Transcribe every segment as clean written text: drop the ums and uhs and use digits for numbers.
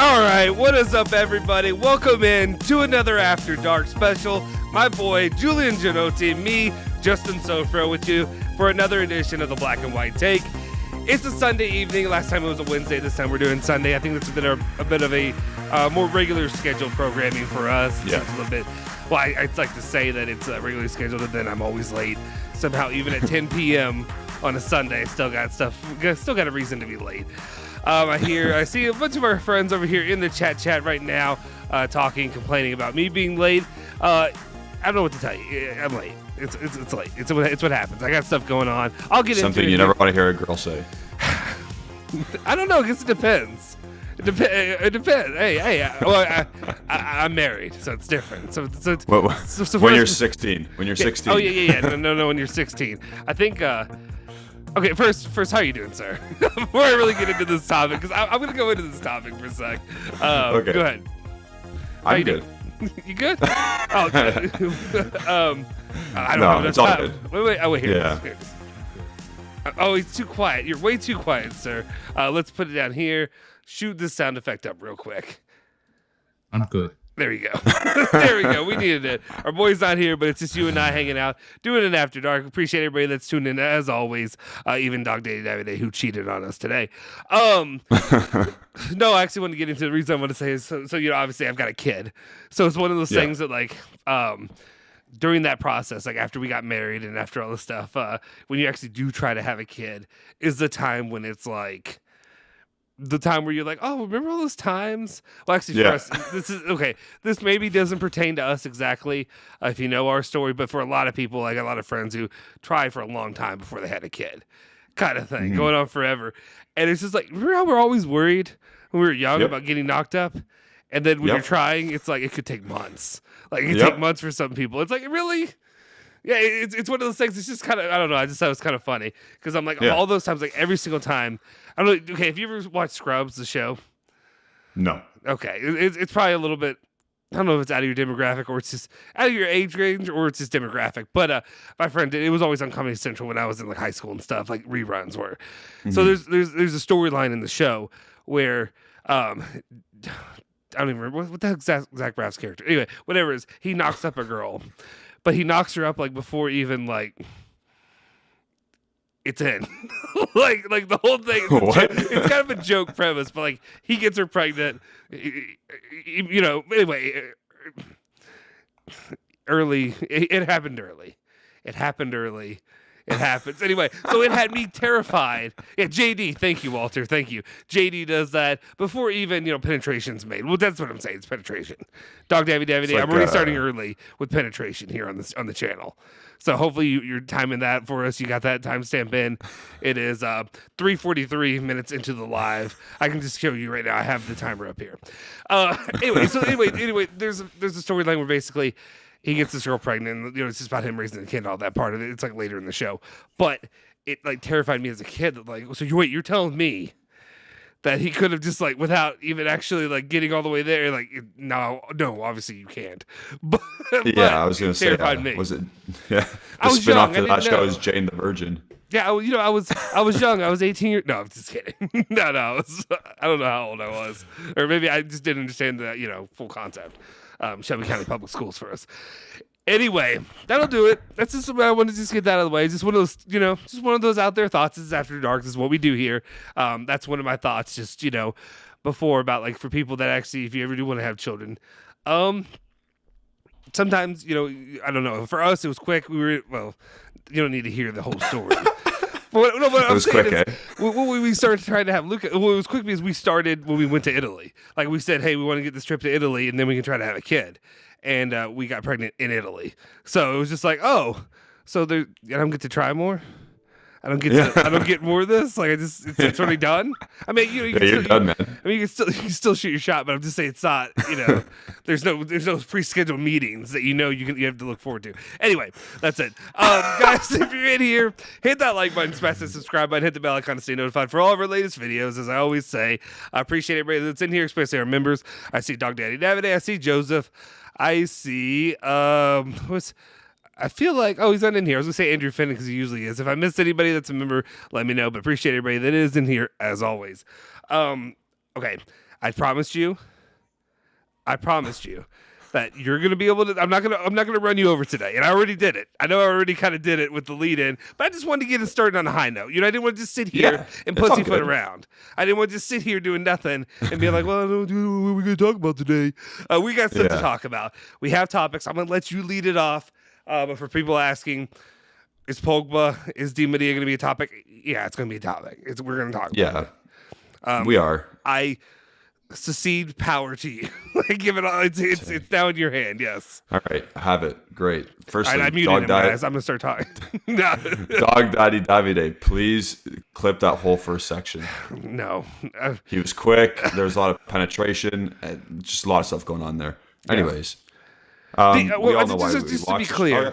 All right, what is up, everybody? Welcome in to another After Dark special. My boy, Julian Genotti, me, Justin Sofro, with you for another edition of the Black and White Take. It's a Sunday evening. Last time it was a Wednesday. This time we're doing Sunday. I think this has been a bit of a more regular scheduled programming for us. Yeah. It's a little bit, well, I'd like to say that it's regularly scheduled, and then I'm always late. Somehow, even at 10 p.m. on a Sunday, still got a reason to be late. I see a bunch of our friends over here in the chat right now, talking, complaining about me being late. I don't know what to tell you. I'm late. It's late. It's what happens. I got stuff going on. I'll get something into you never want to hear a girl say. I don't know. I guess it depends. It depends. Hey. I'm married, so it's different. So when you're 16. When you're 16. Oh yeah. No. When you're 16, I think. Okay, first, how are you doing, sir? Before I really get into this topic, because I'm going to go into this topic for a sec. Okay. Go ahead. I'm good. You good? Oh, okay. I don't know. It's all good. Wait. Oh, wait, here. Yeah. Here. Oh, he's too quiet. You're way too quiet, sir. Let's put it down here. Shoot this sound effect up real quick. I'm good. There you go. There we go. We needed it. Our boy's not here, but it's just you and I hanging out, doing an After Dark. Appreciate everybody that's tuned in, as always. Even Dog Daddy Davide, who cheated on us today. No, I actually want to get into the reason I want to say is, so obviously I've got a kid. So it's one of those things that, like, during that process, like after we got married and after all this stuff, when you actually do try to have a kid, is the time when it's like, the time where you're like, oh, remember all those times? Well, actually, for us, this is okay. This maybe doesn't pertain to us exactly, if you know our story, but for a lot of people, like a lot of friends who try for a long time before they had a kid, kind of thing, going on forever. And it's just like, remember how we're always worried when we were young about getting knocked up? And then when you're trying, it's like, it could take months. Like, it could take months for some people. It's like, really? Yeah, it's one of those things. It's just kind of, I don't know. I just thought it was kind of funny because I'm like, all those times, like every single time. I don't know. Okay, have you ever watched Scrubs, the show? No. Okay, it's probably a little bit. I don't know if it's out of your demographic or it's just out of your age range or it's just demographic. But my friend did. It was always on Comedy Central when I was in like high school and stuff. Like reruns were. So there's a storyline in the show where I don't even remember what the heck Zach Braff's character. Anyway, whatever it is, he knocks up a girl. But he knocks her up like before even like it's in. like the whole thing. It's kind of a joke premise, but like he gets her pregnant. You know. Anyway, early. It happened early. It happens. Anyway, so it had me terrified. Yeah, JD, thank you, Walter. Thank you. JD does that before even, penetration's made. Well, that's what I'm saying. It's penetration. Dog Davy Davy, I'm already starting early with penetration here on the channel. So hopefully you're timing that for us. You got that timestamp in. It is 3:43 minutes into the live. I can just show you right now. I have the timer up here. Anyway, there's a storyline where basically he gets this girl pregnant, and, it's just about him raising the kid and all that part of it. It's like later in the show. But it like terrified me as a kid that like, so you're telling me that he could have just like, without even actually like getting all the way there, like, no, obviously you can't. But I was going to say, terrified me. Was it, the I was spin-off young, to that I didn't show know. is Jane the Virgin. Yeah, I was young. I was 18 years. No, I'm just kidding. No, I don't know how old I was. Or maybe I just didn't understand the, full concept. Shelby County Public Schools for us. Anyway, that'll do it. That's just what I wanted to just get that out of the way. Just one of those, just one of those out there thoughts. This is After Dark. This is what we do here. That's one of my thoughts. Just before about like for people that actually, if you ever do want to have children, sometimes I don't know. For us, it was quick. You don't need to hear the whole story. But It was quick, when we started trying to have Luca, it was quick because we started when we went to Italy. Like we said, hey, we want to get this trip to Italy, and then we can try to have a kid. And we got pregnant in Italy. So it was just like, oh, so I don't get to try more? I don't get more of this. Like it's already done. I mean, you're done, man. I mean, you can still shoot your shot, but I'm just saying it's not. There's no pre-scheduled meetings that you have to look forward to. Anyway, that's it, guys. If you're in here, hit that like button, smash the subscribe button, hit the bell icon to stay notified for all of our latest videos. As I always say, I appreciate everybody that's in here, especially our members. I see Dog Daddy Davide. I see Joseph. I see I feel like, he's not in here. I was going to say Andrew Finn because he usually is. If I missed anybody that's a member, let me know. But appreciate everybody that is in here, as always. Okay. I promised you that you're gonna be able to. I'm not gonna run you over today, and I already did it. I know I already kind of did it with the lead in, but I just wanted to get it started on a high note. I didn't want to just sit here and pussyfoot around. I didn't want to just sit here doing nothing and be like, well, I don't know what we're gonna talk about today. We got stuff to talk about. We have topics. I'm gonna let you lead it off. But for people asking, is Pogba, is Di Maria gonna be a topic? Yeah, it's gonna be a topic. We're gonna talk about it. We are. I secede power to you. Give it all. It's now in your hand. Yes. All right. Have it. Great. Firstly, I muted him, guys. I'm gonna start talking. No. Dog Daddy Davide, please clip that whole first section. No. He was quick. There was a lot of penetration. And just a lot of stuff going on there. Anyways, we all know why we just to be clear.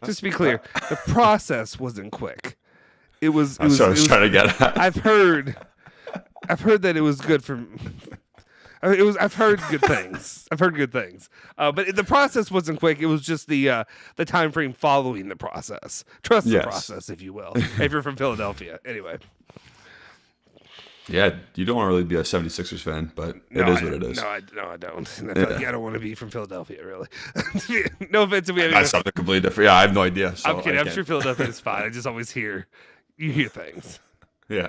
Just to be clear, the process wasn't quick. It was. That's what I was trying to get at. I've heard that it was good for. I've heard good things. But the process wasn't quick. It was just the time frame following the process. Trust the process, if you will. If you're from Philadelphia, anyway. Yeah, you don't want to really be a 76ers fan, but it is what it is. No, I don't. I don't want to be from Philadelphia, really. No offense if we have. That's something completely different. Yeah, I have no idea. So I'm kidding. I'm sure Philadelphia is fine. I just always hear things. Yeah.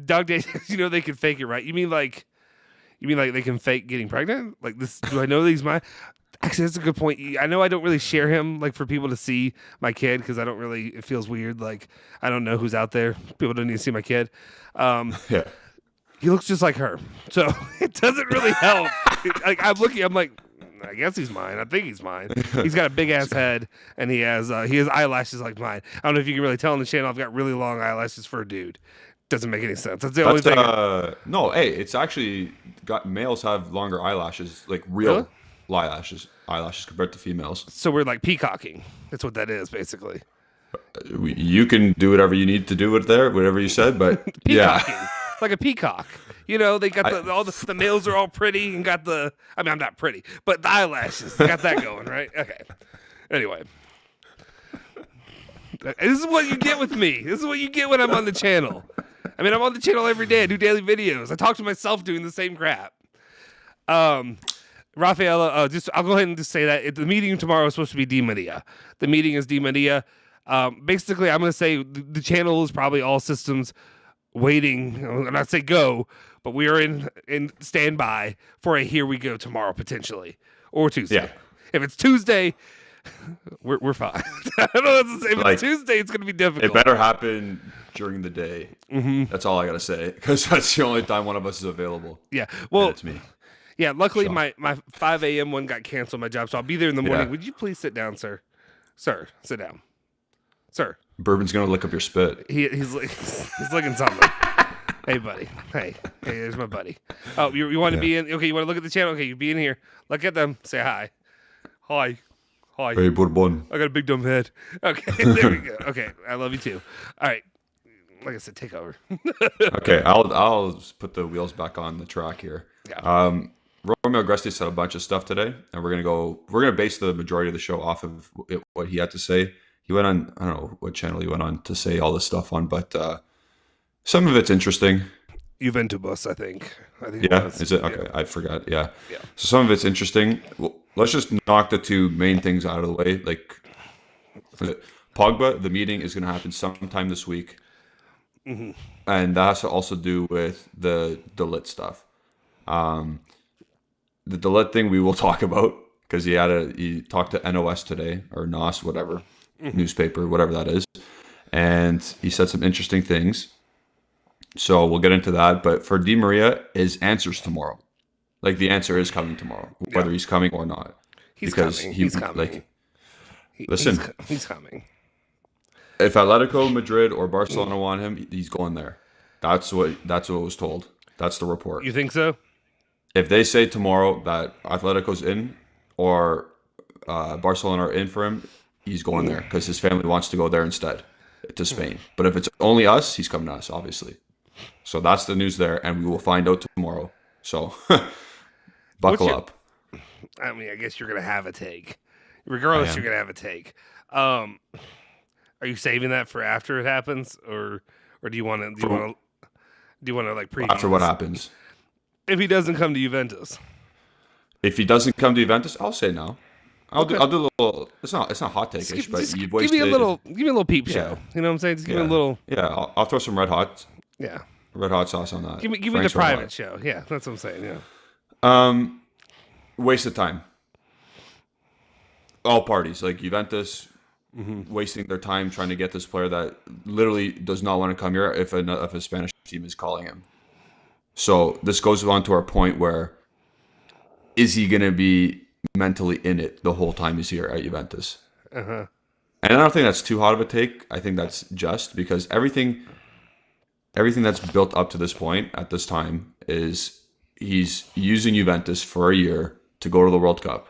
Dog days. They can fake it, right? You mean like they can fake getting pregnant? Like this? Do I know that he's mine? Actually, that's a good point. I know I don't really share him like for people to see my kid because I don't really. It feels weird. Like I don't know who's out there. People don't need to see my kid. Yeah. He looks just like her, so it doesn't really help. I'm looking. I'm like, I guess he's mine. I think he's mine. He's got a big ass head, and he has eyelashes like mine. I don't know if you can really tell on the channel. I've got really long eyelashes for a dude. Doesn't make any sense. That's the only thing. No, hey, it's actually males have longer eyelashes, like real eyelashes compared to females. So we're like peacocking. That's what that is, basically. You can do whatever you need to do with there, whatever you said, but peacocking, like a peacock. They got all the males are all pretty and got the. I mean, I'm not pretty, but the eyelashes got that going, right? Okay. Anyway. This is what you get with me. This is what you get when I'm on the channel. I mean, I'm on the channel every day. I do daily videos. I talk to myself doing the same crap. Rafaela, I'll go ahead and just say that the meeting tomorrow is supposed to be Di Maria. The meeting is Di Maria. Basically, I'm going to say the channel is probably all systems waiting. I'm not say go, but we are in standby for a here we go tomorrow potentially or Tuesday. Yeah. If it's Tuesday, we're fine. I don't know what to say. If it's Tuesday, it's going to be difficult. It better happen during the day. Mm-hmm. That's all I got to say because that's the only time one of us is available. Yeah. Well, it's me. Yeah. Luckily, my 5 a.m. one got canceled. My job, so I'll be there in the morning. Yeah. Would you please sit down, sir? Sir, sit down. Sir. Bourbon's gonna lick up your spit. He's looking something. Hey, buddy. Hey, there's my buddy. Oh, you want to be in? Okay, you want to look at the channel? Okay, you be in here. Look at them. Say hi. Hi. Hey, Bourbon. I got a big dumb head. Okay, there we go. Okay, I love you too. All right, like I said, take over. Okay, I'll put the wheels back on the track here. Yeah. Romeo Agresti said a bunch of stuff today, and we're gonna base the majority of the show off of what he had to say. He went on, I don't know what channel he went on to say all this stuff on, but some of it's interesting. Juventus, I think. Yeah, is it? Okay, yeah. I forgot. Yeah. Yeah. So some of it's interesting. Well, let's just knock the two main things out of the way. Like Pogba, the meeting is going to happen sometime this week. Mm-hmm. And that has to also do with the De Ligt stuff. The De Ligt thing we will talk about because he talked to NOS today or NOS, whatever, newspaper, whatever that is. And he said some interesting things. So we'll get into that. But for Di Maria, his answer's tomorrow. Like the answer is coming tomorrow, whether he's coming or not. He's coming. He's coming. Like, listen, he's coming. If Atletico Madrid or Barcelona want him, he's going there. That's what was told. That's the report. You think so? If they say tomorrow that Atletico's in or Barcelona are in for him, he's going there because his family wants to go there instead to Spain. But if it's only us, he's coming to us, obviously. So that's the news there, and we will find out tomorrow. So buckle up. I mean, I guess you're going to have a take. Regardless, you're going to have a take. Are you saving that for after it happens, or do you want to like preview after what happens? If he doesn't come to Juventus. If he doesn't come to Juventus, I'll say no. I'll do a little. It's not hot take-ish, but you've wasted. Give me a little peep show. You know what I'm saying? Just give me a little. Yeah, I'll throw some red hot sauce on that. Give me the private show. Yeah, that's what I'm saying. Yeah. Waste of time. All parties, like Juventus, wasting their time trying to get this player that literally does not want to come here if a Spanish team is calling him. So this goes on to our point where, is he going to be mentally in it the whole time he's here at Juventus? And I don't think that's too hot of a take. I think that's just because everything that's built up to this point at this time is he's using Juventus for a year to go to the World Cup.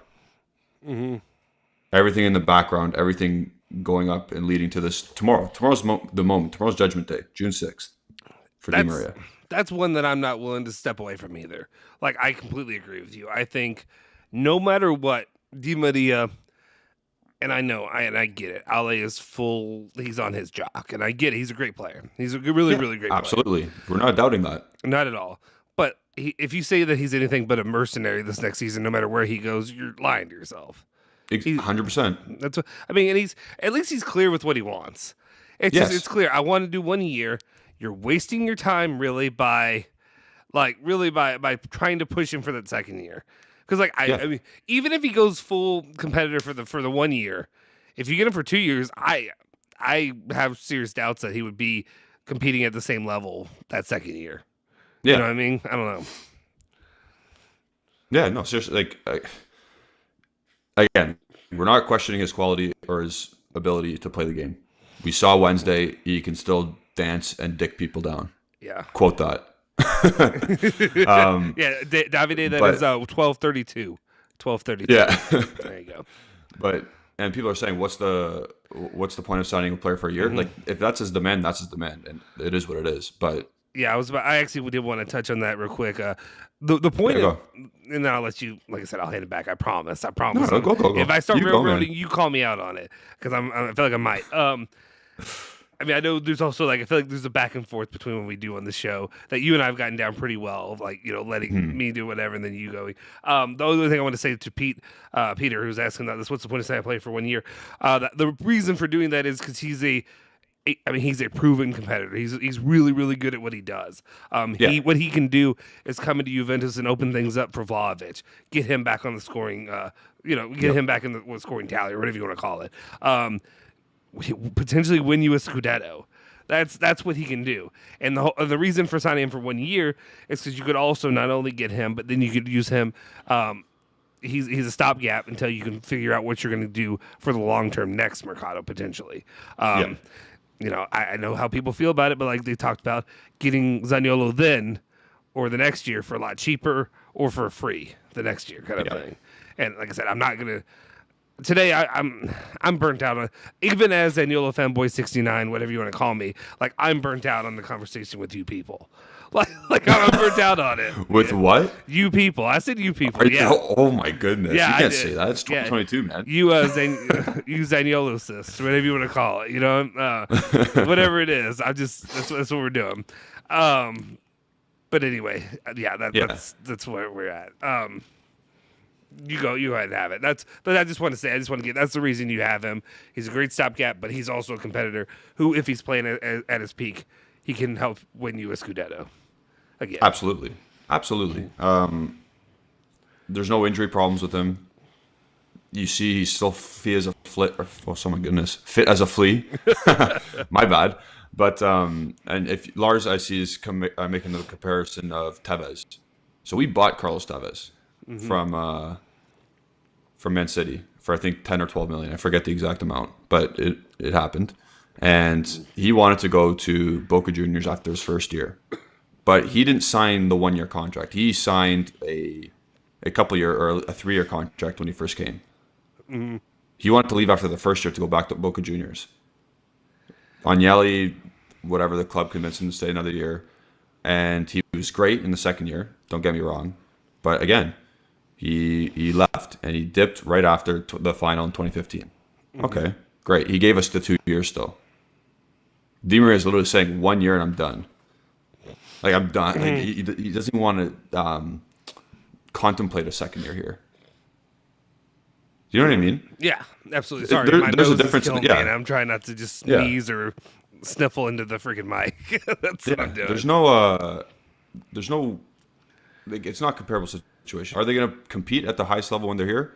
Everything in the background, everything going up and leading to this tomorrow. Tomorrow's the moment. Tomorrow's Judgment Day, June 6th for Di Maria. That's one that I'm not willing to step away from either. Like, I completely agree with you. I think no matter what, Di Maria, and I get it. Ale is full. He's on his jock, and I get it. He's a great player. He's a really great player. Absolutely. We're not doubting that. Not at all. But if you say that he's anything but a mercenary this next season, no matter where he goes, you're lying to yourself. 100%. That's what I mean, and at least he's clear with what he wants. It's clear. I want to do 1 year. You're wasting your time really by trying to push him for that second year. Because I mean, even if he goes full competitor for the 1 year, if you get him for 2 years, I have serious doubts that he would be competing at the same level that second year. Yeah. You know what I mean? I don't know. Yeah, no, seriously. Again, we're not questioning his quality or his ability to play the game. We saw Wednesday he can still dance and dick people down. Yeah. Quote that. Davide, that is 12:32. 12:32. Yeah. There you go. And people are saying, what's the point of signing a player for a year? Like, if that's his demand, that's his demand, and it is what it is. But yeah, I actually did want to touch on that real quick. The point of, and then I'll let you, like I said, I'll hand it back. I promise. No, go. If I start railroading, you call me out on it because I feel like I might. I mean, I know there's also I feel like there's a back and forth between what we do on the show that you and I have gotten down pretty well of letting me do whatever and then you going. The only thing I want to say to Peter, who's asking about this, what's the point of saying I play for 1 year? The reason for doing that is because he's a proven competitor. He's really, really good at what he does. What he can do is come into Juventus and open things up for Vlahovic, get him back on the scoring, him back in the scoring tally or whatever you want to call it. Potentially win you a Scudetto. That's what he can do. And the reason for signing him for 1 year is because you could also not only get him, but then you could use him. He's a stopgap until you can figure out what you're going to do for the long term next Mercado potentially. I know how people feel about it, but they talked about getting Zaniolo then or the next year for a lot cheaper or for free the next year kind of thing. And like I said, I'm not going to. Today, I'm burnt out on, even as Zaniolo fanboy 69, whatever you want to call me. I'm burnt out on the conversation with you people. I'm burnt out on it. With what? You people. I said you people. Oh my goodness! Yeah, you can't say that. It's 2022, man. You you Zaniolo sis, whatever you want to call it. Whatever it is. That's what we're doing. But anyway, that's where we're at. You go ahead and have it. But I just want to say, that's the reason you have him. He's a great stopgap, but he's also a competitor who, if he's playing at his peak, he can help win you a Scudetto again. Absolutely. There's no injury problems with him. You see, he's still fit as a fit as a flea. My bad. But and if Lars, I see, is making the comparison of Tevez. So we bought Carlos Tevez. From Man City for I think 10 or 12 million. I forget the exact amount, but it happened. And he wanted to go to Boca Juniors after his first year. But he didn't sign the 1 year contract. He signed a couple year or a 3 year contract when he first came. He wanted to leave after the first year to go back to Boca Juniors. Agnelli, whatever, the club convinced him to stay another year. And he was great in the second year, don't get me wrong. But again, he left and he dipped right after the final in 2015. Okay, great. He gave us the 2 years still. Di Maria is literally saying 1 year and I'm done. Like I'm done. Like he doesn't want to contemplate a second year here. Do you know what I mean? Yeah, absolutely. Sorry, my there's nose a difference. is killing me, and I'm trying not to just sneeze or sniffle into the freaking mic. That's what I'm doing. There's no, like, it's not comparable situation. Are they going to compete at the highest level when they're here?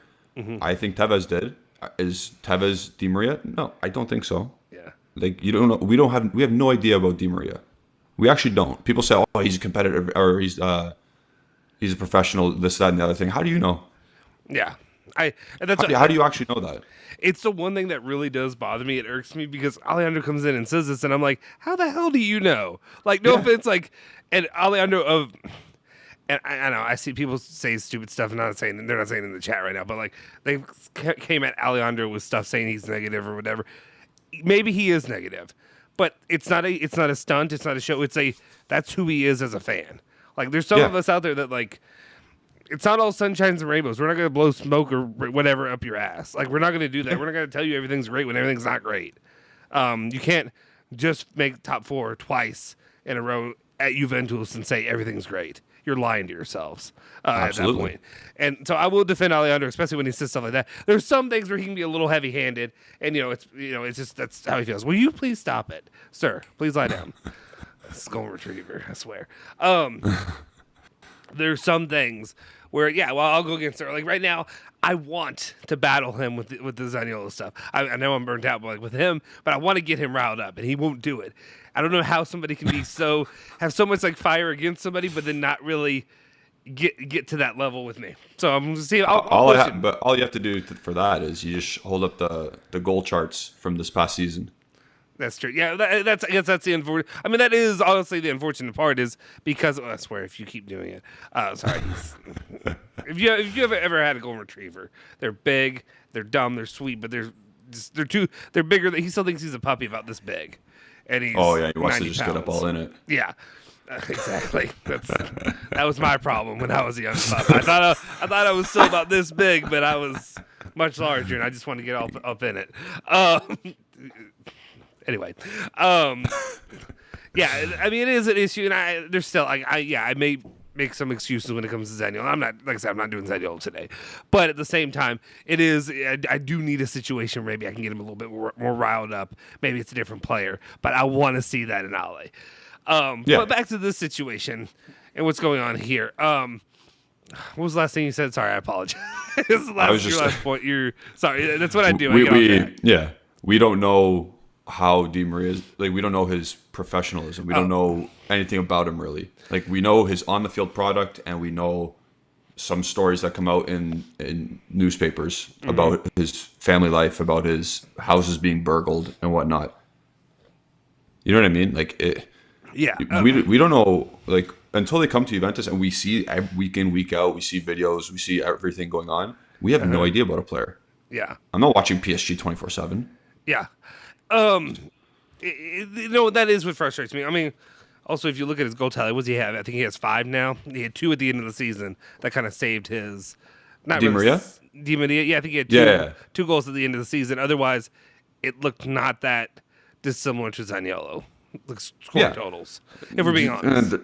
I think Tevez did. Is Tevez Di Maria? No, I don't think so. Yeah. Like, you don't know. We have no idea about Di Maria. We actually don't. People say, oh, he's a competitor, or he's a professional, this, that, and the other thing. How do you know? Yeah. How do you actually know that? It's the one thing that really does bother me. It irks me because Alejandro comes in and says this, and I'm like, how the hell do you know? Like, no offense, like, and Alejandro and I know I see people say stupid stuff, and they're not saying it in the chat right now, but like they came at Alejandro with stuff saying he's negative or whatever. Maybe he is negative, but it's not a stunt. It's not a show. That's who he is as a fan. Like, there's some of us out there that, like, it's not all sunshines and rainbows. We're not going to blow smoke or whatever up your ass. Like, we're not going to do that. We're not going to tell you everything's great when everything's not great. You can't just make top 4 twice in a row at Juventus and say everything's great. You're lying to yourselves at that point. And so I will defend Alejandro, especially when he says stuff like that. There's some things where he can be a little heavy-handed, and it's just that's how he feels. Will you please stop it, sir? Please lie down. This is golden retriever, I swear. There's some things where, I'll go against her. Like, right now, I want to battle him with the Zaniolo stuff. I know I'm burnt out, with him, but I want to get him riled up, and he won't do it. I don't know how somebody can be have so much, like, fire against somebody, but then not really get to that level with me. So I'm going to see. But all you have to do for that is you just hold up the goal charts from this past season. That's true. Yeah, I guess that's the unfortunate. I mean, that is honestly the unfortunate part, is because I swear, if you keep doing it, sorry. if you have ever had a golden retriever, they're big, they're dumb, they're sweet, but they're bigger. He still thinks he's a puppy about this big, and he's he wants to just pounds. get up all in it. Yeah. Exactly. That was my problem when I was a young pup. I thought I was still about this big, but I was much larger, and I just wanted to get up in it. Anyway, I mean, it is an issue, and there's still, I may make some excuses when it comes to Zaniolo. I'm not, like I said, I'm not doing Zaniolo today, but at the same time, it is. I do need a situation where maybe I can get him a little bit more riled up. Maybe it's a different player, but I want to see that in Ale. But back to this situation and what's going on here. What was the last thing you said? Sorry, I apologize. Your last point. You're sorry. That's what I do. We don't know how Di Maria is. Like, we don't know his professionalism. We don't know anything about him, really. Like, we know his on the field product, and we know some stories that come out in newspapers about his family life, about his houses being burgled and whatnot. You know what I mean? Like, we don't know, like, until they come to Juventus and we see week in, week out, we see videos, we see everything going on. We have no idea about a player. Yeah. I'm not watching PSG 24/7. Yeah. That is what frustrates me. I mean, also, if you look at his goal tally, what does he have? I think he has 5 now. He had 2 at the end of the season. That kind of saved his. Di Maria? Di Maria, yeah, I think he had 2 goals at the end of the season. Otherwise, it looked not that dissimilar to Zaniolo. Like, scoring totals, if we're being honest.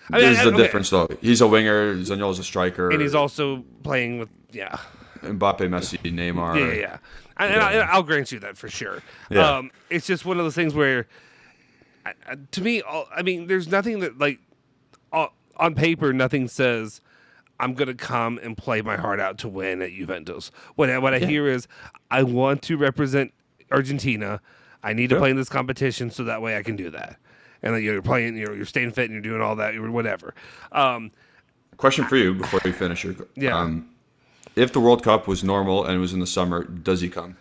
There's a difference, though. He's a winger. Zaniolo's a striker. And he's also playing with, Mbappe, Messi, Neymar. Yeah. I'll grant you that for sure. Yeah. It's just one of those things where, to me, I mean, there's nothing that, like, on paper, nothing says I'm going to come and play my heart out to win at Juventus. What I hear is I want to represent Argentina. I need to play in this competition so that way I can do that. And like, you're playing, you're staying fit and you're doing all that, or whatever. Question for you before we finish. If the World Cup was normal and it was in the summer, does he come?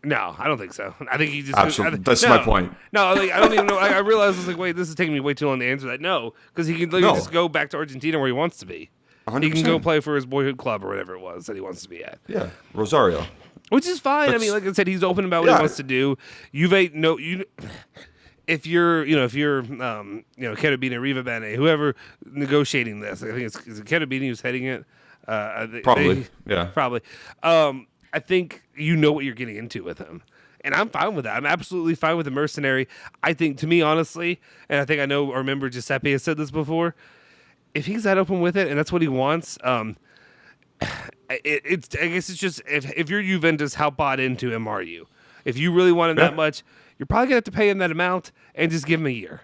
No, I don't think so. I think he just... Absolutely. That's my point. No, like, I don't even know. I realized, I was like, wait, this is taking me way too long to answer that. No, because he can literally just go back to Argentina where he wants to be. 100%. He can go play for his boyhood club or whatever it was that he wants to be at. Yeah, Rosario. Which is fine. I mean, like I said, he's open about what he wants to do. If you're Cherubini, Riva Bene, whoever negotiating this, I think is it Cherubini who's heading it? Probably. Probably. I think you know what you're getting into with him. And I'm fine with that. I'm absolutely fine with the mercenary. I think, to me, honestly, and I think I know our member Giuseppe has said this before, if he's that open with it and that's what he wants, I guess it's just, if you're Juventus, how bought into him are you? If you really want him that much, you're probably going to have to pay him that amount and just give him a year.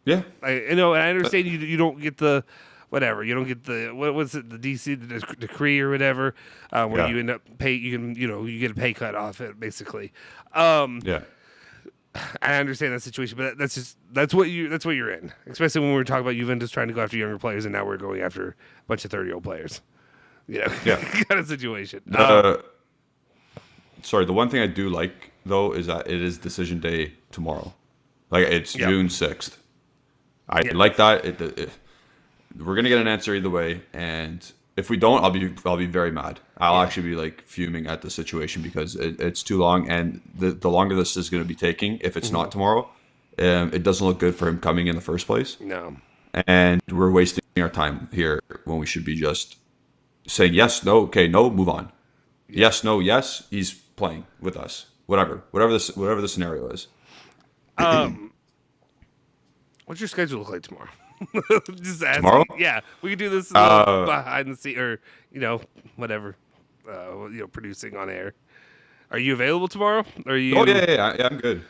Yeah. And I understand you don't get the whatever. You don't get the what's it, the DC the decree or whatever, where you end up you get a pay cut off it basically. Yeah. I understand that situation, but that's what you're in. Especially when we were talking about Juventus trying to go after younger players, and now we're going after a bunch of 30-year-old players. Kind of situation. Sorry, the one thing I do like though is that it is decision day tomorrow. Like it's June 6th. I like that. We're gonna get an answer either way, and if we don't, I'll be very mad. I'll actually be like fuming at the situation because it's too long, and the longer this is gonna be taking, if it's not tomorrow, it doesn't look good for him coming in the first place. No, and we're wasting our time here when we should be just saying yes, no, okay, no, move on. Yes, no, yes, he's playing with us. Whatever the scenario is. What's your schedule look like tomorrow? Just asking. Tomorrow? Yeah, we could do this behind the scene, or whatever. Producing on air. Are you available tomorrow? Are you? Oh yeah, I'm good.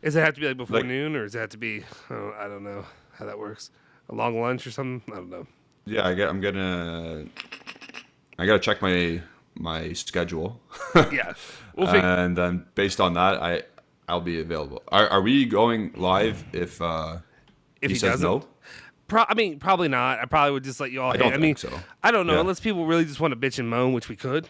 Does it have to be like before noon, or does it have to be? I don't know how that works. A long lunch or something? I don't know. Yeah, I gotta check my schedule. Yeah, and then based on that, I'll be available. Are we going live if he says doesn't? no? Probably not. I probably would just let you all. I don't think so. I don't know unless people really just want to bitch and moan, which we could.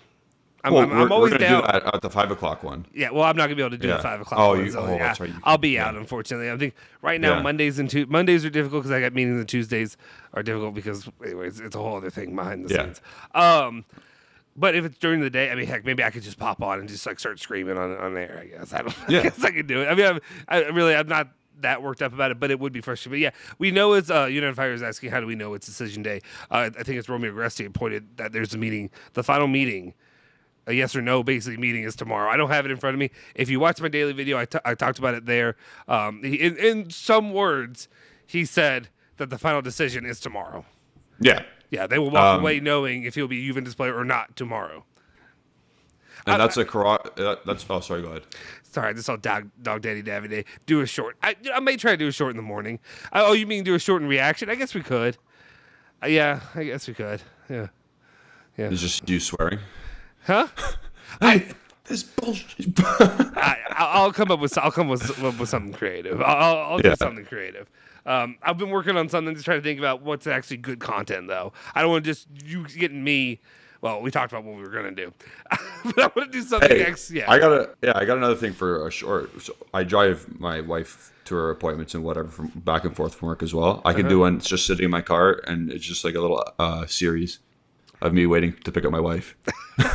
I'm we're always gonna down do that at the 5 o'clock one. Yeah, well, I'm not gonna be able to do the 5 o'clock. Oh, one, so, that's right. I'll be out, unfortunately. I think right now Mondays are difficult because I got meetings, and Tuesdays are difficult because, anyways, it's a whole other thing behind the scenes. But if it's during the day, heck, maybe I could just pop on and just like start screaming on air. I guess I guess I could do it. I'm not that worked up about it, but it would be frustrating. But yeah, we know it's United Fire is asking, how do we know it's decision day? I think it's Romeo Agresti pointed that there's a meeting, the final meeting. A yes or no basically meeting is tomorrow. I don't have it in front of me. If you watch my daily video, I talked about it there. In some words, he said that the final decision is tomorrow. Yeah. Yeah, they will walk away knowing if he'll be a Juventus player or not tomorrow. And that's oh, sorry, go ahead. Sorry, I just saw Dog Daddy Davide do a short. I may try to do a short in the morning. Oh, you mean do a short in reaction? I guess we could. Yeah, I guess we could. Yeah. It's just you swearing. Huh? This bullshit. I'll come up with something creative. I'll do something creative. I've been working on something to try to think about what's actually good content, though. I don't want to just you getting me. Well, we talked about what we were gonna do, but I want to do something. I got another thing for a short. So I drive my wife to her appointments and whatever from back and forth from work as well. I can do one. It's just sitting in my car, and it's just like a little series of me waiting to pick up my wife.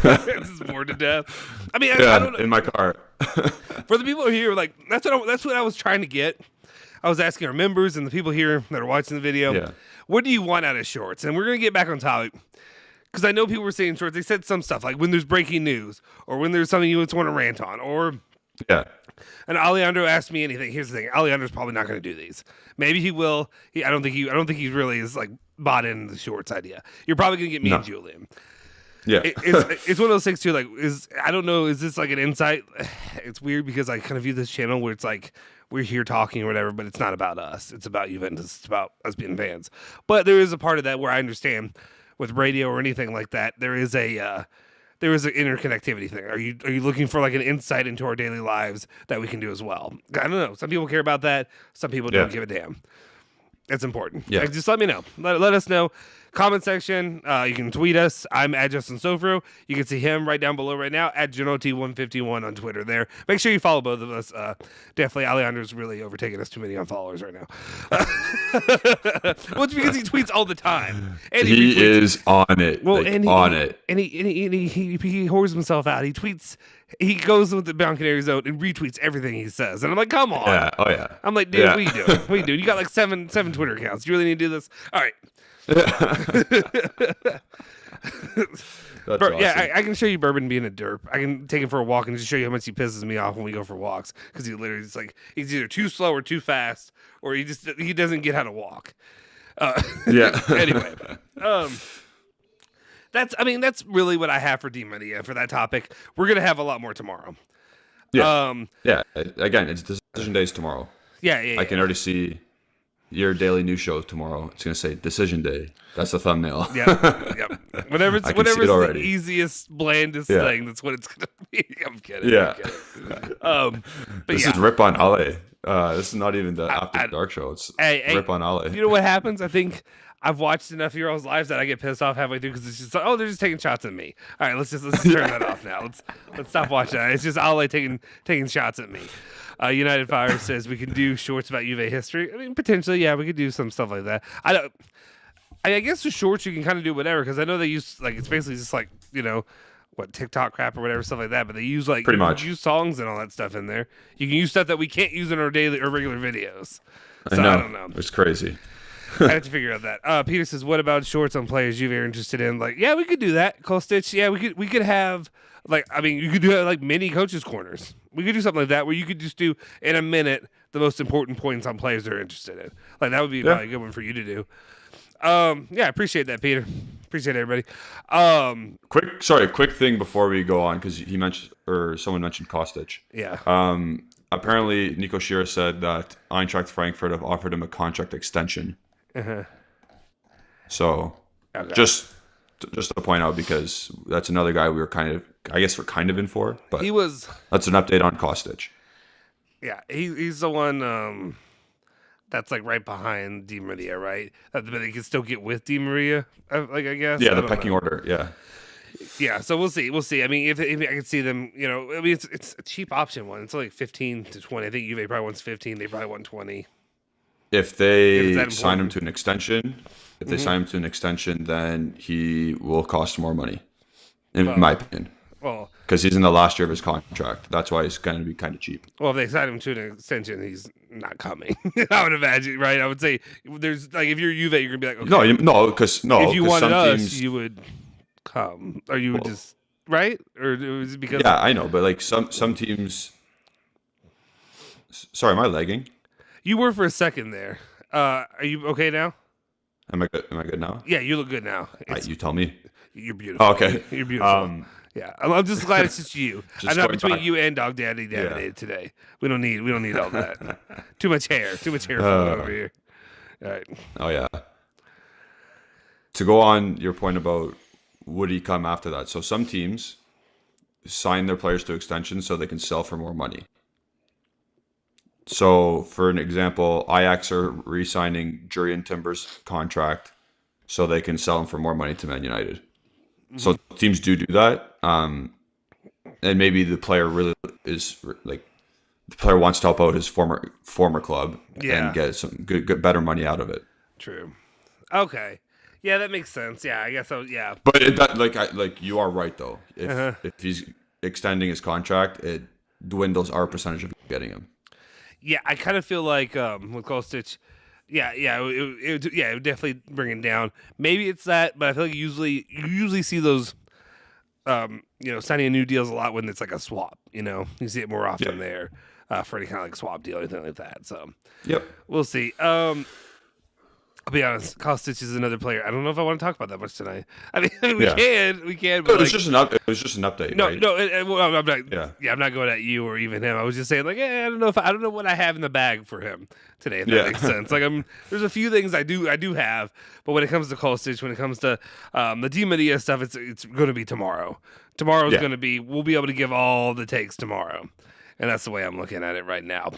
This is bored to death. I don't know. In my car. For the people here, like that's what I was trying to get. I was asking our members and the people here that are watching the video, what do you want out of shorts? And we're gonna get back on topic because I know people were saying shorts. They said some stuff like when there's breaking news or when there's something you just want to rant on, or And Alejandro asked me anything. Here's the thing: Alejandro's probably not going to do these. Maybe he will. I don't think he really is like bought into the shorts idea. You're probably going to get me and Julian. Yeah, it's one of those things too. Like, I don't know. Is this like an insight? It's weird because I kind of view this channel where it's like we're here talking or whatever, but it's not about us. It's about Juventus. It's about us being fans. But there is a part of that where I understand with radio or anything like that. There is an interconnectivity thing. Are you looking for like an insight into our daily lives that we can do as well? I don't know. Some people care about that. Some people don't give a damn. It's important. Yeah. Just let me know. Let us know. Comment section. You can tweet us. I'm at Justin Sofro. You can see him right down below right now at Genotti151 on Twitter there. Make sure you follow both of us. Definitely Alejandro's really overtaking us too many on followers right now. Well, it's because he tweets all the time. And he is on it. Well, on it. And he whores himself out. He tweets. He goes with the Bianconeri zone and retweets everything he says. And I'm like, come on. Yeah. Oh, yeah. I'm like, dude, what are you doing? What are you doing? You got like seven Twitter accounts. Do you really need to do this? All right. That's awesome. Yeah, I can show you Bourbon being a derp. I can take him for a walk and just show you how much he pisses me off when we go for walks because he literally is like he's either too slow or too fast, or he doesn't get how to walk. Yeah. Anyway, that's really what I have for Di Maria for that topic. We're gonna have a lot more tomorrow. Yeah. Yeah. Again, it's decision days tomorrow. Yeah. I can already see your daily news show tomorrow. It's gonna say decision day. That's the thumbnail. Yeah. Whatever's the easiest, blandest Yeah. thing, that's what it's gonna be. I'm kidding. Yeah. But This is Rip on Ale. This is not even the After Dark show. It's Hey, Rip on Ale. You know what happens? I think I've watched enough of your all's lives that I get pissed off halfway through because it's just like, oh, they're just taking shots at me. All right, let's just turn that off now. Let's stop watching that. It's just Ale taking shots at me. United Fire says we can do shorts about Juve history. I mean, potentially, yeah, we could do some stuff like that. I guess with shorts you can kind of do whatever because I know they use like it's basically just like what TikTok crap or whatever stuff like that. But they use like pretty much use songs and all that stuff in there. You can use stuff that we can't use in our daily or regular videos. So I I don't know. It's crazy. I have to figure out that. Peter says, "What about shorts on players Juve are interested in?" Like, yeah, we could do that. Kostic, yeah, we could have you could do like mini coaches corners. We could do something like that where you could just do in a minute the most important points on players they're interested in. Like that would be probably a good one for you to do. Yeah, appreciate that, Peter. Appreciate everybody. Quick thing before we go on because he mentioned or someone mentioned Kostic. Yeah. Apparently, Nico Schira said that Eintracht Frankfurt have offered him a contract extension. Uh-huh. So, okay. just to point out, because that's another guy we're kind of in for. But that's an update on Kostic. Yeah, he's the one that's like right behind Di Maria, right? But he can still get with Di Maria, I guess. Yeah, the pecking order. Yeah. Yeah, so we'll see. I mean, if I can see them, I mean, it's a cheap option one. It's like 15 to 20. I think Juve probably wants 15. They probably want 20. If they sign him to an extension, then he will cost more money, in my opinion. Well, because he's in the last year of his contract. That's why he's going to be kind of cheap. Well, if they sign him to an extension, he's not coming. I would imagine, right? I would say there's like if you're Juve, you're gonna be like, okay, because if you wanted us, teams, you would come, or you would just right, or was it because? Yeah, I know, but like some teams. Sorry, am I lagging? You were for a second there. Are you okay now? Am I good now? Yeah, you look good now. You tell me. You're beautiful. Oh, okay. You're beautiful. Yeah, I'm just glad it's just you. I'm not between you and Dog Daddy today. We don't need all that. Too much hair over here. All right. Oh yeah. To go on your point about would he come after that? So some teams sign their players to extensions so they can sell for more money. So for an example, Ajax are re-signing Jurriën Timber's contract so they can sell him for more money to Man United. Mm-hmm. So teams do that. And maybe the player really is like the player wants to help out his former club and get some good better money out of it. True. Okay. Yeah, that makes sense. Yeah, I guess so. Yeah. But you are right though. If he's extending his contract, it dwindles our percentage of getting him. Yeah, I kind of feel like with Kostic, it would definitely bring it down. Maybe it's that, but I feel like you usually see those, signing new deals a lot when it's like a swap. You see it more often there for any kind of like swap deal or anything like that. So, we'll see. I'll be honest, Kostic is another player. I don't know if I want to talk about that much tonight. I mean, we can. But it was just an update. No, right? no. I'm not. Yeah, I'm not going at you or even him. I was just saying, like, I don't know what I have in the bag for him today. If that makes sense. Like, there's a few things I do have, but when it comes to Kostic, when it comes to the Di Maria stuff, it's going to be tomorrow. Tomorrow's going to be. We'll be able to give all the takes tomorrow, and that's the way I'm looking at it right now.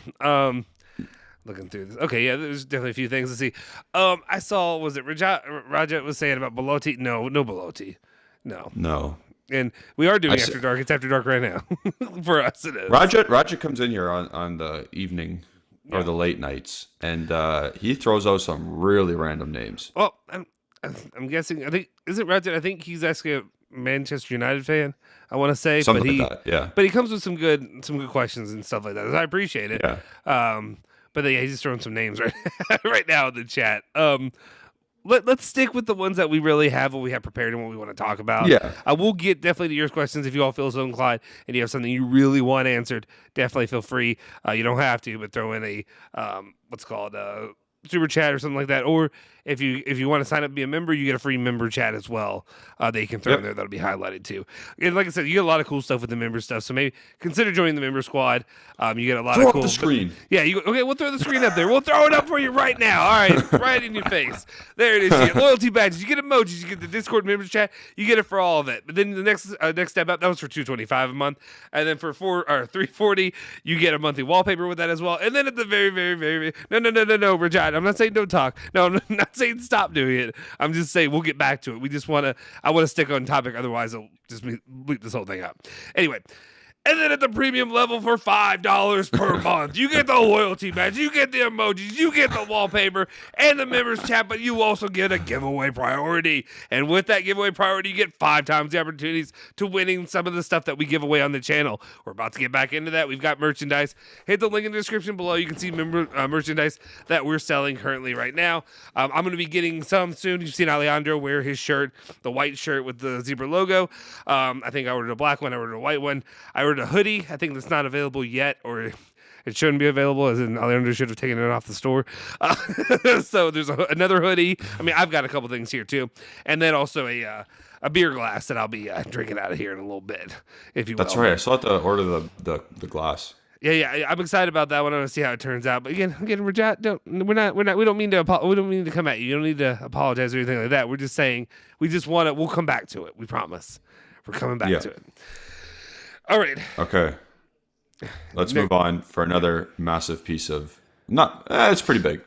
Looking through this. Okay, yeah, there's definitely a few things to see. I saw, was it Raja was saying about Belotti? No Belotti. No. And we are doing After Dark. It's After Dark right now. For us, it is. Raja comes in here on the evening or the late nights, and he throws out some really random names. Well, I'm guessing, I think, is it Raja? I think he's actually a Manchester United fan, I want to say. Something like that, yeah. But he comes with some good questions and stuff like that. I appreciate it. Yeah. But he's just throwing some names right now in the chat. let's stick with the ones that we really have, what we have prepared, and what we want to talk about. Yeah. We'll get definitely to your questions if you all feel so inclined, and you have something you really want answered. Definitely feel free. You don't have to, but throw in a what's called a super chat or something like that. Or if you want to sign up and be a member, you get a free member chat as well that you can throw in there. That'll be highlighted too. And like I said, you get a lot of cool stuff with the member stuff. So maybe consider joining the member squad. You get a lot of cool. The screen. Yeah. Okay. We'll throw the screen up there. We'll throw it up for you right now. All right. Right in your face. There it is. You get loyalty badges. You get emojis. You get the Discord members chat. You get it for all of it. But then the next step up, that was for $225 a month, and then for $340, you get a monthly wallpaper with that as well. And then at the very, very, very no, Rajat, I'm not saying don't talk. No, I'm not saying stop doing it. I'm just saying we'll get back to it. I want to stick on topic. Otherwise, it'll just bleep this whole thing up. Anyway. And then at the premium level for $5 per month, you get the loyalty badge, you get the emojis, you get the wallpaper, and the members chat, but you also get a giveaway priority. And with that giveaway priority, you get 5 times the opportunities to winning some of the stuff that we give away on the channel. We're about to get back into that. We've got merchandise. Hit the link in the description below. You can see merchandise that we're selling currently right now. I'm going to be getting some soon. You've seen Alejandro wear his shirt, the white shirt with the zebra logo. I think I ordered a black one. I ordered a white one. I ordered a hoodie. I think that's not available yet, or it shouldn't be available, as in Alejandro should have taken it off the store. So there's another hoodie. I mean, I've got a couple things here too, and then also a beer glass that I'll be drinking out of here in a little bit, if you will. That's right. I still have to order the glass. Yeah. I'm excited about that one. I want to see how it turns out. But again, Rajat, we don't mean to come at you. You don't need to apologize or anything like that. We're just saying we'll come back to it. We promise. We're coming back to it. All right. Okay. Let's move on for another massive piece of it's pretty big.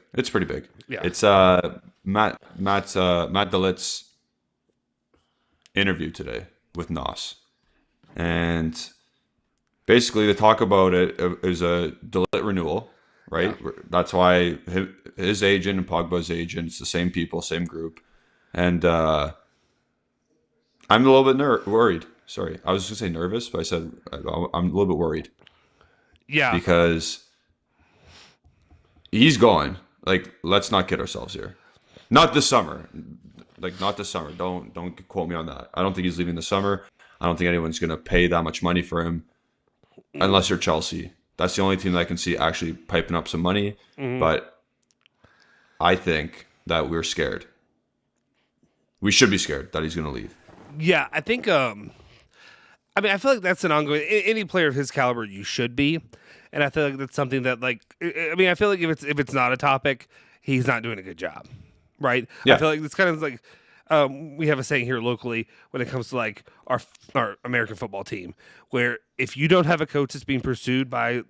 Yeah. It's Matt de Ligt's interview today with Nos. And basically the talk about it is a de Ligt renewal, right? Yeah. That's why his agent and Pogba's agent, it's the same people, same group. And I'm a little bit worried. Sorry, I was going to say nervous, but I said I'm a little bit worried. Yeah. Because he's going. Like, let's not kid ourselves here. Not this summer. Not this summer. Don't quote me on that. I don't think he's leaving this summer. I don't think anyone's going to pay that much money for him unless you're Chelsea. That's the only team that I can see actually piping up some money. Mm-hmm. But I think that we're scared. We should be scared that he's going to leave. Yeah, I think... I mean, I feel like that's an ongoing. Any player of his caliber, you should be, and I feel like that's something that, like, I mean, I feel like if it's not a topic, he's not doing a good job, right? Yeah. I feel like it's kind of like we have a saying here locally when it comes to like our American football team, where if you don't have a coach that's being pursued by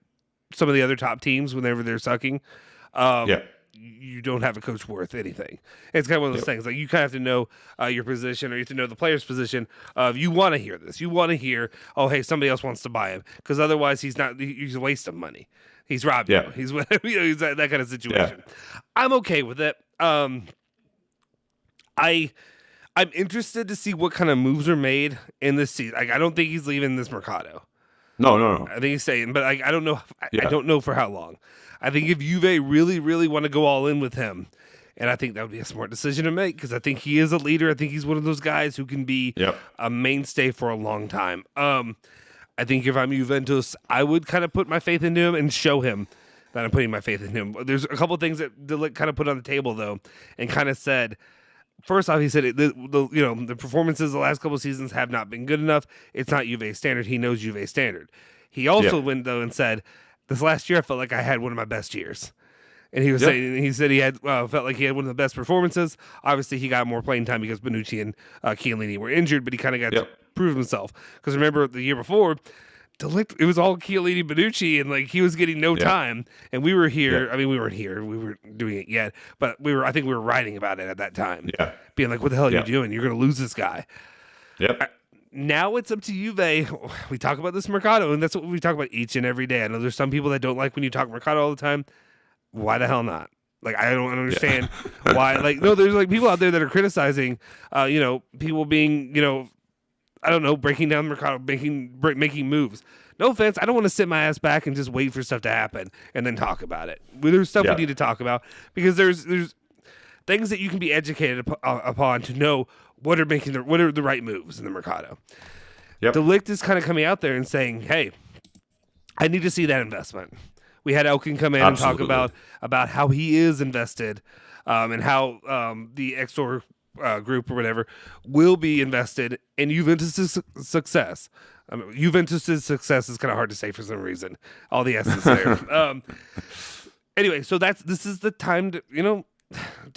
some of the other top teams whenever they're sucking, you don't have a coach worth anything. It's kind of one of those things. Like, you kind of have to know your position, or you have to know the player's position. You want to hear this. You want to hear, oh, hey, somebody else wants to buy him, because otherwise he's a waste of money. He's robbed you. He's he's that kind of situation. Yeah. I'm okay with it. I'm interested to see what kind of moves are made in this season. Like, I don't think he's leaving this Mercado. No. I think he's staying, but I don't know. I don't know for how long. I think if Juve really, really want to go all in with him, and I think that would be a smart decision to make, because I think he is a leader. I think he's one of those guys who can be a mainstay for a long time. I think if I'm Juventus, I would kind of put my faith into him and show him that I'm putting my faith in him. There's a couple of things that De Ligt kind of put on the table, though, and kind of said, first off, he said the performances the last couple of seasons have not been good enough. It's not Juve standard. He knows Juve standard. He also went, though, and said, this last year I felt like I had one of my best years. And he was saying, he said he had felt like he had one of the best performances. Obviously, he got more playing time because Bonucci and Chiellini were injured, but he kind of got to prove himself. Because remember, the year before, De Ligt, it was all Chiellini, Bonucci, and like he was getting no time. And we were here. I mean, we weren't here. We weren't doing it yet, but I think we were writing about it at that time. Yeah, being like, "What the hell are you doing? You're going to lose this guy." Yep. Now it's up to Juve. We talk about this Mercado, and that's what we talk about each and every day. I know there's some people that don't like when you talk Mercado all the time. Why the hell not? Like, I don't understand why. Like, no, there's like people out there that are criticizing, people being, I don't know, breaking down Mercado, making moves. No offense, I don't want to sit my ass back and just wait for stuff to happen and then talk about it. There's stuff we need to talk about, because there's things that you can be educated upon to know what are the right moves in the Mercado. Yep. De Ligt is kind of coming out there and saying, "Hey, I need to see that investment." We had Elkin come in Absolutely. and talk about how he is invested, and how the Exor group or whatever will be invested in Juventus' success. Juventus' success is kind of hard to say for some reason. All the S's there. Anyway, so this is the time to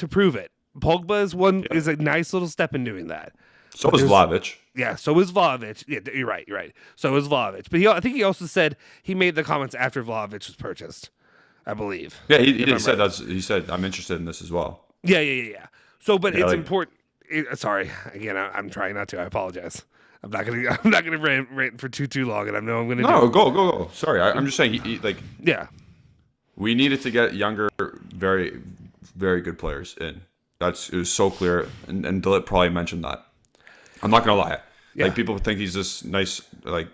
prove it. Pogba is a nice little step in doing that. So is Vlahovic. Yeah, so is Vlahovic. Yeah, you're right. So is Vlahovic. But I think he also said he made the comments after Vlahovic was purchased, I believe. Yeah, he said he said, I'm interested in this as well. Yeah. So, but it's important. Sorry, again, I'm trying not to. I apologize. I'm not gonna rant for too long, and I know I'm gonna. No, go. Sorry, I'm just saying. Yeah. We needed to get younger, very, very good players in. It was so clear, and De Ligt probably mentioned that. I'm not gonna lie. Yeah. Like, people think he's this nice, like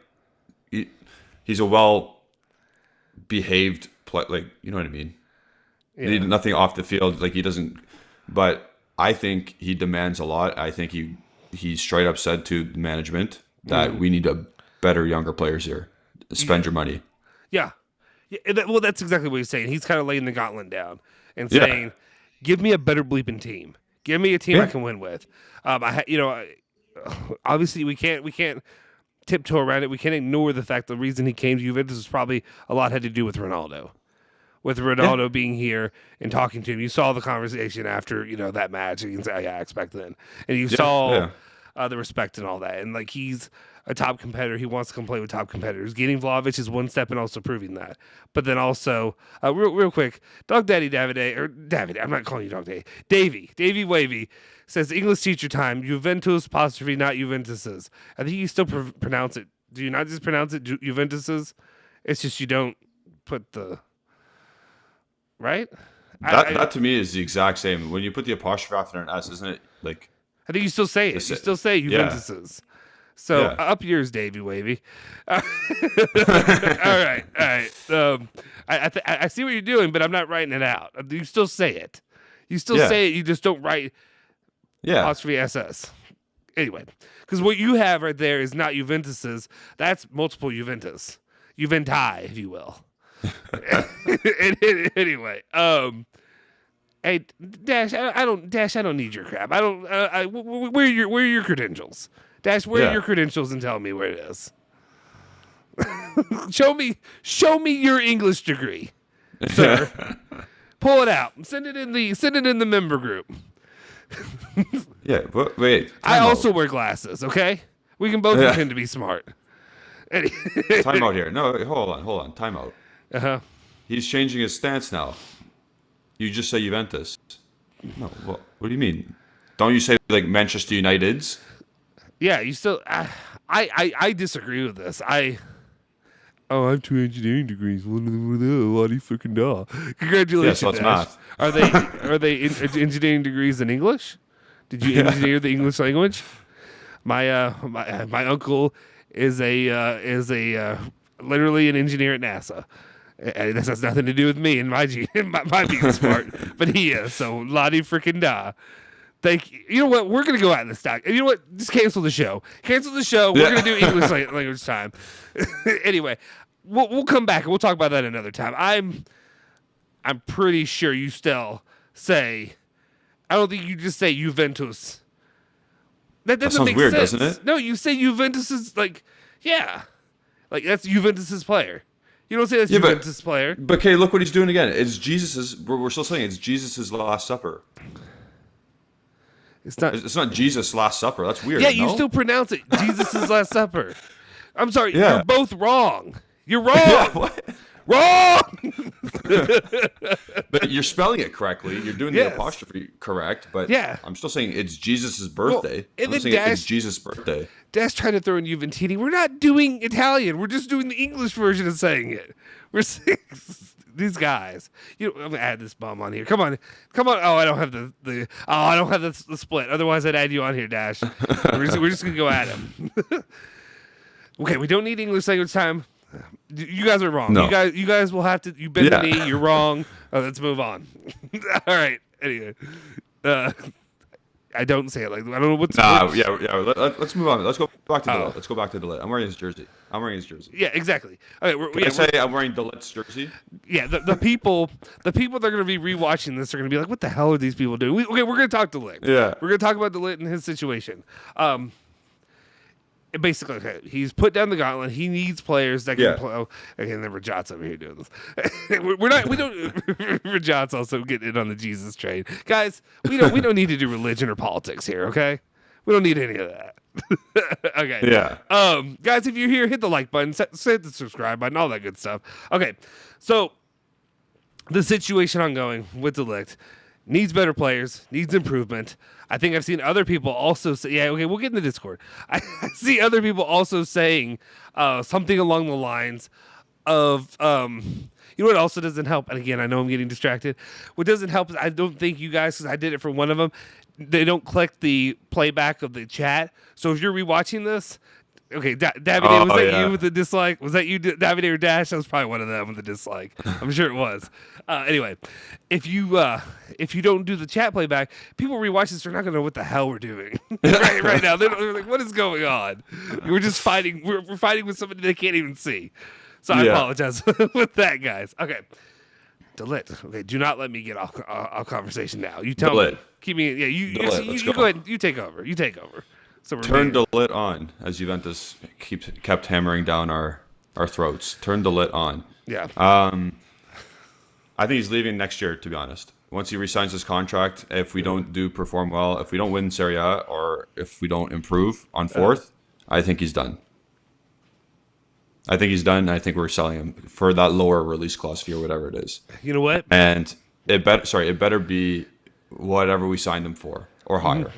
he's a well-behaved play. Like, you know what I mean? Yeah. Nothing off the field. Like, he doesn't. But I think he demands a lot. I think he straight up said to the management that we need better younger players here. Spend your money. Yeah. Well, that's exactly what he's saying. He's kind of laying the gauntlet down and saying, "Give me a better bleeping team. Give me a team I can win with." Obviously we can't tiptoe around it. We can't ignore the fact the reason he came to Juventus was probably a lot had to do with Ronaldo. With Ronaldo being here and talking to him, you saw the conversation after that match against Ajax back then, and you saw the respect and all that. And like, he's a top competitor. He wants to come play with top competitors. Getting Vlahovic is one step, and also proving that. But then also, real quick, Dog Daddy David. I'm not calling you Dog Daddy. Davey Wavy says English teacher time. Juventus apostrophe, not Juventus's. I think you still pronounce it. Do you not just pronounce it Juventus's? It's just you don't put the. Right? That to me is the exact same. When you put the apostrophe after an S, isn't it like? I think you still say it. You still say Juventus's. So up yours, Davey Wavy. All right. I see what you're doing, but I'm not writing it out. You still say it. You still say it. You just don't write apostrophe SS. Anyway, because what you have right there is not Juventus's. That's multiple Juventus. Juventi, if you will. Anyway, hey Dash, I don't need your crap. I don't. Where are your credentials, Dash? Where are your credentials, and tell me where it is. show me your English degree, sir. Pull it out and send it in the member group. Yeah, but wait. I also wear glasses. Okay, we can both pretend to be smart. Time out here. No, hold on. Time out. He's changing his stance now. You just say Juventus. No, what do you mean? Don't you say like Manchester United's? Yeah, you still. I disagree with this. I have 2 engineering degrees. What do you freaking know? Congratulations. Yeah, so it's math. Are they engineering degrees in English? Did you engineer the English language? My uncle is literally an engineer at NASA. And this has nothing to do with me and my being smart, but he is. So Lottie freaking da. Thank you. You know what? We're gonna go out in the stock. You know what? Just cancel the show. We're gonna do English language time. Anyway, we'll come back and we'll talk about that another time. I'm pretty sure you still say. I don't think you just say Juventus. That doesn't make weird, sense. doesn't it? No, you say Juventus is like that's Juventus's player. You don't say that's Juventus' player. But okay, look what he's doing again. It's Jesus's. We're still saying it's Jesus's Last Supper. It's not Jesus' Last Supper. That's weird. Yeah, you still pronounce it Jesus' Last Supper. I'm sorry. Yeah. You're both wrong. You're wrong. Yeah, what? Wrong. But you're spelling it correctly. You're doing the apostrophe correct. But I'm still saying it's Jesus' birthday. And I'm saying it's Jesus' birthday. Dash trying to throw in Juventini. We're not doing Italian. We're just doing the English version of saying it. We're saying these guys. I'm gonna add this bum on here. Come on. Oh, I don't have the split. Otherwise, I'd add you on here, Dash. We're just gonna go at him. Okay, we don't need English language time. You guys are wrong. No. You guys will have to. You bend the knee. You're wrong. Let's move on. All right. Anyway, Uh, I don't say it like that. I don't know what's. Yeah. Let's move on. Let's go back to Ligt. Let's go back to Ligt. I'm wearing his jersey. Yeah, exactly. Okay, Can I say I'm wearing Ligt's jersey? Yeah, the people that are going to be rewatching this are going to be like, "What the hell are these people doing?" We're going to talk to Ligt. Yeah, we're going to talk about the Ligt and his situation. Basically, okay, he's put down the gauntlet. He needs players that can play. Oh, again, then Rajat's over here doing this. We don't. Rajat's also getting in on the Jesus train, guys. We don't need to do religion or politics here. Okay, we don't need any of that. Okay. Yeah. Guys, if you're here, hit the like button, hit the subscribe button, all that good stuff. Okay, so the situation ongoing with De Ligt needs better players, needs improvement. I think I've seen other people also say, yeah, okay, we'll get in the Discord. I see other people also saying something along the lines of, you know what also doesn't help? And again, I know I'm getting distracted. What doesn't help is I don't think you guys, because I did it for one of them, they don't click the playback of the chat. So if you're rewatching this, okay, Davide, was that you with the dislike? Was that you, Davide or Dash? That was probably one of them with the dislike. I'm sure it was. Anyway, if you don't do the chat playback, people rewatch this, they're not going to know what the hell we're doing right now. They're like, what is going on? We're just fighting. We're fighting with somebody they can't even see. So I apologize with that, guys. Okay. De Ligt. Okay, do not let me get off conversation now. You tell me. Keep me. Yeah, you go ahead. You take over. So turn De Ligt on, as Juventus kept hammering down our throats. Turn De Ligt on. Yeah. I think he's leaving next year, to be honest. Once he resigns his contract, if we don't perform well, if we don't win Serie A, or if we don't improve on fourth, I think he's done. I think we're selling him for that lower release clause fee or whatever it is. You know what? And it better be whatever we signed him for or higher.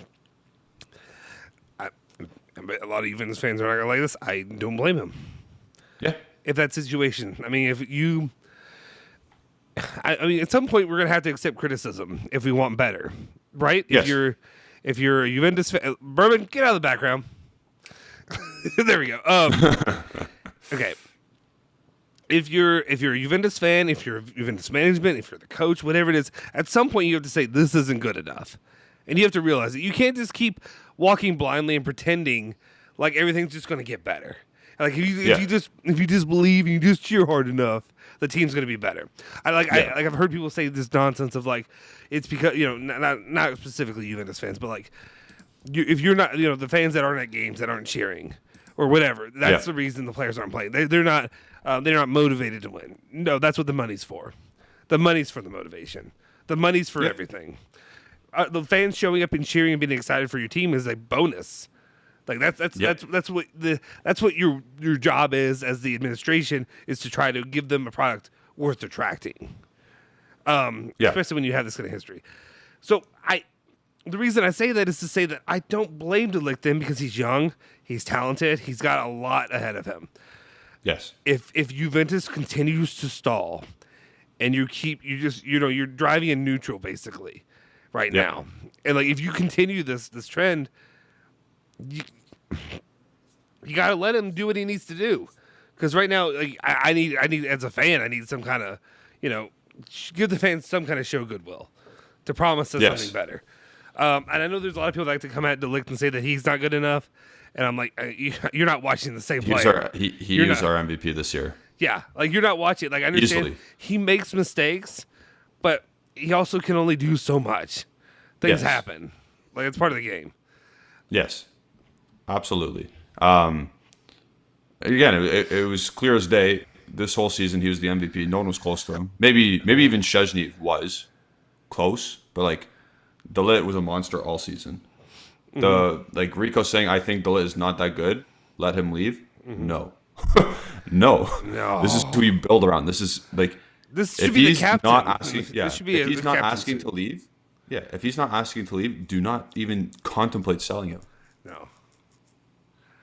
A lot of Juventus fans are not going to like this. I don't blame him. Yeah. If that situation, I mean, at some point we're going to have to accept criticism if we want better, right? Yes. If you're a Juventus fan, Bourbon, get out of the background. There we go. Okay. If you're a Juventus fan, if you're Juventus management, if you're the coach, whatever it is, at some point you have to say this isn't good enough, and you have to realize that you can't just keep walking blindly and pretending like everything's just going to get better. Like if you just believe and you just cheer hard enough, the team's going to be better. I've heard people say this nonsense of like it's because not specifically Juventus fans, but like if you're not the fans that aren't at games that aren't cheering or whatever, that's the reason the players aren't playing. They're not motivated to win. No, that's what the money's for. The money's for the motivation. The money's for everything. The fans showing up and cheering and being excited for your team is a bonus. Like that's what your job is as the administration, is to try to give them a product worth attracting. Especially when you have this kind of history. So the reason I say that is to say that I don't blame De Ligt then, because he's young, he's talented, he's got a lot ahead of him. Yes. If Juventus continues to stall and you're driving in neutral basically right now. And like if you continue this trend, you got to let him do what he needs to do. Cuz right now like I need as a fan, I need some kind of, give the fans some kind of show goodwill to promise us something better. And I know there's a lot of people that like to come at De Ligt and say that he's not good enough. And I'm like, you're not watching the same player. He was our MVP this year. Yeah, like you're not watching. Like I understand he makes mistakes, but he also can only do so much. Things happen. Like it's part of the game. Yes, absolutely. Again, it was clear as day. This whole season, he was the MVP. No one was close to him. Maybe even Szczęsny was close, but like De Ligt was a monster all season. Like Rico saying, I think De Ligt is not that good, let him leave. No. No. This is who you build around. This is like, this should be the captain. If he's not asking to leave, if he's not asking to leave, do not even contemplate selling him. No.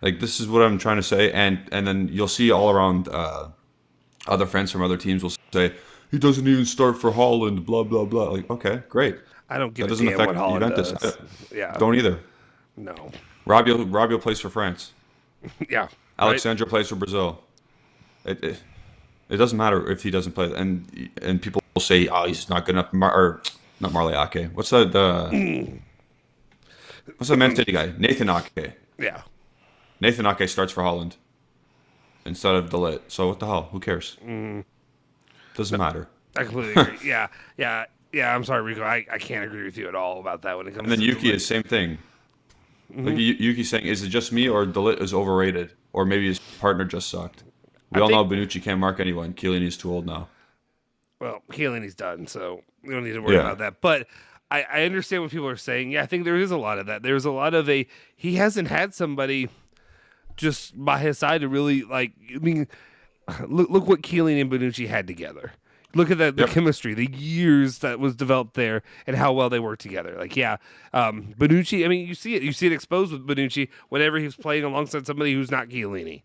Like, this is what I'm trying to say, and then you'll see all around other fans from other teams will say, he doesn't even start for Holland, blah, blah, blah. Like, okay, great. I don't give a damn what Holland does. Don't either. No. Rabiot plays for France. Yeah. Alexandra plays for Brazil. It doesn't matter if he doesn't play. And people will say, oh, he's not good enough. Or not Marley Ake. What's what's the Man City guy? Nathan Ake. Yeah. Nathan Ake starts for Holland instead of De Ligt. So what the hell? Who cares? Doesn't matter. I completely agree. Yeah. I'm sorry, Rico. I can't agree with you at all about that when it comes And then to Yuki is same thing. Like Yuki's saying, is it just me or De Ligt is overrated? Or maybe his partner just sucked? We all know Bonucci can't mark anyone. Chiellini's too old now. Well, Chiellini's done, so we don't need to worry about that. But I understand what people are saying. Yeah, I think there is a lot of that. There's a lot of he hasn't had somebody just by his side to really like. I mean, look what Chiellini and Bonucci had together. Look at the chemistry, the years that was developed there, and how well they work together. Like, Bonucci. I mean, you see it exposed with Bonucci whenever he's playing alongside somebody who's not Chiellini.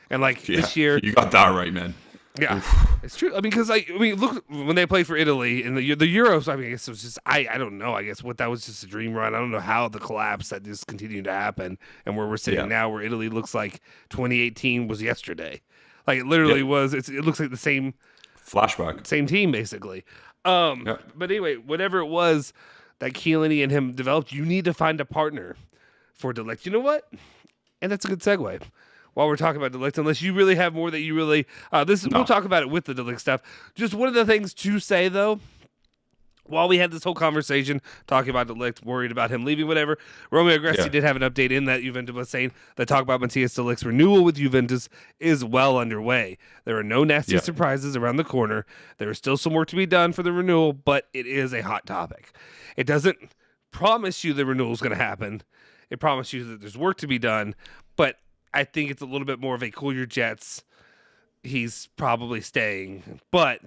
And this year, you got that right, man. Yeah, it's true. I mean, because look when they played for Italy in the Euros. I mean, I guess it was just I don't know. I guess what that was just a dream run. I don't know how the collapse that just continued to happen, and where we're sitting now, where Italy looks like 2018 was yesterday. Like it literally was. It looks like the same flashback, same team basically. But anyway, whatever it was that Chiellini and him developed, you need to find a partner for De Ligt. You know what? And that's a good segue. While we're talking about De Ligt, unless you really have more that you really we'll talk about it with the De Ligt stuff. Just one of the things to say though, while we had this whole conversation talking about De Ligt, worried about him leaving, whatever, Romeo Agresti did have an update in that Juventus was saying that talk about Matthijs de Ligt's renewal with Juventus is well underway. There are no nasty surprises around the corner. There is still some work to be done for the renewal, but it is a hot topic. It doesn't promise you the renewal is going to happen. It promises you that there's work to be done, but I think it's a little bit more of a cool your jets. He's probably staying, but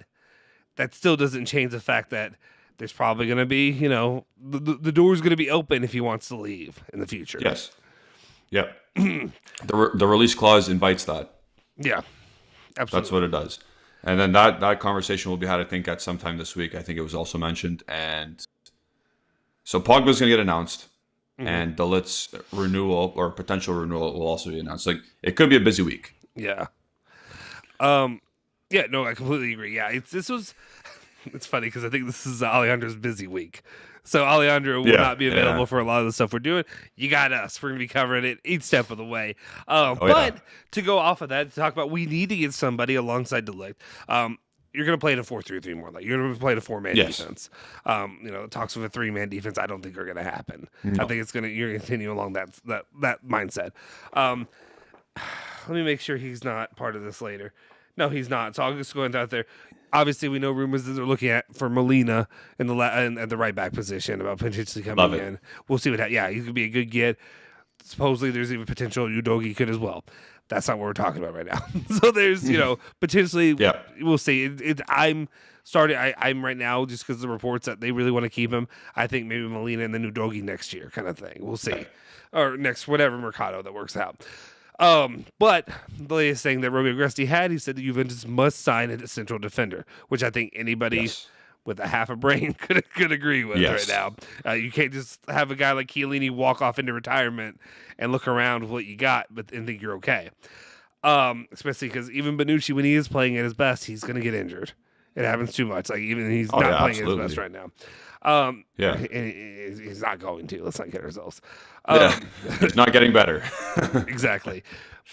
that still doesn't change the fact that there's probably going to be, the door's going to be open if he wants to leave in the future. Yes. Yep. The release clause invites that. Yeah. Absolutely. That's what it does. And then that conversation will be had, I think, at some time this week. I think it was also mentioned. And so Pogba's going to get announced. And De Ligt's renewal or potential renewal will also be announced. Like it could be a busy week. Yeah. No, I completely agree. Yeah, it's funny because I think this is Alejandro's busy week. So Alejandro will not be available for a lot of the stuff we're doing. You got us. We're going to be covering it each step of the way. To go off of that, to talk about we need to get somebody alongside De Ligt. You're going to play in a 4-3-3 more. Like you're going to play in a 4-man defense. Talks with a 3-man defense I don't think are going to happen. No. I think you're going to continue along that mindset. Let me make sure he's not part of this later. No, he's not. So I'll just go out there. Obviously, we know rumors that they're looking at for Molina in at the right back position about potentially coming in. We'll see what happens. Yeah, he could be a good get. Supposedly, there's even potential Udogie could as well. That's not what we're talking about right now. So there's, potentially, we'll see. I'm right now, just because of the reports that they really want to keep him. I think maybe Molina and then Udogie next year kind of thing. We'll see. Or next, whatever Mercado that works out. But the latest thing that Romeo Agresti had, he said that Juventus must sign a central defender, which I think anybody with a half a brain could agree with right now. You can't just have a guy like Chiellini walk off into retirement and look around with what you got and think you're okay. Especially because even Bonucci, when he is playing at his best, he's going to get injured. It happens too much. Like even he's not playing at his best right now. And he's not going to. Let's not get ourselves. It's not getting better. Exactly.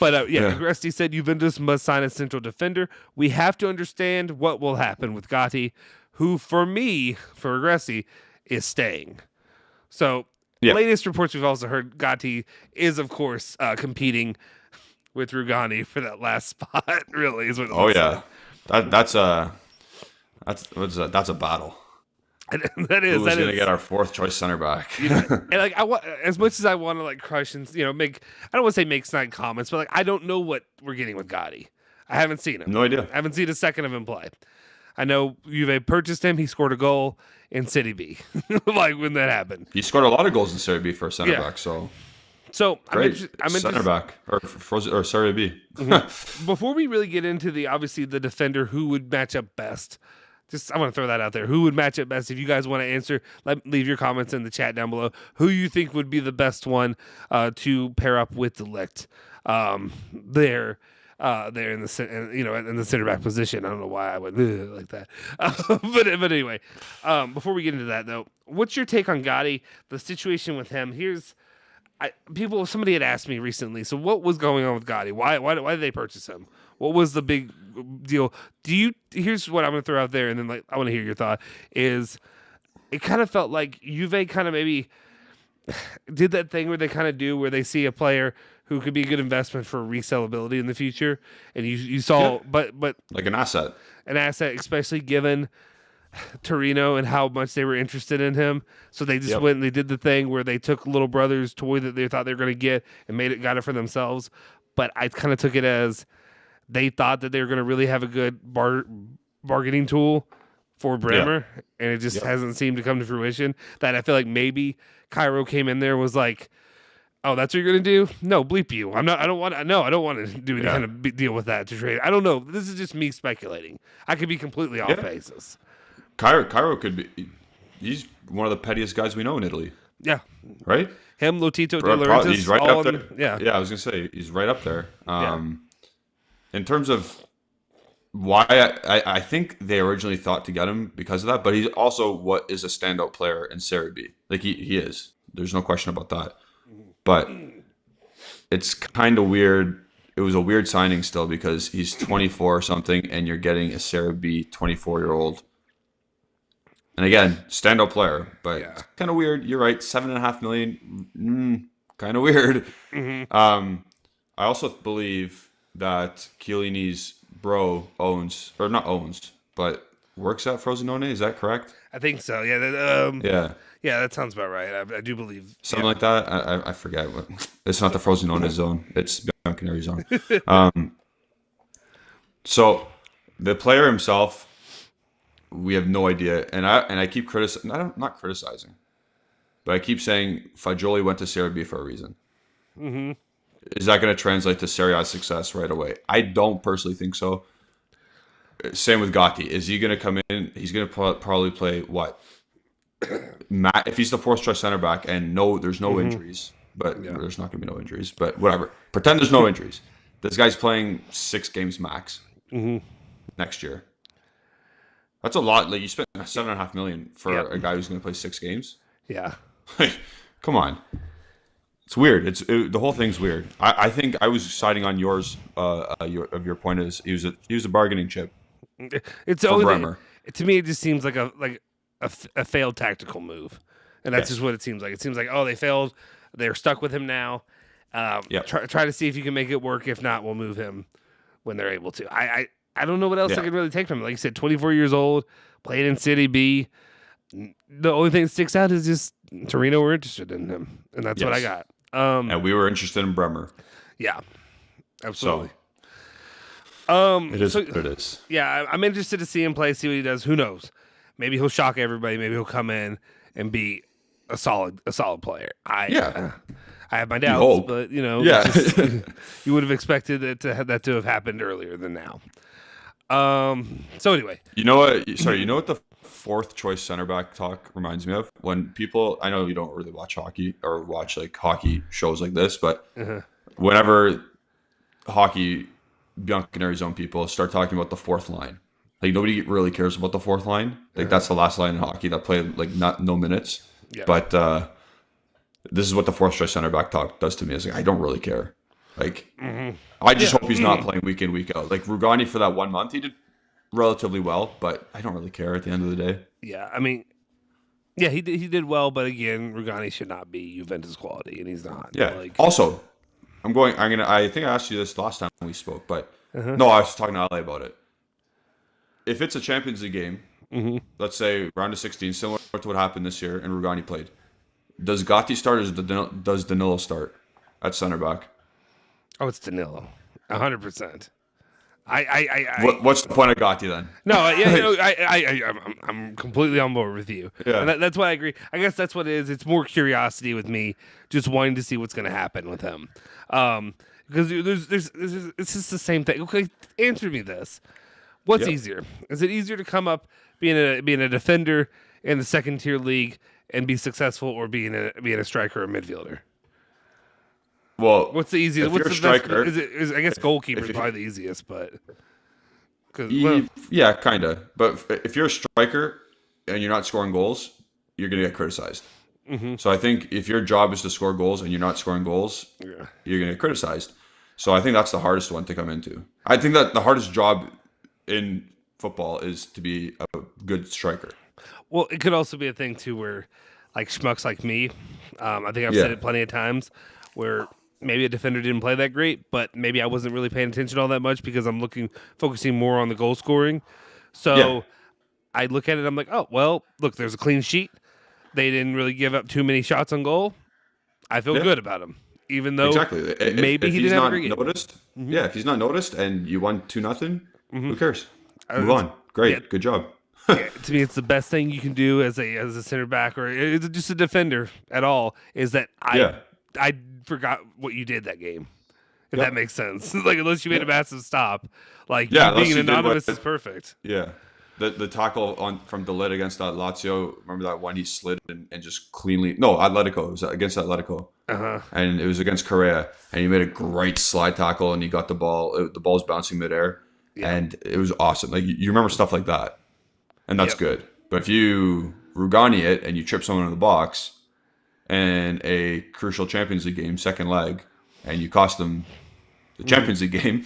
But Agresti said Juventus must sign a central defender. We have to understand what will happen with Gatti, who for Agresti, is staying. So latest reports we've also heard, Gatti is of course competing with Rugani for that last spot. Really is what. That's a battle. That is. Who's going to get our fourth choice center back? And like I want, as much as I want to like crush and make, I don't want to say make snide comments, but like I don't know what we're getting with Gatti. I haven't seen him. No idea. I haven't seen a second of him play. I know Juve purchased him. He scored a goal in City B, like when that happened. He scored a lot of goals in Serie B for a center back. So great. I'm center back or Serie B. Before we really get into the defender who would match up best. I want to throw that out there. Who would match up best? If you guys want to answer, leave your comments in the chat down below. Who you think would be the best one to pair up with De Ligt there? there in the center back position. I don't know why I went like that, but anyway, before we get into that though, what's your take on Gatti? The situation with him? Somebody had asked me recently. So what was going on with Gatti? Why did they purchase him? What was the big deal? Here's what I'm going to throw out there, and then I want to hear your thought. Is it kind of felt like Juve kind of maybe did that thing where they kind of do where they see a player who could be a good investment for resellability in the future, and you saw, but like an asset, especially given Torino and how much they were interested in him. So they just went and they did the thing where they took little brother's toy that they thought they were going to get and got it for themselves. But I kind of took it as they thought that they were going to really have a good bargaining tool for Bremer, and it just hasn't seemed to come to fruition. That I feel like maybe Cairo came in there was like, oh, that's what you're gonna do? No, bleep you. I don't want to do any kind of big deal with that to trade. I don't know. This is just me speculating. I could be completely off basis. Cairo could be. He's one of the pettiest guys we know in Italy. Yeah. Right. Him, Lotito, De Laurentiis. He's right up there. Yeah. I was gonna say he's right up there. In terms of why, I think they originally thought to get him because of that, but he's also what is a standout player in Serie B. Like he is. There's no question about that. But it's kind of weird. It was a weird signing still because he's 24 or something, and you're getting a Serie B 24-year-old. And again, standout player, but kind of weird. You're right, $7.5 million, kind of weird. Mm-hmm. I also believe that Chiellini's bro but works at Frosinone. Is that correct? I think so. Yeah, that sounds about right. I do believe something like that. I forget what. It's not the Frosinone zone. It's Bianconeri zone. So the player himself, we have no idea, and I keep not criticizing, but I keep saying Fagioli went to Serie B for a reason. Mm-hmm. Is that going to translate to Serie A success right away? I don't personally think so. Same with Gatti. Is he going to come in? He's going to probably play what? If he's the fourth choice center back, and there's no injuries, but there's not going to be no injuries. But whatever. Pretend there's no injuries. This guy's playing 6 games max next year. That's a lot. Like you spent $7.5 million for a guy who's going to play 6 games. Yeah. Come on. It's weird. The whole thing's weird. I think I was siding on yours. Your point is he was a bargaining chip. It's for Bremer. To me, it just seems like a failed tactical move, and that's just what it seems like. It seems like they failed. They're stuck with him now. Try to see if you can make it work. If not, we'll move him when they're able to. I don't know what else I can really take from him. Like you said, 24 years old, played in City B. The only thing that sticks out is just Torino were interested in him, and that's what I got. And we were interested in Bremer. Yeah, absolutely. It is what it is. Yeah, I'm interested to see him play, see what he does. Who knows? Maybe he'll shock everybody. Maybe he'll come in and be a solid player. I have my doubts, but you would have expected it to have happened earlier than now. So anyway, you know what? Sorry, you know what the fourth choice center back talk reminds me of? When people, I know you don't really watch hockey or watch like hockey shows like this, but whenever hockey Bianconeri zone people start talking about the fourth line. Like nobody really cares about the fourth line. Like that's the last line in hockey that played like no minutes. Yeah. But this is what the fourth choice center back talk does to me. Is like I don't really care. Like I just hope he's not playing week in week out. Like Rugani for that 1 month, he did relatively well, but I don't really care at the end of the day. Yeah, I mean, he did well, but again, Rugani should not be Juventus quality, and he's not. Yeah. Also, I think I asked you this last time we spoke, but no, I was talking to Ali about it. If it's a Champions League game, let's say round of 16, similar to what happened this year, and Rugani played, does Gatti start or does Danilo start at center back? Oh, it's Danilo, 100%. What's the point of Gatti then? No, I'm completely on board with you. Yeah, and that's why I agree. I guess that's what it is. It's more curiosity with me, just wanting to see what's going to happen with him. Because it's just the same thing. Okay, answer me this. What's easier? Is it easier to come up being a defender in the second tier league and be successful, or being a striker or midfielder? Well, What's the easiest? if What's you're a the best? striker, Is I guess goalkeeper is if probably the easiest, but yeah, kind of. But if you're a striker and you're not scoring goals, you're going to get criticized. So I think if your job is to score goals and you're not scoring goals, you're going to get criticized. So I think that's the hardest one to come into. I think that the hardest job in football is to be a good striker. well, it could also be a thing too where like schmucks like me, I think I've Yeah. said it plenty of times where maybe a defender didn't play that great, but maybe I wasn't really paying attention all that much because I'm focusing more on the goal scoring. So Yeah. I look at it, I'm like, oh well, look, there's a clean sheet. They didn't really give up too many shots on goal. I feel Yeah. good about him, even though Exactly. maybe If he he's didn't have a not great game. noticed, yeah, if he's not noticed and you won 2-0, who cares? Move it's- on. Great. yeah. Good job. Yeah, to me, it's the best thing you can do as a center back or just a defender at all. Is that Yeah. I forgot what you did that game. If Yeah. that makes sense. Like unless you made a massive stop, like Yeah, you unless being you did anonymous what- is perfect. Yeah. The tackle from De Ligt against Lazio, remember that one he slid and just cleanly... No, Atletico. It was against Atletico. And it was against Correa. And he made a great slide tackle and he got the ball. The ball's bouncing midair. Yeah. And it was awesome. Like you remember stuff like that. And that's Yep. good. But if you Rugani it and you trip someone in the box in a crucial Champions League game, second leg, and you cost them the Champions League game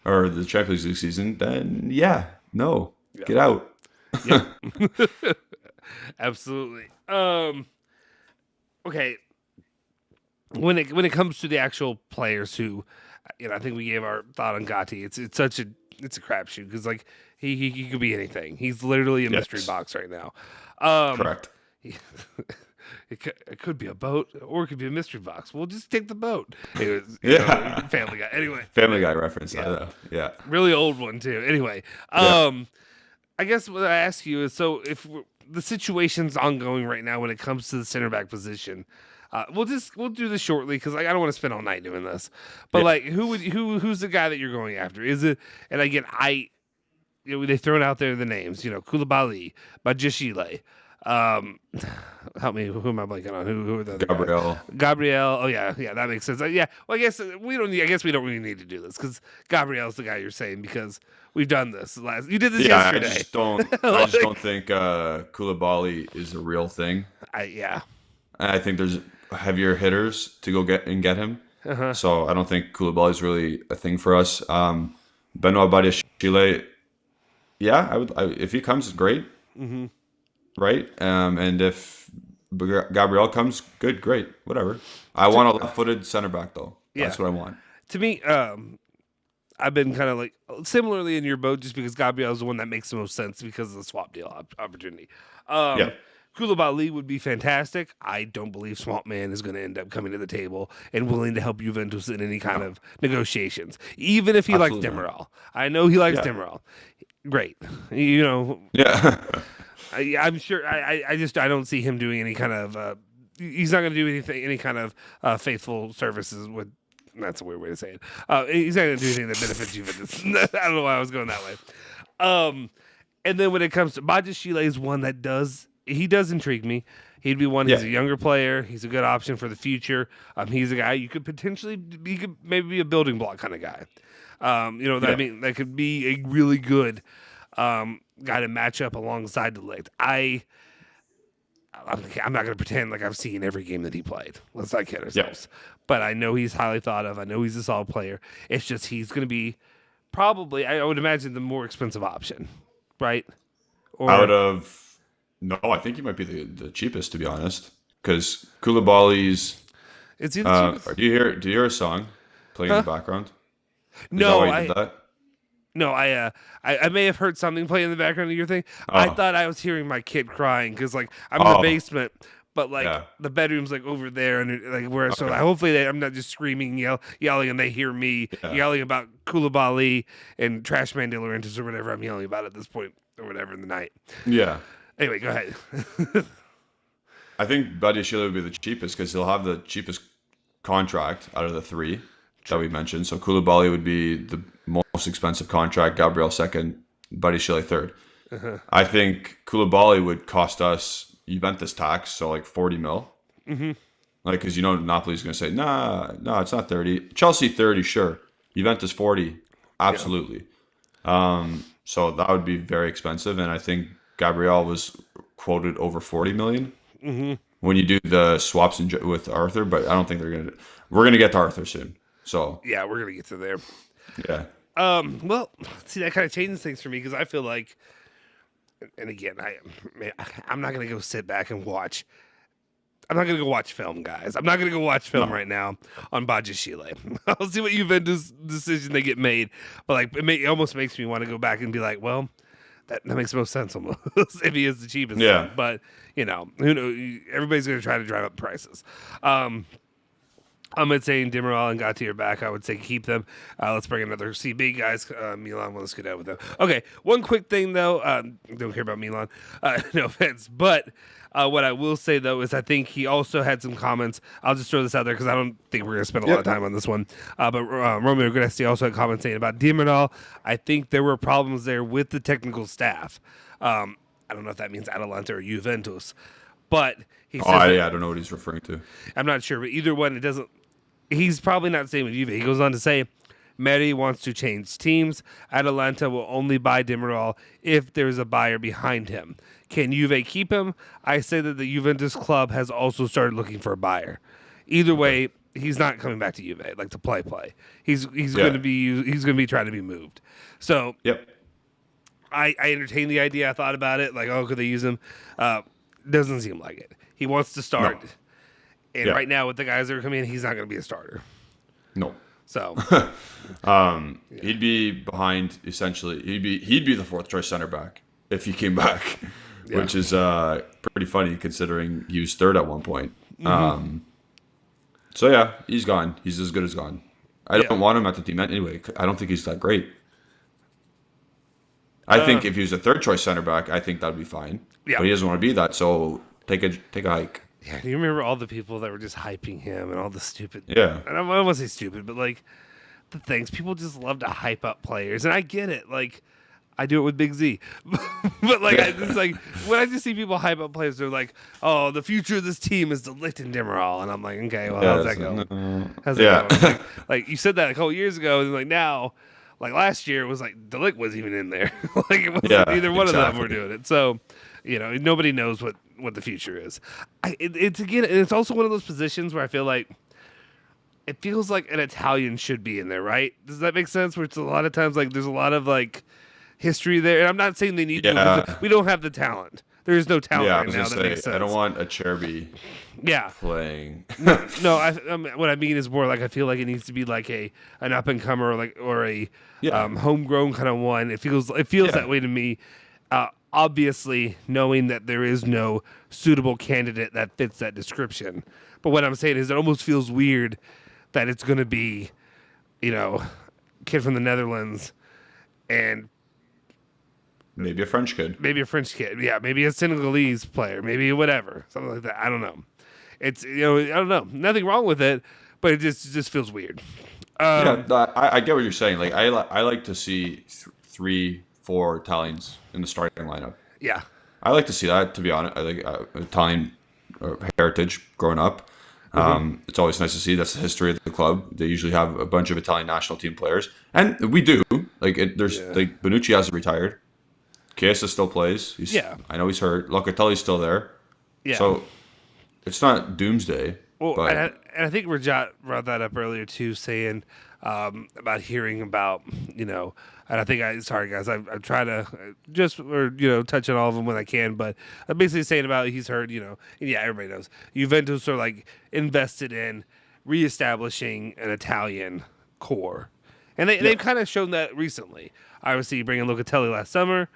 or the Champions League season, then no. Get out. Absolutely. Okay. When it comes to the actual players who, I think we gave our thought on Gatti. It's a crapshoot because like he could be anything. He's literally a mystery box right now. Correct. It could be a boat or it could be a mystery box. We'll just take the boat. It was, Family Guy. Anyway, Family Guy reference. I know. Yeah. really old one too. Anyway, I guess what I ask you is, so if the situation's ongoing right now when it comes to the center back position, we'll do this shortly because I don't want to spend all night doing this. But like, who's the guy that you're going after? Is it? And again, they've thrown out there the names. Koulibaly, Bajishile. Help me. Who am I blanking on? Who are the other guys? Gabriel. Oh yeah, that makes sense. Well, I guess we don't really need to do this because Gabriel's the guy you're saying because we've done this You did this yesterday. I just don't think Koulibaly is a real thing. I think there's heavier hitters to go get him. So I don't think Koulibaly is really a thing for us. Benoit Badiashile, I would. If he comes, great. Right? And if Gabriel comes, good, great, whatever. I want a left-footed center back, though. That's what I want. To me, I've been kind of like similarly in your boat just because Gabriel's the one that makes the most sense because of the swap deal opportunity. Koulibaly would be fantastic. I don't believe Swamp Man is going to end up coming to the table and willing to help Juventus in any kind of negotiations, even if he Absolutely likes Demiral. I know he likes Demiral. Great. Yeah. I'm sure. I don't see him doing any kind of. He's not going to do any kind of faithful services with. That's a weird way to say it. He's not going to do anything that benefits Juventus. I don't know why I was going that way. And then when it comes to Bajashile is one that does intrigue me. He'd be one. He's a younger player. He's a good option for the future. He's a guy you could potentially maybe be a building block kind of guy. I mean, that could be a really good guy to match up alongside De Ligt. I'm not going to pretend like I've seen every game that he played. Let's not kid ourselves. But I know he's highly thought of. I know he's a solid player. It's just he's going to be probably, I would imagine, the more expensive option, right? I think he might be the cheapest, to be honest, because Koulibaly's. Is he the cheapest? Do you hear a song playing in the background? No, I I may have heard something play in the background of your thing. I thought I was hearing my kid crying because like I'm in the basement, but like the bedroom's like over there and like where. So hopefully I'm not just screaming, yelling, and they hear me yelling about Koulibaly and Trashman De Laurentiis or whatever I'm yelling about at this point or whatever in the night. Yeah. Anyway, go ahead. I think Badiashile would be the cheapest because he'll have the cheapest contract out of the three that we mentioned. So Koulibaly would be the most expensive contract, Gabriel second, Badiashile third. I think Koulibaly would cost us Juventus tax, so like 40 mil. Like, because Napoli's going to say, nah, no, it's not 30. Chelsea 30, sure. Juventus 40, absolutely. So that would be very expensive, and I think Gabriel was quoted over 40 million when you do the swaps with Arthur. But I don't think they're gonna. We're gonna get to Arthur soon. So Yeah, we're gonna get to there. yeah, Well, see, that kind of changes things for me because I feel like, and again, I'm not gonna go sit back and watch. I'm not gonna go watch film, guys. I'm not gonna go watch film right now on Chile. I'll see what Juventus decision they get made, but like it almost makes me want to go back and be like, well, that makes most sense almost if he is the cheapest. Yeah. One. But who knows? Everybody's gonna try to drive up prices. I'm saying Demiral and Gatti are back. I would say keep them. Let's bring another CB, guys. Milan, let's get out with them. Okay, one quick thing, though. Don't care about Milan. No offense. But what I will say, though, is I think he also had some comments. I'll just throw this out there because I don't think we're going to spend a lot of time on this one. But Romeo Gresti also had comments saying about Demiral. I think there were problems there with the technical staff. I don't know if that means Atalanta or Juventus. But he says I don't know what he's referring to. I'm not sure, but either one, it doesn't. He's probably not staying with Juve. He goes on to say, Merih wants to change teams. Atalanta will only buy Demiral if there's a buyer behind him. Can Juve keep him? I say that the Juventus club has also started looking for a buyer. Either way, he's not coming back to Juve, like to play. He's going to be trying to be moved. So I entertained the idea. I thought about it, like, could they use him? Doesn't seem like it. He wants to start. No. And right now, with the guys that are coming in, he's not going to be a starter. No. So, he'd be behind. Essentially, he'd be the fourth choice center back if he came back, which is pretty funny considering he was third at one point. So yeah, he's gone. He's as good as gone. I don't want him at the team anyway. I don't think he's that great. I think if he was a third choice center back, I think that'd be fine. Yeah. But he doesn't want to be that, so take a hike. Yeah, do you remember all the people that were just hyping him and all the stupid... Yeah. And I don't want to say stupid, but, like, the things. People just love to hype up players, and I get it. Like, I do it with Big Z. But, like, it's like, when I just see people hype up players, they're like, oh, the future of this team is the Ligt and Demiral. And I'm like, okay, well, how's that going? How's that going? Like, you said that a couple years ago, and, like, now... Like last year, it was like De Ligt was even in there. Like it wasn't either one of them were doing it. So, nobody knows what the future is. It's also one of those positions where I feel like it feels like an Italian should be in there, right? Does that make sense? Where it's a lot of times like there's a lot of like history there, and I'm not saying they need to. We don't have the talent. There is no talent right now that makes sense. I don't want a Cherby playing. No, what I mean is more like I feel like it needs to be like an up and comer or a homegrown kind of one. It feels that way to me. Obviously, knowing that there is no suitable candidate that fits that description. But what I'm saying is it almost feels weird that it's going to be, kid from the Netherlands and maybe a French kid. Yeah, maybe a Senegalese player. Maybe whatever. Something like that. I don't know. It's, I don't know. Nothing wrong with it, but it just feels weird. I get what you're saying. Like, I like to see 3-4 Italians in the starting lineup. Yeah. I like to see that, to be honest. I think Italian heritage growing up. It's always nice to see. That's the history of the club. They usually have a bunch of Italian national team players. And we do. Like, like Bonucci hasn't retired. Chiesa still plays. I know he's hurt. Locatelli's still there. Yeah. So it's not doomsday. Well, but... and I think Rajat brought that up earlier too, saying about hearing about, and I think sorry guys, I try to touch on all of them when I can, but I'm basically saying about he's heard, and everybody knows Juventus are like invested in reestablishing an Italian core, and they've kind of shown that recently. Obviously, you bring in Locatelli last summer.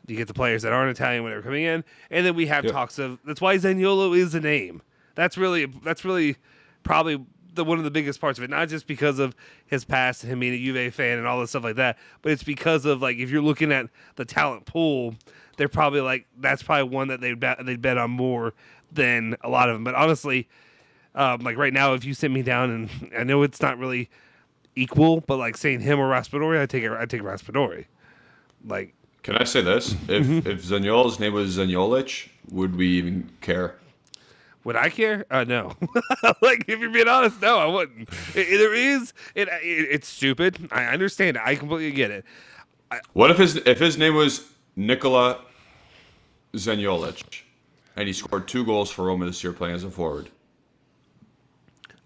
You get the players that aren't Italian when they're coming in, and then we have talks of that's why Zaniolo is a name. That's really probably one of the biggest parts of it. Not just because of his past and him being a Juve fan and all this stuff like that, but it's because of like if you're looking at the talent pool, they're probably like that's probably one that they'd bet on more than a lot of them. But honestly, like right now, if you sit me down and I know it's not really equal, but like saying him or Raspadori, I take Raspadori. Like. Can I say this? If Zaniolo's name was Zaniolic, would we even care? Would I care? No. Like, if you're being honest, no, I wouldn't. It's stupid. I understand it. I completely get it. What if his name was Nikola Zaniolic, and he scored 2 goals for Roma this year playing as a forward?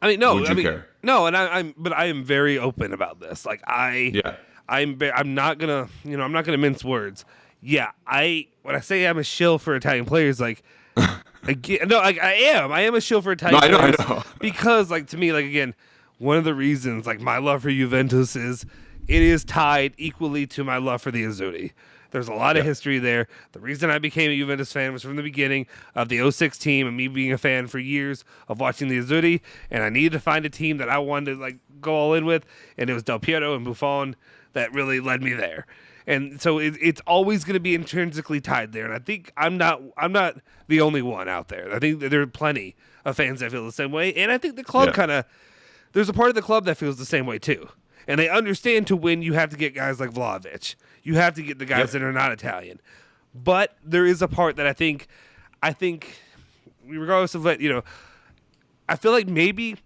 I mean, no. Would you care? No, and but I am very open about this. Like, Yeah. I'm not gonna, I'm not gonna mince words. Yeah, when I say I'm a shill for Italian players, like, I am a shill for Italian players. I know. Because, like, to me, like, again, one of the reasons, like, my love for Juventus is it is tied equally to my love for the Azzurri. There's a lot of history there. The reason I became a Juventus fan was from the beginning of the 06 team and me being a fan for years of watching the Azzurri, and I needed to find a team that I wanted to, like, go all in with, and it was Del Piero and Buffon that really led me there. And so it's always going to be intrinsically tied there. And I think I'm not the only one out there. I think that there are plenty of fans that feel the same way. And I think the club there's a part of the club that feels the same way too. And they understand to win, you have to get guys like Vlahovic. You have to get the guys that are not Italian. But there is a part that I think, regardless of I feel like maybe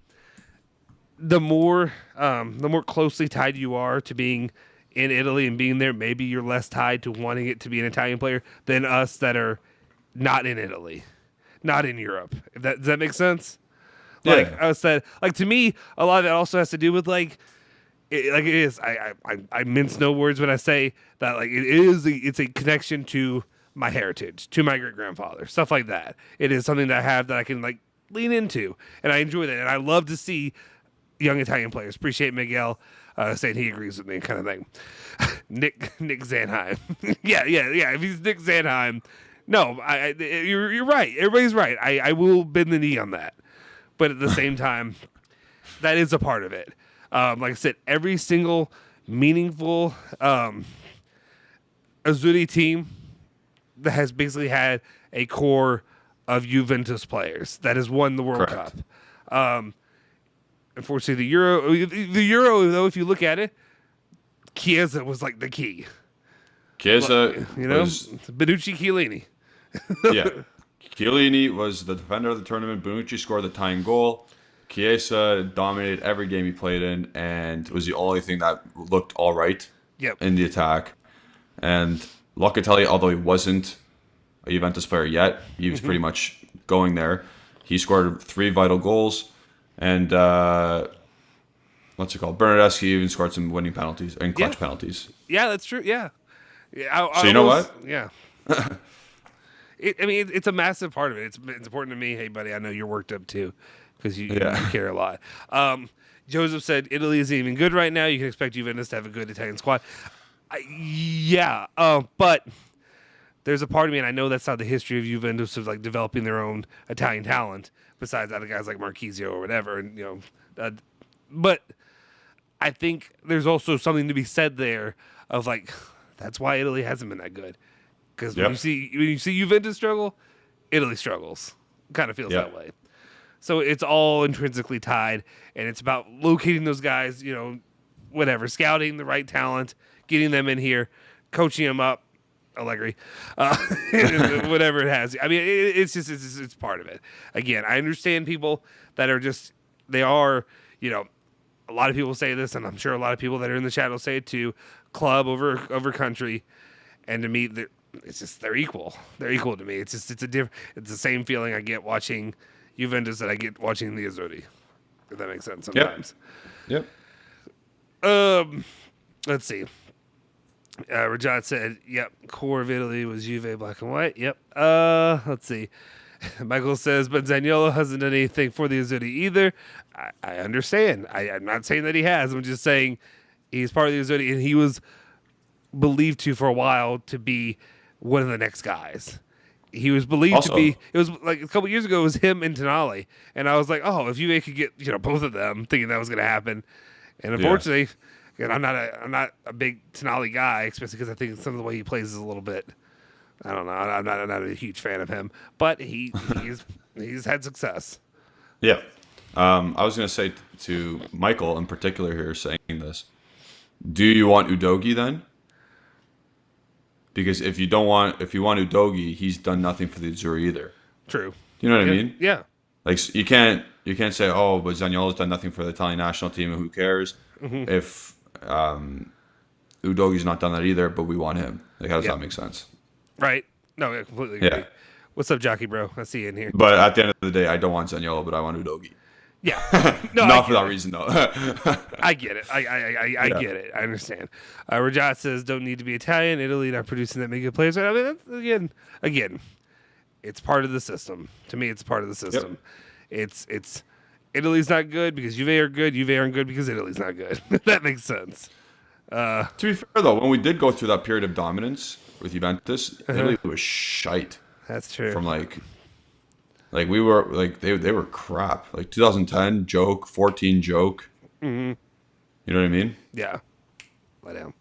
the more closely tied you are to being in Italy and being there, maybe you're less tied to wanting it to be an Italian player than us that are not in Italy, not in Europe. Does that make sense? Yeah. Like I said, like, to me, a lot of it also has to do with I mince no words when I say that, like, it's a connection to my heritage, to my great grandfather, stuff like that. It is something that I have that I can, like, lean into, and I enjoy that, and I love to see young Italian players. Appreciate Miguel saying he agrees with me, kind of thing. Nick Zanheim. yeah. If he's Nick Zanheim, no, you're right. Everybody's right. I will bend the knee on that, but at the same time, that is a part of it. Like I said, every single meaningful Azzurri team that has basically had a core of Juventus players that has won the World Correct. Cup. Unfortunately, the Euro, though, if you look at it, Chiesa was like the key. Chiesa, was, Bonucci, Chiellini. yeah. Chiellini was the defender of the tournament. Bonucci scored the tying goal. Chiesa dominated every game he played in, and was the only thing that looked all right in the attack. And Locatelli, although he wasn't a Juventus player yet, he was pretty much going there. He scored 3 vital goals. And what's it called? Bernardeschi even scored some winning penalties and clutch penalties. Yeah, that's true. Yeah. So you know what? Yeah. It's a massive part of it. It's important to me. Hey, buddy, I know you're worked up too because you care a lot. Joseph said Italy isn't even good right now. You can expect Juventus to have a good Italian squad. But there's a part of me, and I know that's not the history of Juventus of, like, developing their own Italian talent, besides other guys like Marchisio or whatever, and but I think there's also something to be said there of, like, that's why Italy hasn't been that good, because when you see Juventus struggle, Italy struggles. Kind of feels that way. So it's all intrinsically tied, and it's about locating those guys, scouting the right talent, getting them in here, coaching them up. Allegri, whatever it has. I mean, it's part of it. Again, I understand people that are a lot of people say this, and I'm sure a lot of people that are in the chat will say it too, club over country. And to me, they're equal. They're equal to me. It's the same feeling I get watching Juventus that I get watching the Azzurri. If that makes sense sometimes. Yep. Let's see. Rajat said, yep, core of Italy was Juve, black and white. Yep. Let's see. Michael says, but Zaniolo hasn't done anything for the Azzurri either. I understand. I'm not saying that he has. I'm just saying he's part of the Azzurri, and he was believed to, for a while, to be one of the next guys. He was believed to be. It was like a couple years ago. It was him and Tonali, and I was like, "Oh, if Juve could get both of them," thinking that was going to happen. And unfortunately, again, I'm not a big Tonali guy, especially because I think some of the way he plays is a little bit. I don't know. I'm not a huge fan of him, but he's had success. Yeah, I was going to say to Michael in particular here, saying this: do you want Udogi then? Because if you want Udogi, he's done nothing for the Azzurri either. True. You know what I mean? Yeah. Like you can't say, oh, but Zaniolo's done nothing for the Italian national team, and who cares if Udoghi's not done that either, but we want him. Like, how does that make sense? Right. No, I completely agree. Yeah. What's up, Jockey Bro? I see you in here. But at the end of the day, I don't want Zaniolo, but I want Udoghi. Yeah. No, not for that reason though. I get it. I get it. I understand. Rajat says don't need to be Italian. Italy not producing that many good players. I mean, that's, again, it's part of the system. To me, it's part of the system. Yep. It's Italy's not good because Juve are good. Juve aren't good because Italy's not good. That makes sense. To be fair though, when we did go through that period of dominance with Juventus, Italy was shite. That's true. From like we were like they were crap. Like 2010 joke, 14 joke. You know what I mean? Yeah. Let down.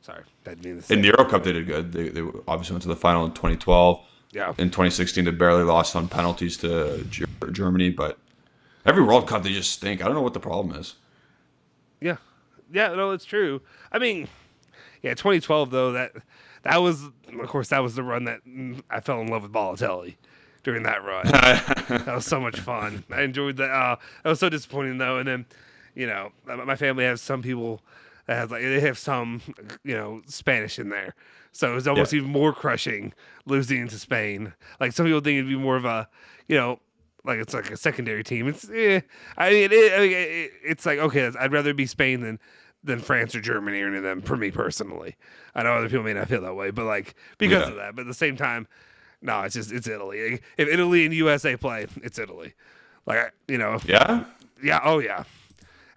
Sorry, that means in the Euro Cup they did good. They obviously went to the final in 2012. Yeah. In 2016 they barely lost on penalties to Germany, but every World Cup they just stink. I don't know what the problem is. Yeah. Yeah, no, it's true. I mean, 2012 though, that was, of course, that was the run that I fell in love with Balotelli during that run. That was so much fun. I enjoyed that. That was so disappointing though. And then, my family has some people that has they have some, Spanish in there, so it was almost even more crushing losing to Spain. Like some people think it'd be more of a, like it's like a secondary team. It's it's like, okay, I'd rather be Spain than France or Germany or any of them for me personally. I know other people may not feel that way, but like because of that. But at the same time, no, it's Italy. If Italy and USA play, it's Italy. Like Yeah. Yeah. Oh yeah.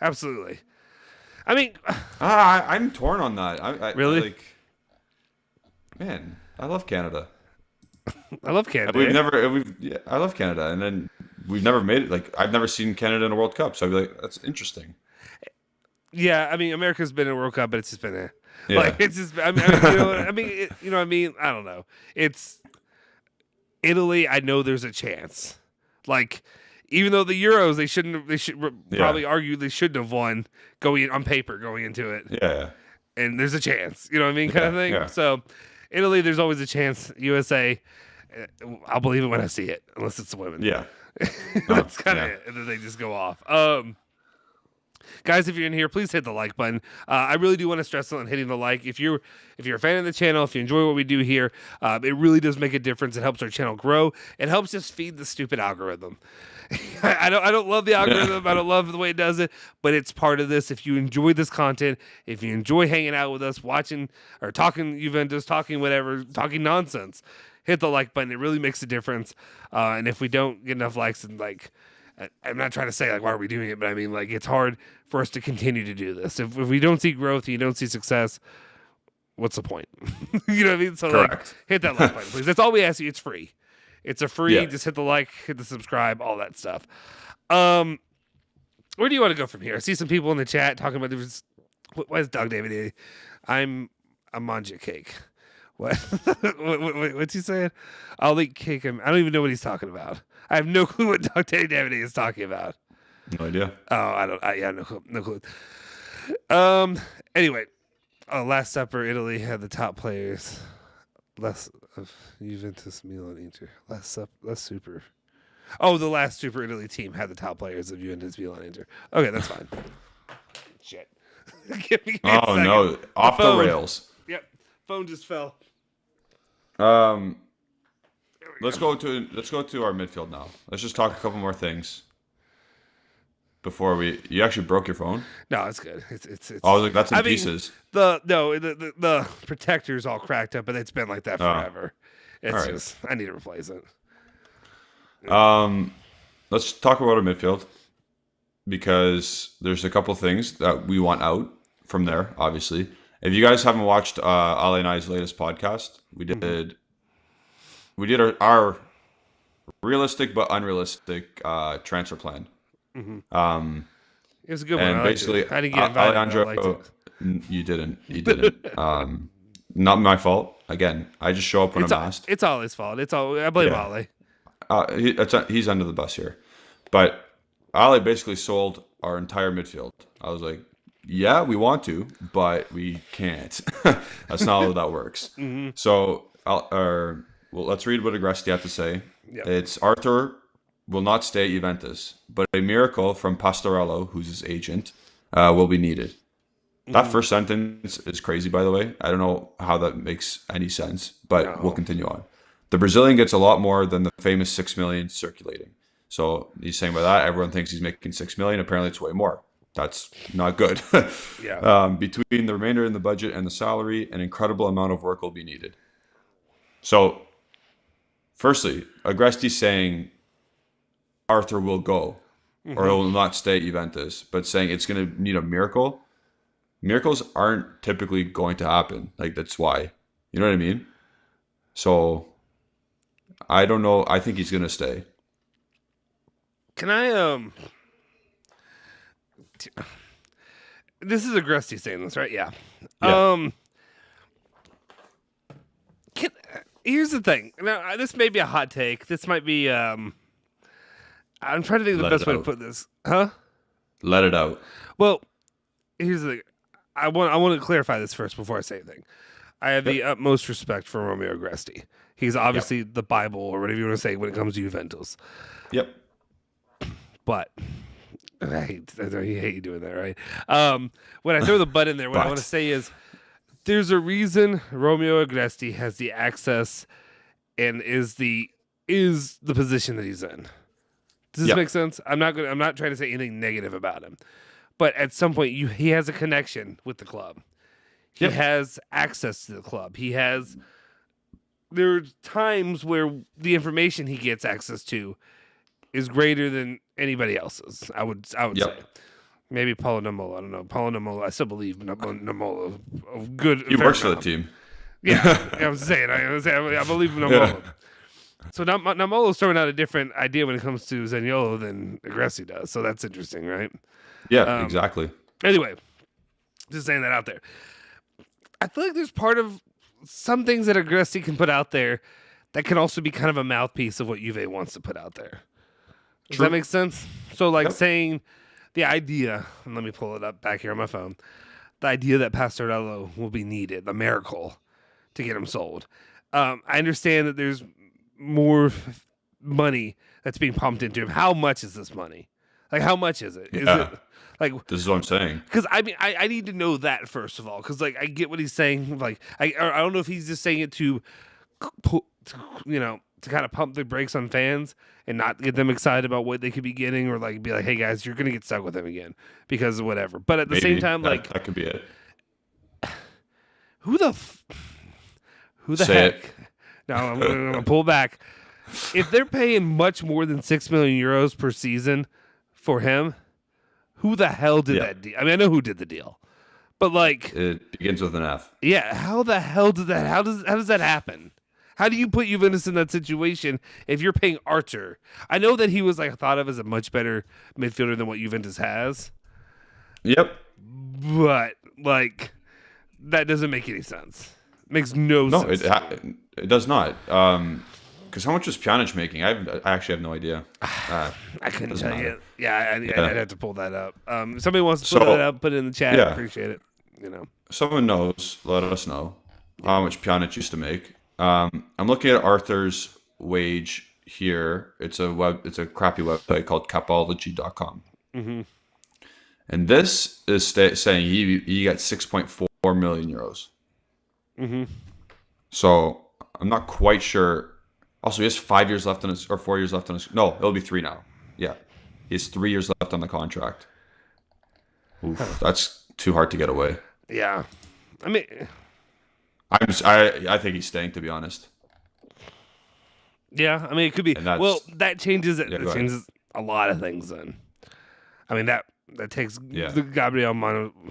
Absolutely. I mean, I'm torn on that. I really? Man, I love Canada. I love Canada. I love Canada, and then we've never made it. Like I've never seen Canada in a World Cup, so I'd be like, that's interesting. Yeah, I mean, America's been in a World Cup, but it's just been like it's just. I mean, I don't know. It's Italy. I know there's a chance. Like, even though the Euros, they should probably argue they shouldn't have won going into it. Yeah. And there's a chance. You know what I mean, kind of thing. Yeah. So, Italy, there's always a chance. USA, I'll believe it when I see it, unless it's the women. Yeah. That's kind of it. And then they just go off. Guys, if you're in here, please hit the like button. I really do want to stress on hitting the like. If you're a fan of the channel, if you enjoy what we do here, it really does make a difference. It helps our channel grow. It helps us feed the stupid algorithm. I don't love the algorithm. I don't love the way it does it, but it's part of this. If you enjoy this content, if you enjoy hanging out with us, watching or talking Juventus, talking whatever, talking nonsense, hit the like button. It really makes a difference. And if we don't get enough likes, and I'm not trying to say why are we doing it, but I mean it's hard for us to continue to do this. If we don't see growth, and you don't see success, what's the point? You know what I mean? So correct. Hit that like button, please. That's all we ask you. It's free. It's a free. Just hit the like, hit the subscribe, all that stuff. Where do you want to go from here? I see some people in the chat talking about this. Why is Doug David eating? I'm a manja cake. What? What's he saying? I'll eat cake. I don't even know what he's talking about. I have no clue what Doug David is talking about. No idea. Oh, I don't. No clue. Anyway, Last Supper, Italy had the top players. Less of Juventus, Milan, Inter. Last Super. Oh, the last Super Italy team had the top players of Juventus, Milan, Inter. Okay, that's fine. Shit. Give me a second. No, off the rails. Yep, phone just fell. Let's go to our midfield now. Let's just talk a couple more things before you actually broke your phone. No, it's good. It's. I was like, that's in pieces. The protector's all cracked up, but it's been like that forever. It's just I need to replace it. Let's talk about our midfield because there's a couple things that we want out from there. Obviously, if you guys haven't watched Ali and I's latest podcast, we did our realistic but unrealistic transfer plan. Mm-hmm. It was a good one. And basically, I didn't get invited. Alejandro, you didn't. Not my fault. Again, I just show up when I'm asked. It's all his fault. I blame Ali. He's under the bus here, but Ali basically sold our entire midfield. I was like, yeah, we want to, but we can't. That's not how that works. So, let's read what Agresti had to say. Yep. It's Arthur will not stay at Juventus, but a miracle from Pastorello, who's his agent, will be needed. That first sentence is crazy, by the way. I don't know how that makes any sense, but we'll continue on. The Brazilian gets a lot more than the famous 6 million circulating. So he's saying by that, everyone thinks he's making 6 million. Apparently, it's way more. That's not good. Between the remainder in the budget and the salary, an incredible amount of work will be needed. So, firstly, Agresti's saying Arthur will go or will not stay at Juventus, but saying it's going to need a miracle. Miracles aren't typically going to happen. Like, that's why. You know what I mean? So, I don't know. I think he's going to stay. Can I, this is Agresti saying this, right? Yeah. Here's the thing. Now, this may be a hot take. This might be, I'm trying to think of the best way to put this. Huh? Let it out. Well, here's the thing. I want to clarify this first before I say anything. I have the utmost respect for Romeo Agresti. He's obviously the Bible or whatever you want to say when it comes to Juventus. Yep. But I hate you doing that, right? When I throw the but in there, what I want to say is there's a reason Romeo Agresti has the access and is the position that he's in. Does this make sense? I'm not trying to say anything negative about him. But at some point, he has a connection with the club. He has access to the club. There's times where the information he gets access to is greater than anybody else's. I would say. Maybe Paulo Namola. I don't know. Paulo Namola. I still believe Namola. Good. He works for the team. Yeah, I was saying. I believe in Namola. So Namolo's throwing out a different idea when it comes to Zaniolo than Agresti does. So that's interesting, right? Yeah, exactly. Anyway, just saying that out there. I feel like there's part of some things that Agresti can put out there that can also be kind of a mouthpiece of what Juve wants to put out there. Does that make sense? So, saying the idea, and let me pull it up back here on my phone, the idea that Pastorello will be needed, the miracle to get him sold. I understand that there's more money that's being pumped into him. How much is this money? Like, how much is it? Is it like, this is what I'm saying. Because I mean, I need to know that first of all. Because like, I get what he's saying. Like, I don't know if he's just saying it to kind of pump the brakes on fans and not get them excited about what they could be getting, or like be like, hey guys, you're gonna get stuck with him again because of whatever. But at the same time, like, that could be it. Who the heck? No, I'm gonna pull back. If they're paying much more than 6 million euros per season for him, who the hell did that deal? I mean, I know who did the deal, but like, it begins with an F. Yeah, how the hell did that? How does that happen? How do you put Juventus in that situation if you're paying Arthur? I know that he was like thought of as a much better midfielder than what Juventus has. Yep. But like, that doesn't make any sense. It makes no sense. No, it does not. Because how much was Pjanic making? I actually have no idea. I couldn't tell you. Yeah, I'd have to pull that up. If somebody wants to pull that up, put it in the chat. I appreciate it. Someone knows. Let us know how much Pjanic used to make. I'm looking at Arthur's wage here. It's a crappy website called capology.com. Mm-hmm. And this is saying he got 6.4 million euros. Mm-hmm. So I'm not quite sure. Also, he has 5 years left on his, or 4 years left on his. No, it'll be 3 now. Yeah, he has 3 years left on the contract. Oof, that's too hard to get away. Yeah, I mean, I think he's staying, to be honest. Yeah, I mean, it could be. Well, that changes it. It changes a lot of things. Then, I mean, that takes the Gabriel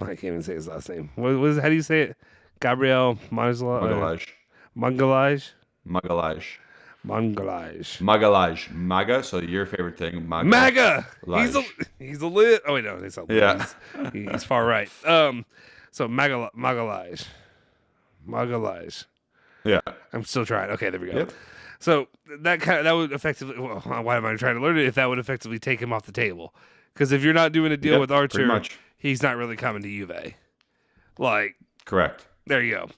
I can't even say his last name. What is? How do you say it? Gabriel Magalhaes. Maga. So your favorite thing, Maga. He's a lit. Oh wait, no, it's not. Yeah, he's far right. So Magalhaes. Yeah, I'm still trying. Okay, there we go. Yep. So that would effectively. Well, why am I trying to learn it? If that would effectively take him off the table, because if you're not doing a deal with Archer, he's not really coming to Juve. Like, correct. There you go.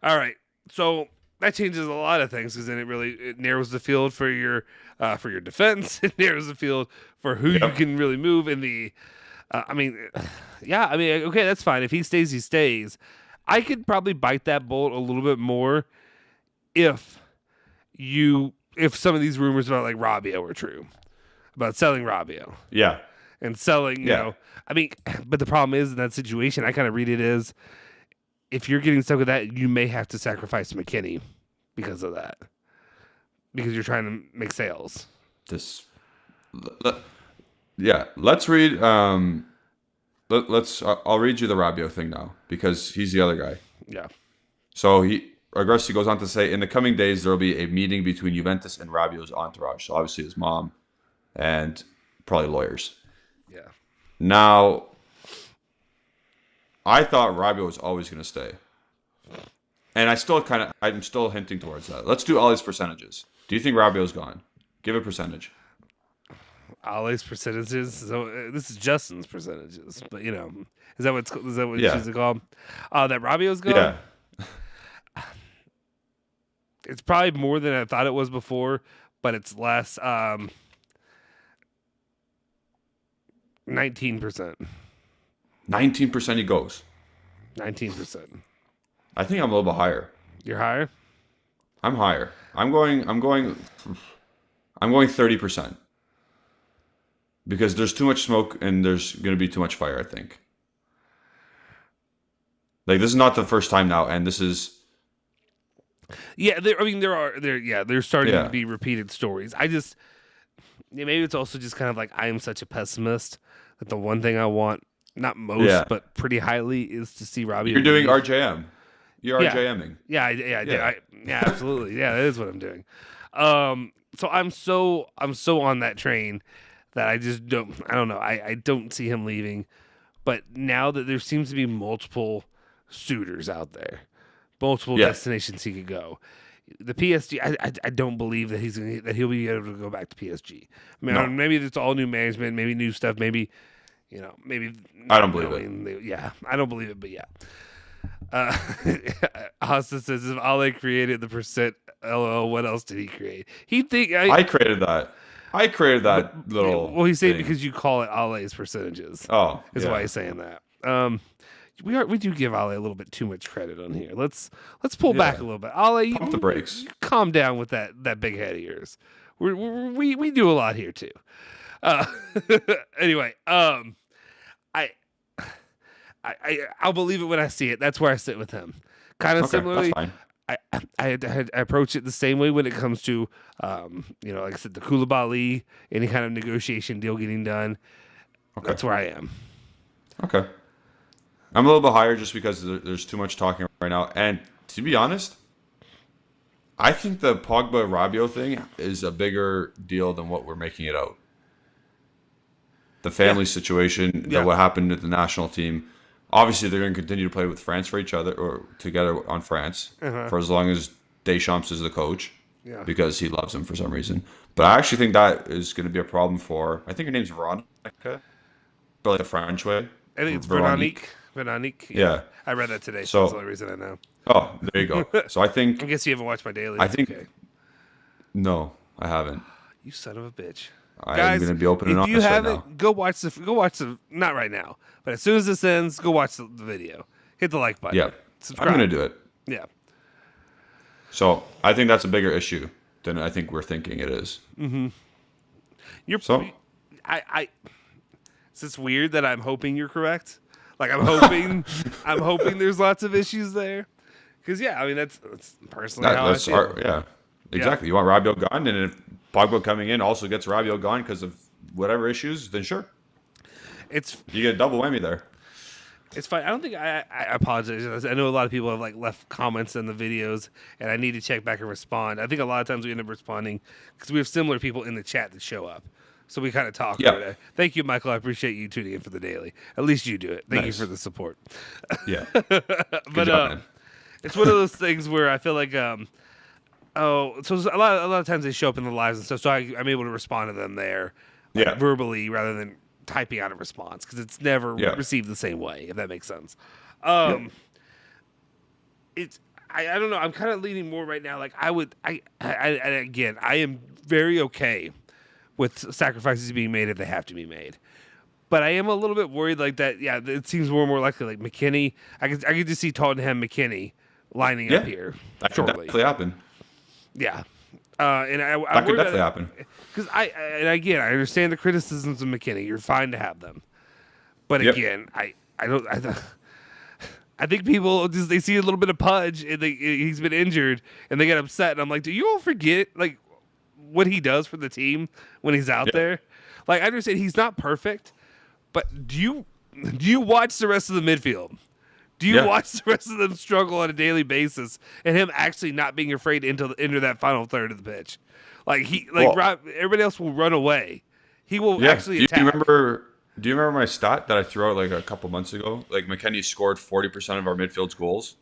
All right. So that changes a lot of things because then it narrows the field for your defense. It narrows the field for who you can really move in the. Okay, that's fine. If he stays, he stays. I could probably bite that bullet a little bit more if some of these rumors about like Rabiot were true, about selling Rabiot. Yeah. And selling, but the problem is in that situation, I kind of read it as if you're getting stuck with that, you may have to sacrifice McKennie because of that, because you're trying to make sales. Let's read. I'll read you the Rabiot thing now because he's the other guy. Yeah. So Agressi goes on to say, in the coming days, there will be a meeting between Juventus and Rabiot's entourage. So obviously his mom and probably lawyers. Yeah. Now, I thought Rabiot was always going to stay. And I'm still hinting towards that. Let's do all these percentages. Do you think Rabiot's gone? Give a percentage. Ollie's percentages. So this is Justin's percentages, but is that what Yeah. she's called? That Rabiot's gone. Yeah. It's probably more than I thought it was before, but it's less. 19%. 19% he goes. 19%. I think I'm a little bit higher. You're higher? I'm higher. I'm going 30%. Because there's too much smoke and there's going to be too much fire, I think. Like, this is not the first time now, and this is... Yeah, there's starting to be repeated stories. Maybe it's also just kind of like I am such a pessimist that the one thing I want, not most, but pretty highly, is to see Rabiot. You're doing RJM. You're RJMing. Yeah, absolutely. Yeah, that is what I'm doing. So I'm so on that train that I just don't. I don't know. I don't see him leaving. But now that there seems to be multiple suitors out there, multiple destinations he could go. The PSG, I don't believe that he'll be able to go back to PSG. Maybe it's all new management, maybe new stuff, maybe I don't believe it. Yeah, I don't believe it, but yeah. Austin says if Ale created the percent, LOL, what else did he create? I created that. I created that little. Well, he's saying because you call it Ale's percentages. Oh, is why he's saying that. We do give Ale a little bit too much credit on here. Let's pull back a little bit. Ale, pump the brakes. Calm down with that big head of yours. We do a lot here too. Anyway, I'll believe it when I see it. That's where I sit with him. Kind of similarly. That's fine. I approach it the same way when it comes to, like I said, the Koulibaly, any kind of negotiation deal getting done. Okay. That's where I am. Okay. I'm a little bit higher just because there's too much talking right now. And to be honest, I think the Pogba Rabiot thing is a bigger deal than what we're making it out. The family situation, what happened at the national team. Obviously, they're going to continue to play with France for each other or together on France for as long as Deschamps is the coach because he loves him for some reason. But I actually think that is going to be a problem for, I think her name's Veronica, but like the French way. I think it's Veronique. Yeah. I read that today, so that's the only reason I know. Oh, there you go. So I think... I guess you haven't watched my daily. I think... Okay. No, I haven't. You son of a bitch. I'm going to be opening up. If you haven't, go watch the. Not right now, but as soon as this ends, go watch the video. Hit the like button. Yeah, subscribe. I'm going to do it. Yeah. So I think that's a bigger issue than I think we're thinking it is. Mm-hmm. Is this weird that I'm hoping you're correct? Like I'm hoping there's lots of issues there. Because that's personally how I feel. Exactly. You want Rabiot gone, and if Pogba coming in also gets Rabiot gone because of whatever issues, then sure. You get a double whammy there. It's fine. I don't think I apologize. I know a lot of people have left comments in the videos, and I need to check back and respond. I think a lot of times we end up responding because we have similar people in the chat that show up. So we kind of talk over there. Thank you, Michael. I appreciate you tuning in for the daily. At least you do it. Thank you for the support. Yeah. But job, it's one of those things where I feel like so a lot of times they show up in the lives and stuff, so I'm able to respond to them there verbally rather than typing out a response because it's never received the same way, if that makes sense. I don't know. I'm kind of leaning more right now. Like again, I am very okay with sacrifices being made if they have to be made. But I am a little bit worried like that. Yeah, it seems more and more likely like McKennie. I could just see Tottenham McKennie lining up here that could shortly. definitely happen. Yeah, and that could definitely happen. Because I understand the criticisms of McKennie. You're fine to have them, but again, I think people just they see a little bit of Pudge and he's been injured and they get upset. And I'm like, do you all forget like what he does for the team when he's out there? Like I understand he's not perfect. But do you watch the rest of the midfield? Do you watch the rest of them struggle on a daily basis and him actually not being afraid to enter that final third of the pitch? Like everybody else will run away. He will actually attack. Do you remember my stat that I threw out like a couple months ago? Like McKennie scored 40% of our midfield's goals,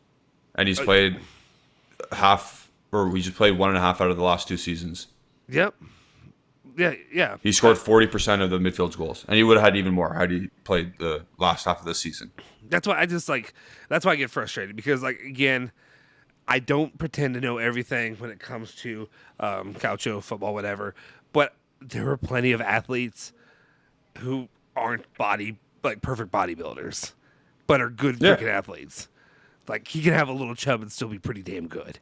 and he's played we just played 1.5 out of the last 2 seasons. Yep. Yeah. He scored 40% of the midfield's goals, and he would have had even more had he played the last half of the season. That's why that's why I get frustrated because, like, again, I don't pretend to know everything when it comes to calcio, football, whatever. But there are plenty of athletes who aren't perfect bodybuilders, but are good freaking athletes. Like he can have a little chub and still be pretty damn good.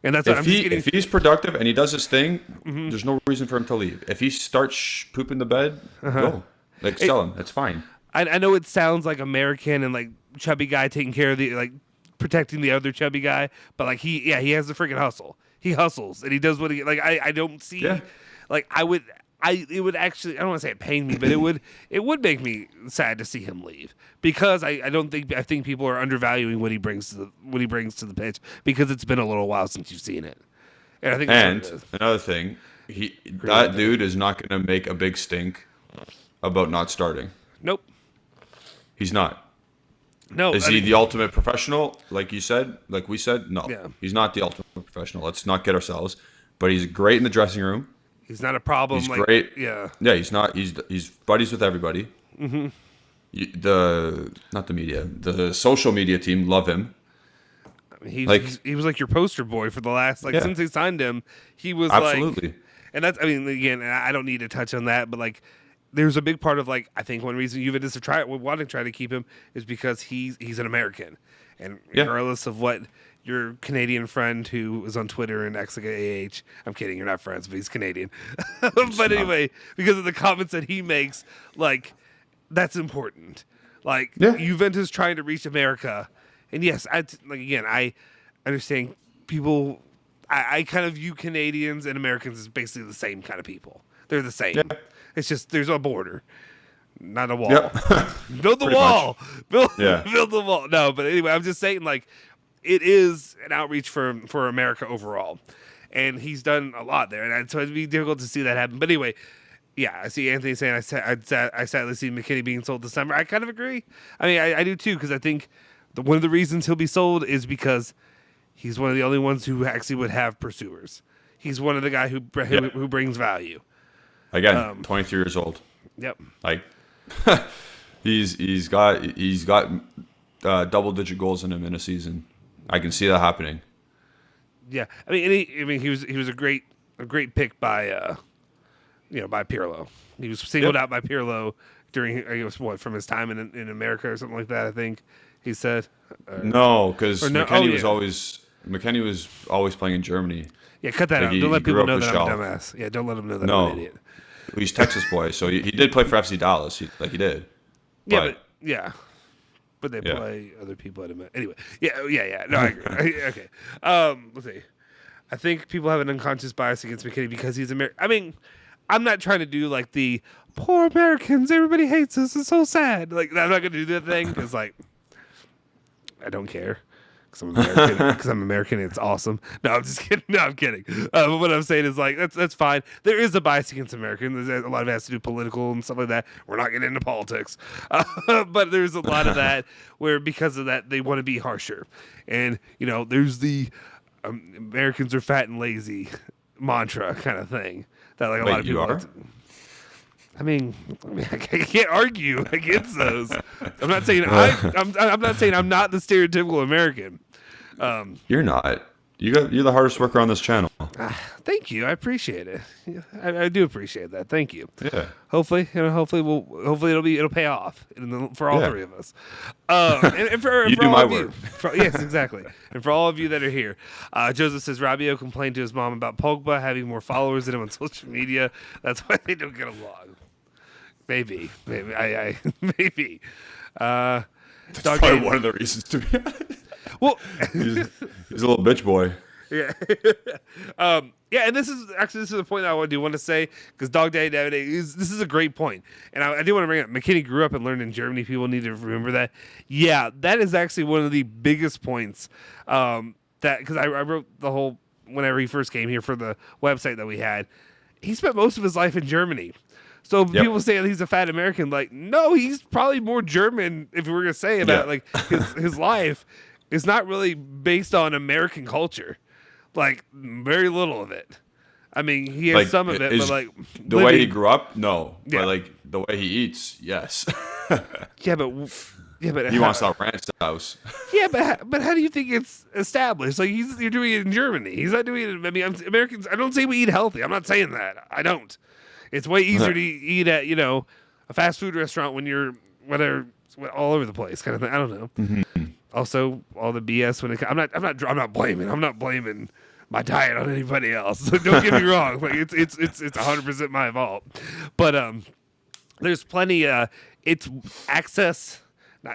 And that's what if he's productive and he does his thing, there's no reason for him to leave. If he starts pooping the bed, go. Like sell him. That's fine. I know it sounds like American and like chubby guy taking care of protecting the other chubby guy, but like he has the freaking hustle. He hustles and he does what he like. I don't see like it would actually, I don't want to say it pained me, but it would make me sad to see him leave because I think people are undervaluing what he brings to the pitch because it's been a little while since you've seen it. And I think another thing, that dude is not going to make a big stink about not starting. Nope. He's not. No. Is he the ultimate professional? Like you said, like we said, no. Yeah. He's not the ultimate professional. Let's not get ourselves. But he's great in the dressing room. He's not a problem. He's great. Yeah. Yeah, he's not. He's buddies with everybody. Mm-hmm. Not the media. The social media team love him. I mean, he was like your poster boy for the last since they signed him. He was absolutely. And that's again, I don't need to touch on that, but like there's a big part of I think one reason Juventus would want to try to keep him is because he's an American, and regardless of what your Canadian friend who is on Twitter and acts like an AH. I'm kidding, you're not friends, but he's Canadian. But anyway, because of the comments that he makes, that's important. Juventus trying to reach America, and yes, I understand people. I kind of view Canadians and Americans as basically the same kind of people. They're the same. Yeah. It's just there's a border, not a wall. Yep. Build the wall. Build the wall. No, but anyway, I'm just saying it is an outreach for America overall, and he's done a lot there, and so it'd be difficult to see that happen. But anyway, I see Anthony saying I sadly see McKennie being sold this summer. I kind of agree. I mean, I do too because I think one of the reasons he'll be sold is because he's one of the only ones who actually would have pursuers. He's one of the guy who brings value. Again, 23 years old. Yep. He's got double-digit goals in him in a season. I can see that happening. Yeah, I mean, he was a great pick by by Pirlo. He was singled out by Pirlo during from his time in America or something like that. I think he said. No, because McKennie was always playing in Germany. Yeah, cut that out. Don't let people know that I'm a dumbass. Yeah, don't let them know that I'm an idiot. He's Texas boy, so he did play for FC Dallas. He did. But they play other people at him. Anyway, yeah. No, I agree. Okay. Let's see. I think people have an unconscious bias against McKennie because he's American. I mean, I'm not trying to do the poor Americans, everybody hates us, it's so sad. I'm not going to do that thing because I don't care. Because I'm American and it's awesome. No, I'm just kidding. No, I'm kidding. But what I'm saying is that's fine. There is a bias against Americans. A lot of it has to do political and stuff like that. We're not getting into politics. But there's a lot of that where because of that they want to be harsher. And, there's the Americans are fat and lazy mantra kind of thing. That a lot of people are. I can't argue against those. I'm not saying I'm not saying I'm not the stereotypical American. You're not. You're the hardest worker on this channel. Thank you. I appreciate it. I do appreciate that. Thank you. Yeah. Hopefully it'll pay off for all three of us. And for You for do all my of work. Yes, exactly. And for all of you that are here, Joseph says Rabiot complained to his mom about Pogba having more followers than him on social media. That's why they don't get along. Maybe. Maybe. That's probably one of the reasons, to be honest. Well, he's a little bitch boy. Yeah. And this is a point that I do want to say, because Dog Daddy this is a great point. And I do want to bring up, McKennie grew up and learned in Germany. People need to remember that. Yeah, that is actually one of the biggest points, because I wrote the whole, whenever he first came here for the website that we had, he spent most of his life in Germany. So people say that he's a fat American. Like, no, he's probably more German, if we were going to say about like his life is not really based on American culture. Like, very little of it. I mean, he has Like, some of it, but like the way he grew up, no. Yeah. But like the way he eats, yes. yeah, but He wants that ranch house. Yeah, but how do you think it's established? Like, you're doing it in Germany. He's not doing it. I mean, Americans. I don't say we eat healthy. I'm not saying that. I don't. It's way easier to eat at a fast food restaurant when you're all over the place, kind of thing. I don't know. Mm-hmm. Also, all the BS when I'm not blaming my diet on anybody else. So don't get me wrong. Like, it's 100% my fault. But there's plenty. It's access.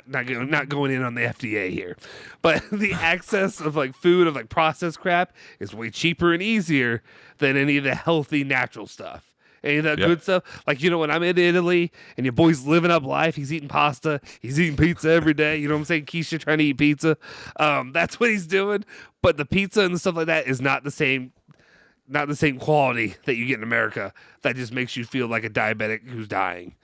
Not going in on the FDA here, but the access of like food, of like processed crap, is way cheaper and easier than any of the healthy natural stuff. Any of that good stuff. Like, when I'm in Italy and your boy's living up life, he's eating pasta, he's eating pizza every day. You know what I'm saying? Keisha trying to eat pizza. That's what he's doing. But the pizza and stuff like that is not the same quality that you get in America. That just makes you feel like a diabetic who's dying.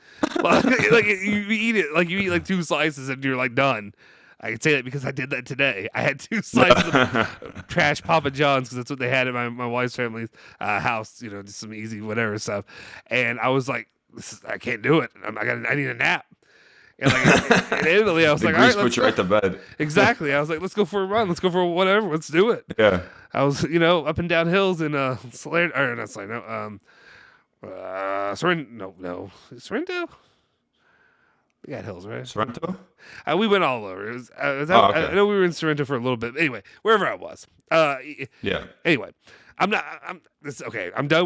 Like you eat like 2 slices and you're like done. I can say that because I did that today. I had 2 slices of trash Papa John's because that's what they had at my wife's family's house. Just some easy whatever stuff. And I was like, I can't do it. I need a nap. And like in Italy, I was like, all right, put you right to bed. Exactly. I was like, let's go for a run. Let's go for whatever. Let's do it. Yeah. I was, up and down hills in Sorrento. We got hills, right? Sorrento? We went all over. Okay. I know we were in Sorrento for a little bit. Anyway, wherever I was. Yeah. Anyway, I'm done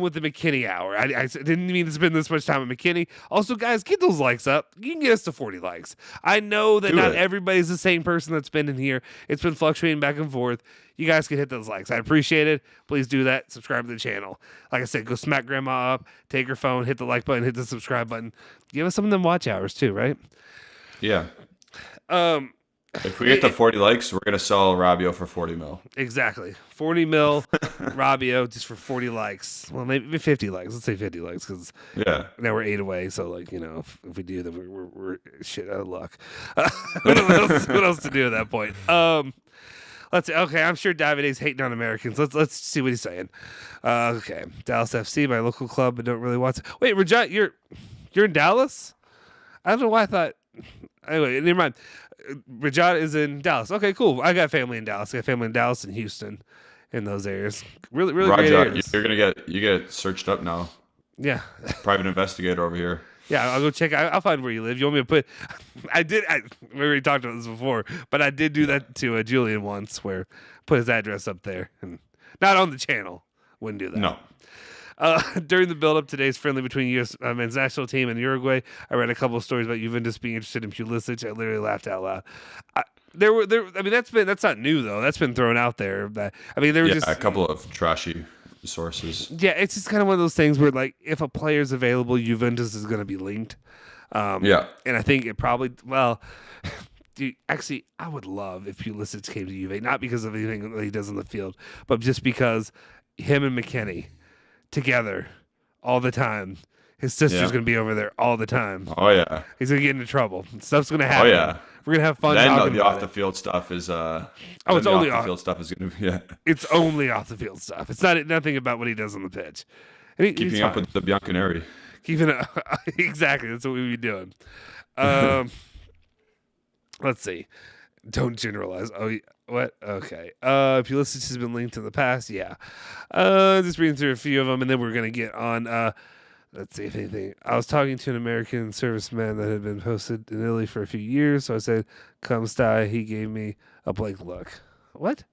with the McKennie hour. I didn't mean to spend this much time on McKennie. Also, guys, get those likes up. You can get us to 40 likes. I know that not everybody's the same person that's been in here. It's been fluctuating back and forth. You guys can hit those likes. I appreciate it. Please do that. Subscribe to the channel. Like I said, go smack grandma up, take her phone, hit the like button, hit the subscribe button. Give us some of them watch hours too, right? Yeah. If we get to 40 likes, we're going to sell Rabiot for 40 mil. Exactly. 40 mil Rabiot just for 40 likes. Well, maybe 50 likes. Let's say 50 likes because now we're 8 away. So, like, if we do, then we're shit out of luck. What else to do at that point? Let's see. Okay, I'm sure Davide's hating on Americans. Let's see what he's saying. Okay. Dallas FC, my local club, but don't really watch it. Wait, Rajat, you're in Dallas? I don't know why I thought. Anyway, never mind. Rajat is in Dallas. Okay, cool. I got family in Dallas. I got family in Dallas and Houston, in those areas. Really, really great areas. You're gonna get searched up now. Yeah. Private investigator over here. Yeah, I'll go check. I'll find where you live. You want me to put? We already talked about this before, but I did do that to Julian once, where put his address up there, and not on the channel. Wouldn't do that. No. During the build-up today's friendly between U.S. men's national team and Uruguay, I read a couple of stories about Juventus being interested in Pulisic. I literally laughed out loud. That's not new though. That's been thrown out there. There were just a couple of trashy sources. Yeah, it's just kind of one of those things where, like, if a player's available, Juventus is going to be linked. And I think it probably Dude, actually, I would love if Pulisic came to Juve, not because of anything that he does on the field, but just because him and McKennie together all the time. His sister's going to be over there all the time. Oh, yeah. He's going to get into trouble. Stuff's going to happen. Oh, yeah. We're going to have fun then talking the about off-the-field stuff is... it's only off-the-field stuff is going to be... It's only off-the-field stuff. It's nothing about what he does on the pitch. And Keeping up with the Bianconeri. Exactly. That's what we'd be doing. Let's see. Don't generalize. What? Okay. If you listen to has been linked in the past, yeah. Just reading through a few of them, and then we're gonna get on. Let's see if anything. I was talking to an American serviceman that had been posted in Italy for a few years, so I said, "Come sty." He gave me a blank look. What?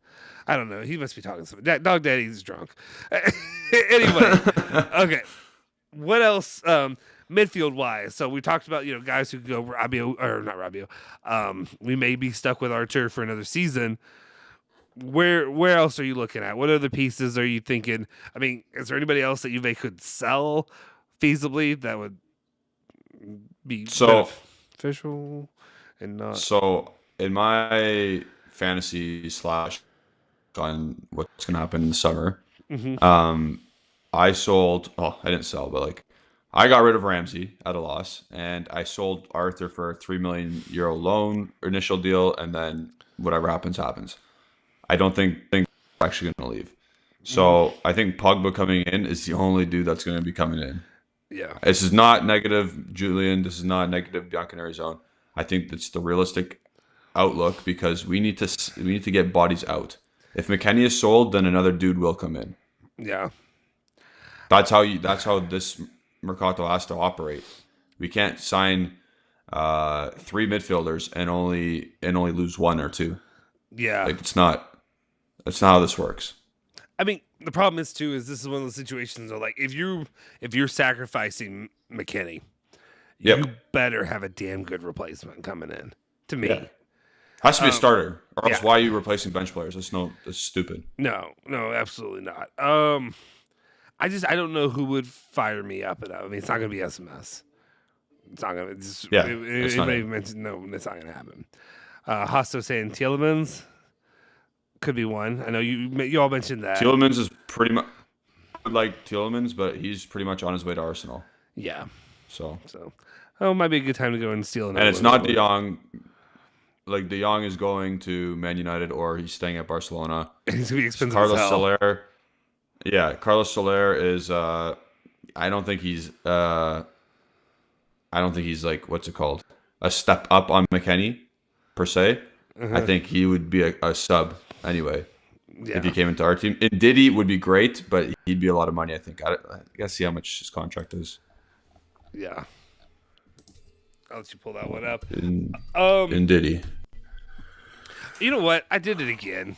I don't know. He must be talking to somebody. Dog Daddy's drunk. Anyway, okay. What else? Midfield wise, so we talked about guys who could go Rabiot or not Rabiot. We may be stuck with Archer for another season. Where else are you looking at? What other pieces are you thinking? I mean, is there anybody else that Juve could sell feasibly that would be beneficial and not? So in my fantasy / on what's going to happen in the summer, I sold. Oh, I didn't sell, but like I got rid of Ramsey at a loss, and I sold Arthur for a €3 million loan initial deal, and then whatever happens. I don't think they're actually going to leave. So I think Pogba coming in is the only dude that's going to be coming in. Yeah. This is not negative, Julian. This is not negative, Bianconeri zone. I think that's the realistic outlook because we need to get bodies out. If McKennie is sold, then another dude will come in. Yeah. That's how this Mercato has to operate. We can't sign 3 midfielders and only lose 1 or 2. Yeah. Like that's not how this works. I mean, the problem is too is this is one of those situations where like if you're sacrificing McKennie, you better have a damn good replacement coming in. To me, has to be a starter, or else why are you replacing bench players? That's stupid. No, absolutely not. I don't know who would fire me up at. I mean, it's not going to be SMS. It's not going to. It's not. No, it's not going to happen. Hosto saying Tielemans could be one. I know you all mentioned that. Tielemans is pretty much like Tielemans, but he's pretty much on his way to Arsenal. Yeah. So it might be a good time to go and steal. And it's not De Jong. Like De Jong is going to Man United or he's staying at Barcelona. He's gonna be expensive. Carlos as hell. Soler. Yeah, Carlos Soler is. I don't think he's like what's it called? A step up on McKennie, per se. I think he would be a sub anyway if he came into our team. And Diddy would be great, but he'd be a lot of money. I think. I gotta see how much his contract is. Yeah. I'll let you pull that one up. In Diddy. You know what? I did it again.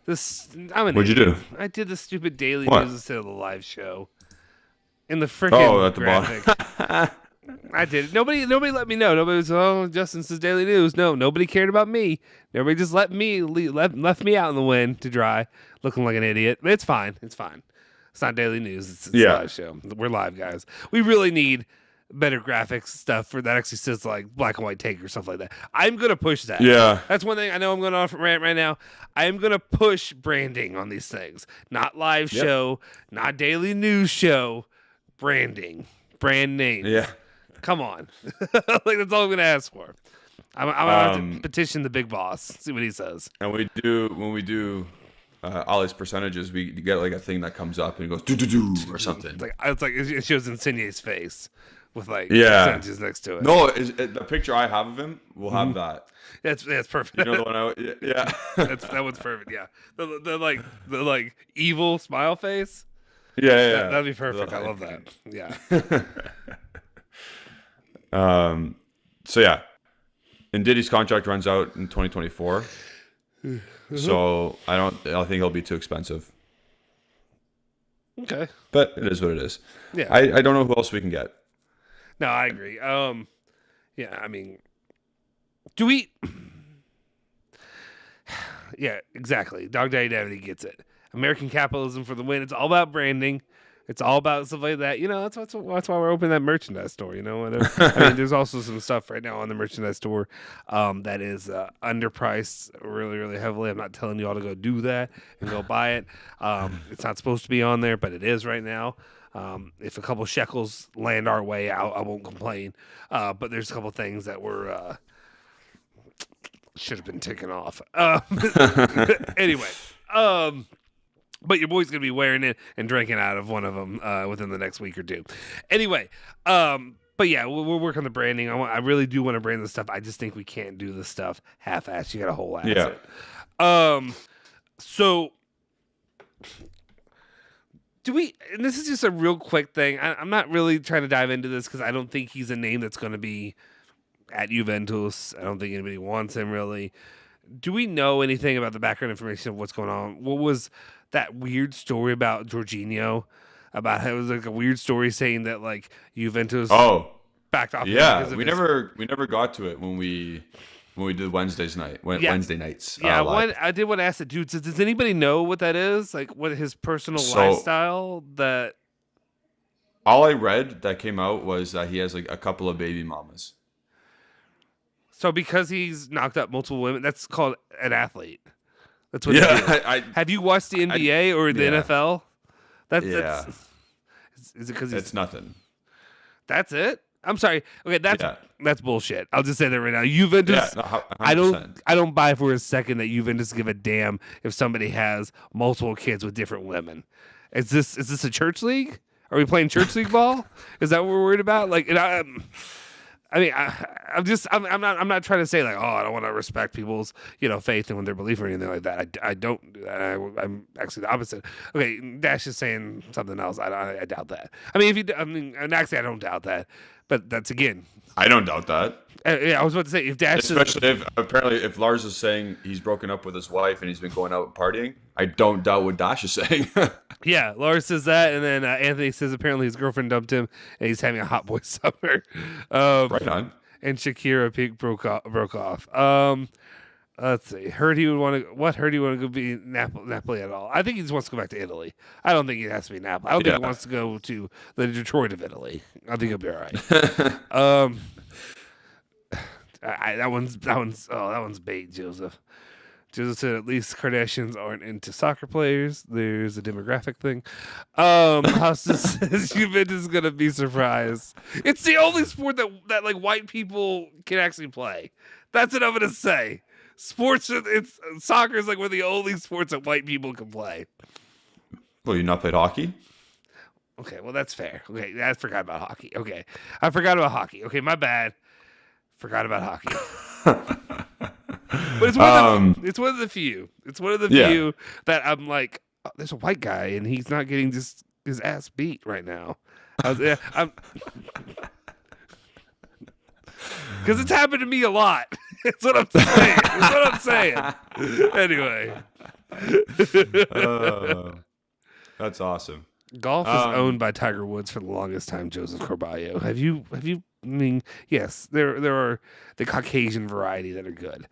What'd you do? I did the stupid daily news instead of the live show. In the freaking at the graphic. bottom. I did it. Nobody let me know. Nobody was, Justin says daily news. No, nobody cared about me. Everybody just left me out in the wind to dry, looking like an idiot. But it's fine. It's not daily news. It's a live show. We're live, guys. We really need better graphics stuff for that actually says like black and white take or stuff like that. I'm gonna push that. Yeah, that's one thing. I know I'm going off rant right now. I am gonna push branding on these things. Not live show, not daily news show. Branding, brand names. Yeah, come on. Like that's all I'm gonna ask for. I'm gonna have to petition the big boss. See what he says. And when we do all these percentages, we get like a thing that comes up and it goes do or something. It's like it shows Insigne's face. With like percentages next to it. No, the picture I have of him will have that. That's perfect. You know the one yeah. that one's perfect. Yeah, the like evil smile face. Yeah. That'd be perfect. I love that. Yeah. So yeah, and Diddy's contract runs out in 2024. So I think he'll be too expensive. Okay. But it is what it is. Yeah. I don't know who else we can get. No, I agree. Yeah, I mean, do we? Yeah, exactly. Dog Daddy Davide gets it. American capitalism for the win. It's all about branding. It's all about stuff like that. You know, that's why we're opening that merchandise store. You know, I mean, there's also some stuff right now on the merchandise store that is underpriced really, really heavily. I'm not telling you all to go do that and go buy it. It's not supposed to be on there, but it is right now. If a couple shekels land our way, I won't complain. But there's a couple things that were should have been taken off. Anyway, but your boy's gonna be wearing it and drinking out of one of them within the next week or two. Anyway, but But yeah, we'll work on the branding. I really do want to brand this stuff. I just think we can't do this stuff half-assed. You got to whole ass Yeah. it. So do we? And this is just a real quick thing. I'm not really trying to dive into this because I don't think he's a name that's going to be at Juventus. I don't think anybody wants him really. Do we know anything about the background information of what's going on? What was that weird story about Jorginho? About how it was like a weird story saying that like Juventus backed off. Yeah, we never got to it when we did Wednesday nights. Yeah, I did want to ask the dude. Does anybody know what that is? Like, what his personal lifestyle? That all I read that came out was that he has like a couple of baby mamas. So because he's knocked up multiple women, that's called an athlete. That's what. Yeah, have you watched the NBA or the NFL? That's is it because it's nothing. That's it. I'm sorry. Okay, that's bullshit. I'll just say that right now. Juventus. Yeah, no, I don't buy for a second that Juventus give a damn if somebody has multiple kids with different women. Is this a church league? Are we playing church league ball? Is that what we're worried about? Like, I'm not trying to say like, oh, I don't want to respect people's, faith and their belief or anything like that. I don't do that. I'm actually the opposite. Okay, Dash is saying something else. I doubt that. And actually, I don't doubt that. But that's again. I don't doubt that. Yeah, I was about to say if Dash, especially if Lars is saying he's broken up with his wife and he's been going out partying, I don't doubt what Dash is saying. Yeah, Lars says that, and then Anthony says apparently his girlfriend dumped him and he's having a hot boy summer. Right on. And Shakira Pink broke off. Let's see. Heard he want to go be Napoli at all? I think he just wants to go back to Italy. I don't think he has to be Napoli. I don't think he wants to go to the Detroit of Italy. I think he'll be all right. That one's bait, Joseph. Joseph said at least Kardashians aren't into soccer players. There's a demographic thing. House says Juventus is gonna be surprised. It's the only sport that like white people can actually play. That's what I'm gonna say. Soccer is like one of the only sports that white people can play. Well, you not played hockey? Okay, well that's fair. Okay, I forgot about hockey. Okay, I forgot about hockey. Okay, my bad. Forgot about hockey. But it's one of the few. It's one of the few that I'm like, oh, there's a white guy and he's not getting just his ass beat right now. Because it's happened to me a lot. That's what I'm saying. Anyway. That's awesome. Golf is owned by Tiger Woods for the longest time, Joseph Carballo. Have you? I mean, yes, there are the Caucasian variety that are good.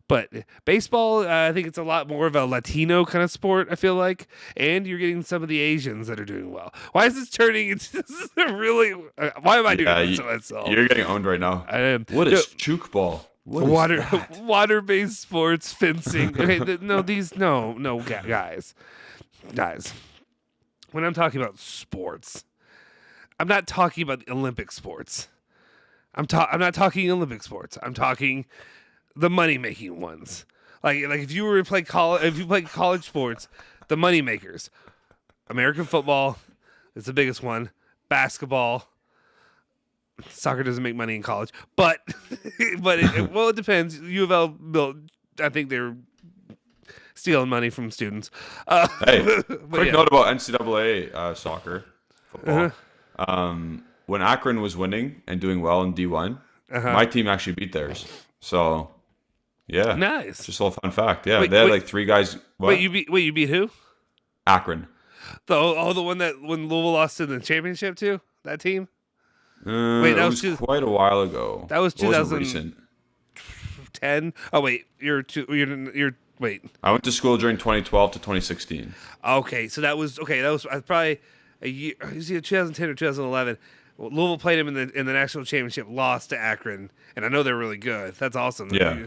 But baseball, I think it's a lot more of a Latino kind of sport, I feel like. And you're getting some of the Asians that are doing well. Why is this turning into really... why am I doing this to myself? You're getting owned right now. I am. What is chook ball? Water-based sports, fencing. Okay, guys. Guys. When I'm talking about sports, I'm not talking about the Olympic sports. I'm not talking Olympic sports. I'm talking... the money-making ones, like if you were to play college sports, the money makers, American football is the biggest one. Basketball, soccer doesn't make money in college, but it depends. U of L built. I think they're stealing money from students. Hey, quick note about NCAA soccer football. When Akron was winning and doing well in D1, my team actually beat theirs. So. Yeah, nice. Just a little fun fact. Yeah, they had like three guys. What? You beat who? Akron. The one that when Louisville lost in the championship to that team. That was quite a while ago. That was 2010. Oh wait, you're wait. I went to school during 2012 to 2016. Okay, so that was probably a year. It was either 2010 or 2011. Well, Louisville played him in the national championship, lost to Akron, and I know they're really good. That's awesome. Yeah.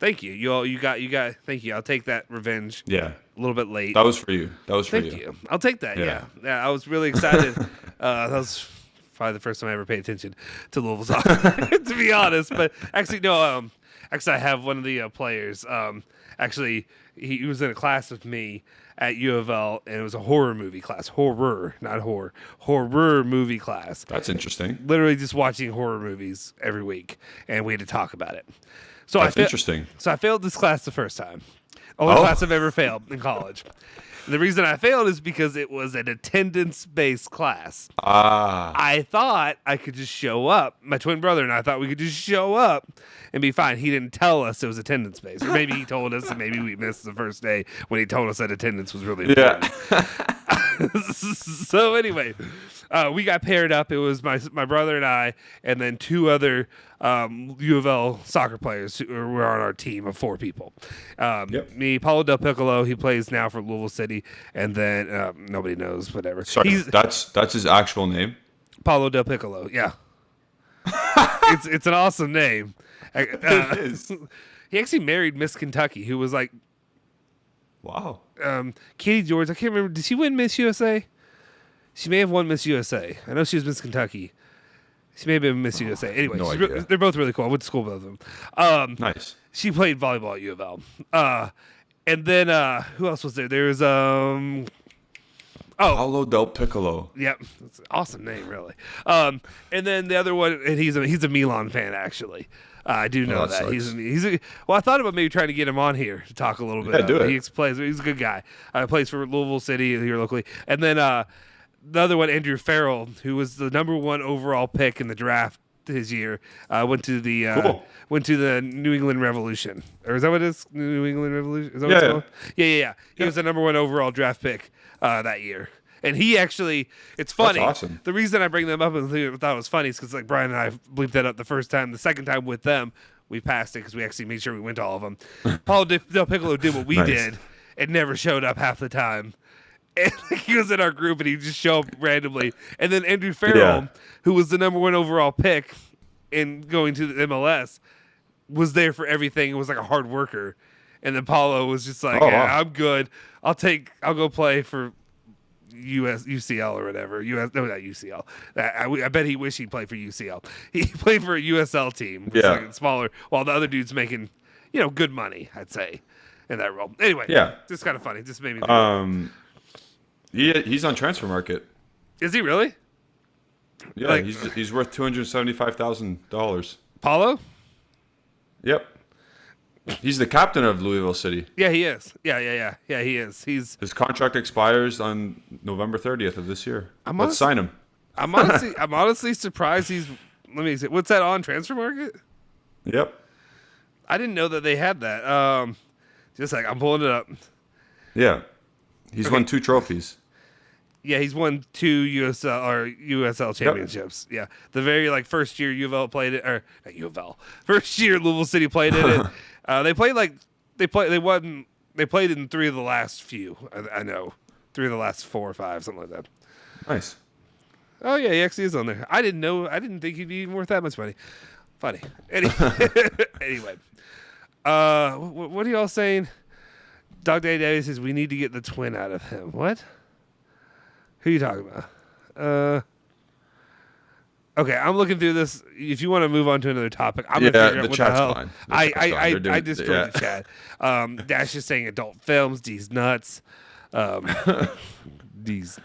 Thank you. You got. Thank you. I'll take that revenge. Yeah. A little bit late. That was for you. Thank you. I'll take that. Yeah. I was really excited. That was probably the first time I ever paid attention to Louisville soccer, to be honest. But actually, no. Actually, I have one of the players. Actually, he was in a class with me at U of L, and it was a horror movie class. Horror, not horror. Horror movie class. That's interesting. Literally just watching horror movies every week, and we had to talk about it. So That's interesting. So I failed this class the first time. Only class I've ever failed in college. And the reason I failed is because it was an attendance-based class. I thought I could just show up. My twin brother and I thought we could just show up and be fine. He didn't tell us it was attendance-based. Or maybe he told us, and maybe we missed the first day when he told us that attendance was really important. Yeah. So anyway, we got paired up. It was my brother and I, and then two other U of L soccer players who were on our team of 4 people. Me, Paulo Del Piccolo, he plays now for Louisville City, and then nobody knows, whatever. Sorry, that's his actual name? Paulo Del Piccolo, yeah. it's an awesome name. It is. He actually married Miss Kentucky, who was like, wow. Katie George. I can't remember. Did she win Miss USA? She may have won Miss USA. I know she was Miss Kentucky. She may have been Miss USA. Anyway, they're both really cool. I went to school with them. Nice. She played volleyball at U of L. And then who else was there? There was Paulo Del Piccolo. Yep, that's an awesome name, really. And then the other one, and he's a Milan fan actually. I do know that. Well, I thought about maybe trying to get him on here to talk a little bit. Do it. He's a good guy. Plays for Louisville City here locally. And then the other one, Andrew Farrell, who was the number 1 overall pick in the draft his year, went to the New England Revolution. Or is that what it is? New England Revolution? Is that what it's called? Yeah. He was the number 1 overall draft pick that year. And he actually, it's funny. That's awesome. The reason I bring them up and thought it was funny is because like Brian and I bleeped that up the first time. The second time with them, we passed it because we actually made sure we went to all of them. Paulo Del Piccolo did what we did and never showed up half the time. And he was in our group and he'd just show up randomly. And then Andrew Farrell, who was the number 1 overall pick in going to the MLS, was there for everything. It was like a hard worker. And then Paulo was just like, I'm good. I'll go play for UCL or whatever. No, not UCL. I bet he wished he'd play for UCL. He played for a USL team. Like smaller, while the other dude's making, good money, I'd say, in that role. Anyway, just kind of funny. Just made me He's on transfer market. Is he really? Yeah, he's worth $275,000. Paulo? Yep. He's the captain of Louisville City. Yeah, he is. Yeah, he is. His contract expires on November 30th of this year. Let's sign him. I'm honestly surprised he's. Let me see. What's that on Transfer Market? Yep. I didn't know that they had that. Just like I'm pulling it up. Yeah, he's won 2 trophies. Yeah, he's won 2 USL championships. Yep. Yeah, the very first year U of L played it, or not U of L. First year Louisville City played in it. They played in 3 of the last few. I know 3 of the last 4 or 5, something like that. Nice. Oh yeah, he actually is on there. I didn't know. I didn't think he'd be even worth that much money. Funny. Anyway, what are y'all saying? Dog Day Davies says we need to get the twin out of him. What? Who are you talking about? Okay, I'm looking through this. If you want to move on to another topic, I'm gonna figure out what the hell. Fine. I destroyed the chat. Dash is saying adult films. These nuts. These.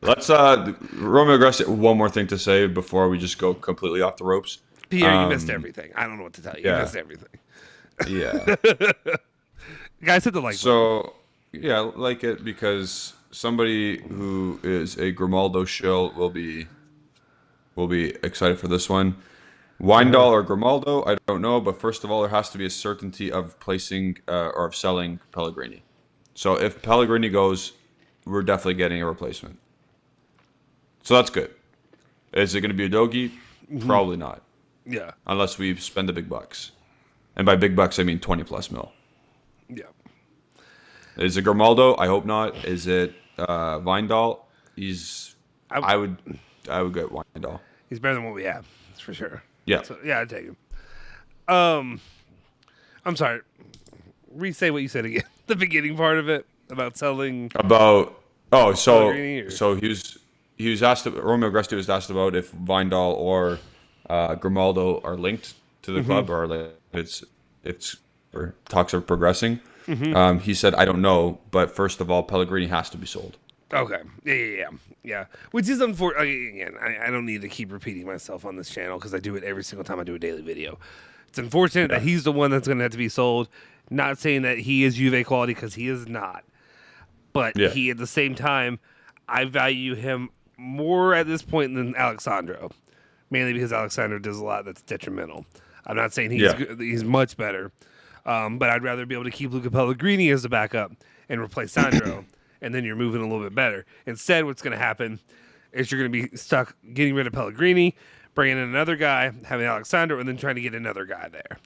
Let's Romeo Aggressive. One more thing to say before we just go completely off the ropes. Pierre, you missed everything. I don't know what to tell you. You missed everything. Yeah. Guys, hit the like. So like it because somebody who is a Grimaldo shill will be excited for this one. Wijndal or Grimaldo, I don't know, but first of all, there has to be a certainty of placing or of selling Pellegrini. So if Pellegrini goes, we're definitely getting a replacement. So that's good. Is it going to be a Dogi? Mm-hmm. Probably not. Yeah. Unless we spend the big bucks. And by big bucks, I mean 20+ mil. Yeah. Is it Grimaldo? I hope not. Is it Wijndal? I would get Wijndal. He's better than what we have. That's for sure. Yeah. So, yeah, I'd take him. I'm sorry. Re-say what you said again. The beginning part of it about selling. So he was asked. Romeo Agresti was asked about if Wijndal or Grimaldo are linked to the club, or it's or talks are progressing. He said, I don't know, but first of all, Pellegrini has to be sold. Okay. Yeah. Which is unfortunate. Again, I don't need to keep repeating myself on this channel because I do it every single time I do a daily video. It's unfortunate that he's the one that's going to have to be sold. Not saying that he is Juve quality because he is not. But he, at the same time, I value him more at this point than Alexandro. Mainly because Alexandro does a lot that's detrimental. I'm not saying he's good, he's much better. But I'd rather be able to keep Luca Pellegrini as a backup and replace Sandro. And then you're moving a little bit better. Instead, what's going to happen is you're going to be stuck getting rid of Pellegrini, bringing in another guy, having Alexandro, and then trying to get another guy there.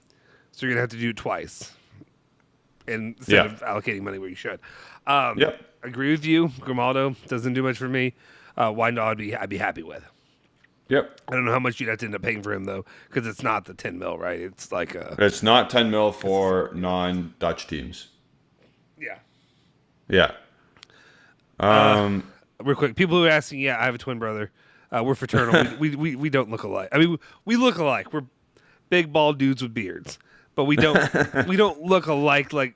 So you're going to have to do it twice instead of allocating money where you should. Agree with you. Grimaldo doesn't do much for me. Wijndal, I'd be happy with. Yep. I don't know how much you'd have to end up paying for him, though, because it's not the 10 mil, right? It's like It's not 10 mil for non-Dutch teams. Yeah. Yeah. Real quick, people who are asking, I have a twin brother. We're fraternal. we don't look alike. I mean, we look alike. We're big bald dudes with beards, but we don't look alike. Like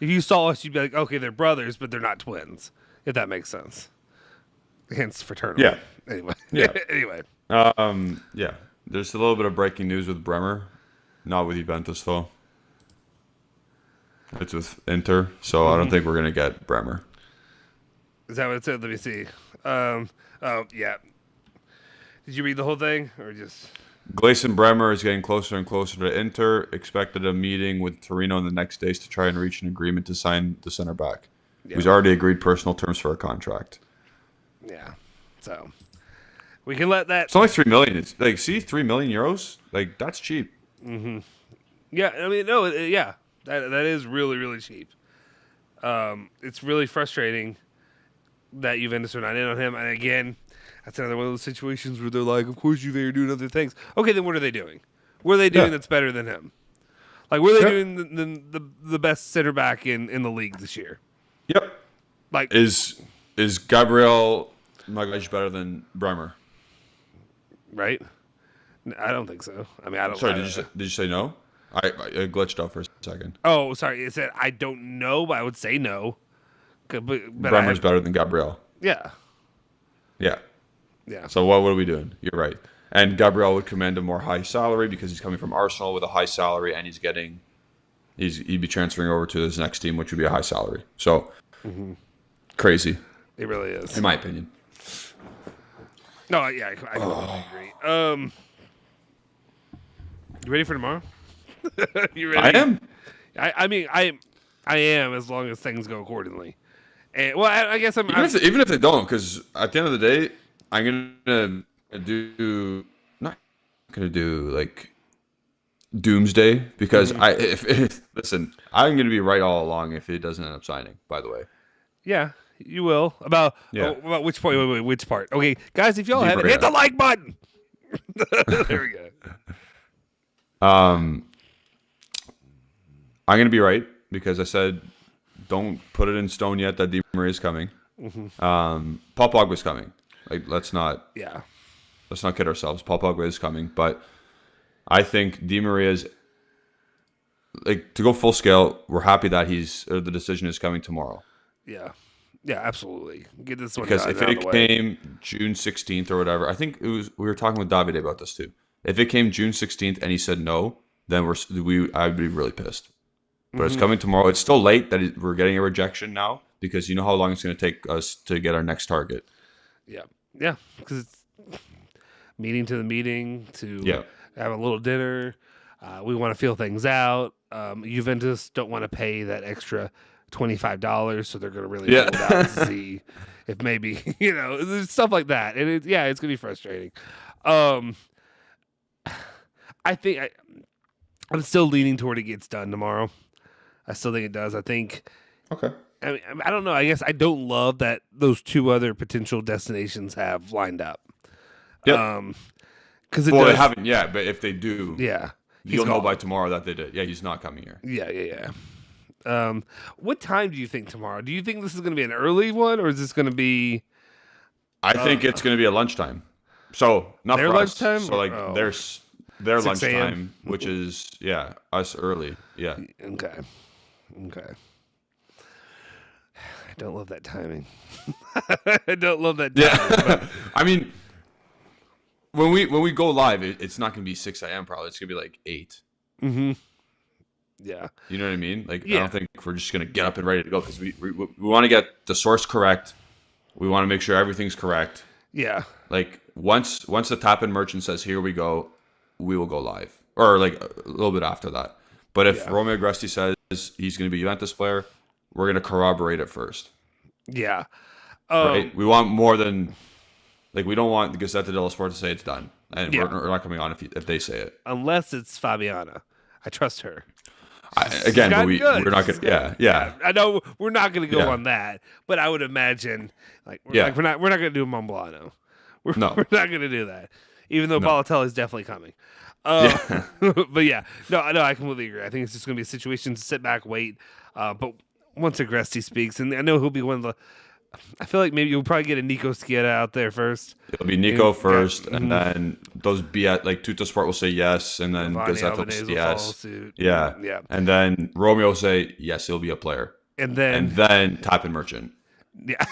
if you saw us, you'd be like, okay, they're brothers, but they're not twins. If that makes sense. Hence fraternal. Yeah. Anyway. Yeah. Anyway. There's a little bit of breaking news with Bremer, not with Juventus though. It's with Inter, so I don't think we're gonna get Bremer. Is that what it said? Let me see. Oh, yeah. Did you read the whole thing or just? Gleison Bremer is getting closer and closer to Inter. Expected a meeting with Torino in the next days to try and reach an agreement to sign the center back. Yeah. Who's already agreed personal terms for a contract. Yeah. So we can let that. It's only 3 million. It's like, see, 3 million euros. Like that's cheap. Mm-hmm. Yeah. I mean, no. Yeah. That is really, really cheap. It's really frustrating that Juventus are not in on him. And again, that's another one of those situations where they're like, of course Juve are doing other things. Okay, then what are they doing? What are they doing that's better than him? Like, what are they doing the best center back in the league this year? Yep. Like, is Gabriel Magalhaes better than Bremer? Right? I don't think so. I mean, I don't. Sorry, did you say no? I glitched out for a second. Oh, sorry. It said I don't know, but I would say no. But Bremer's better than Gabriel. Yeah. Yeah. Yeah. So what are we doing? You're right. And Gabriel would command a more high salary because he's coming from Arsenal with a high salary, and he'd be transferring over to his next team, which would be a high salary. So crazy. It really is, in my opinion. No, yeah, I completely agree. You ready for tomorrow? You ready? I am. I mean, I am, as long as things go accordingly. And well, I guess I'm even if they don't, because at the end of the day, I'm not gonna do like doomsday because listen, I'm gonna be right all along if he doesn't end up signing. By the way, yeah, you will about which point? Wait, which part? Okay, guys, if y'all haven't hit the like button, there we go. I'm gonna be right because I said don't put it in stone yet that Di Maria is coming. Paul Pogba's coming. Like let's not kid ourselves. Paul Pogba is coming, but I think Di Maria's like to go full scale. We're happy that the decision is coming tomorrow. Yeah, absolutely. Get this one because if it came June 16th or whatever, I think we were talking with Davide about this too. If it came June 16th and he said no, then I'd be really pissed. But it's coming tomorrow. It's still late that we're getting a rejection now because you know how long it's going to take us to get our next target. Yeah, because it's meeting to the meeting to have a little dinner. We want to feel things out. Juventus don't want to pay that extra $25, so they're going to really hold out to see if maybe there's stuff like that, and it's going to be frustrating. I think I'm still leaning toward it gets done tomorrow. I still think it does. I think. Okay. I mean, I don't know. I guess I don't love that those two other potential destinations have lined up. Yeah. Because they haven't yet, but if they do, you'll know gone by tomorrow that they did. Yeah, he's not coming here. Yeah. What time do you think tomorrow? Do you think this is going to be an early one, or is this going to be? I think it's going to be at lunchtime. So not their for lunchtime. Us. So like their lunchtime, which is us early. Yeah. Okay. don't love that timing. I don't love that timing. Yeah. I mean, when we go live, it's not going to be 6 a.m. probably. It's going to be like 8. Mm-hmm. Yeah. You know what I mean? Like, Yeah. I don't think we're just going to get up and ready to go because we want to get the source correct. We want to make sure everything's correct. Yeah. Like, once the top-end merchant says, here we go, we will go live. Or, like, a little bit after that. But if Romeo Agresti says he's going to be a Juventus player, we're going to corroborate it first. Yeah. Right? We want more than... Like, we don't want the Gazzetta dello Sport to say it's done. And we're not coming on if they say it. Unless it's Fabiana. I trust her. But we're not going to... Yeah. I know we're not going to go on that, but I would imagine, we're not going to do Momblano. We're not going to do that, even though Balotelli is definitely coming. But yeah, no, I completely agree. I think it's just going to be a situation to sit back, wait. But once Agresti speaks, and I know he'll be one of the... I feel like maybe you'll probably get a Nico Schietta out there first. It'll be Nico first, and then those like Tuttosport will say yes, and then Gazzetta will say yes. Yeah. And then Romeo will say yes, he'll be a player. And then Top and Merchant. Yeah.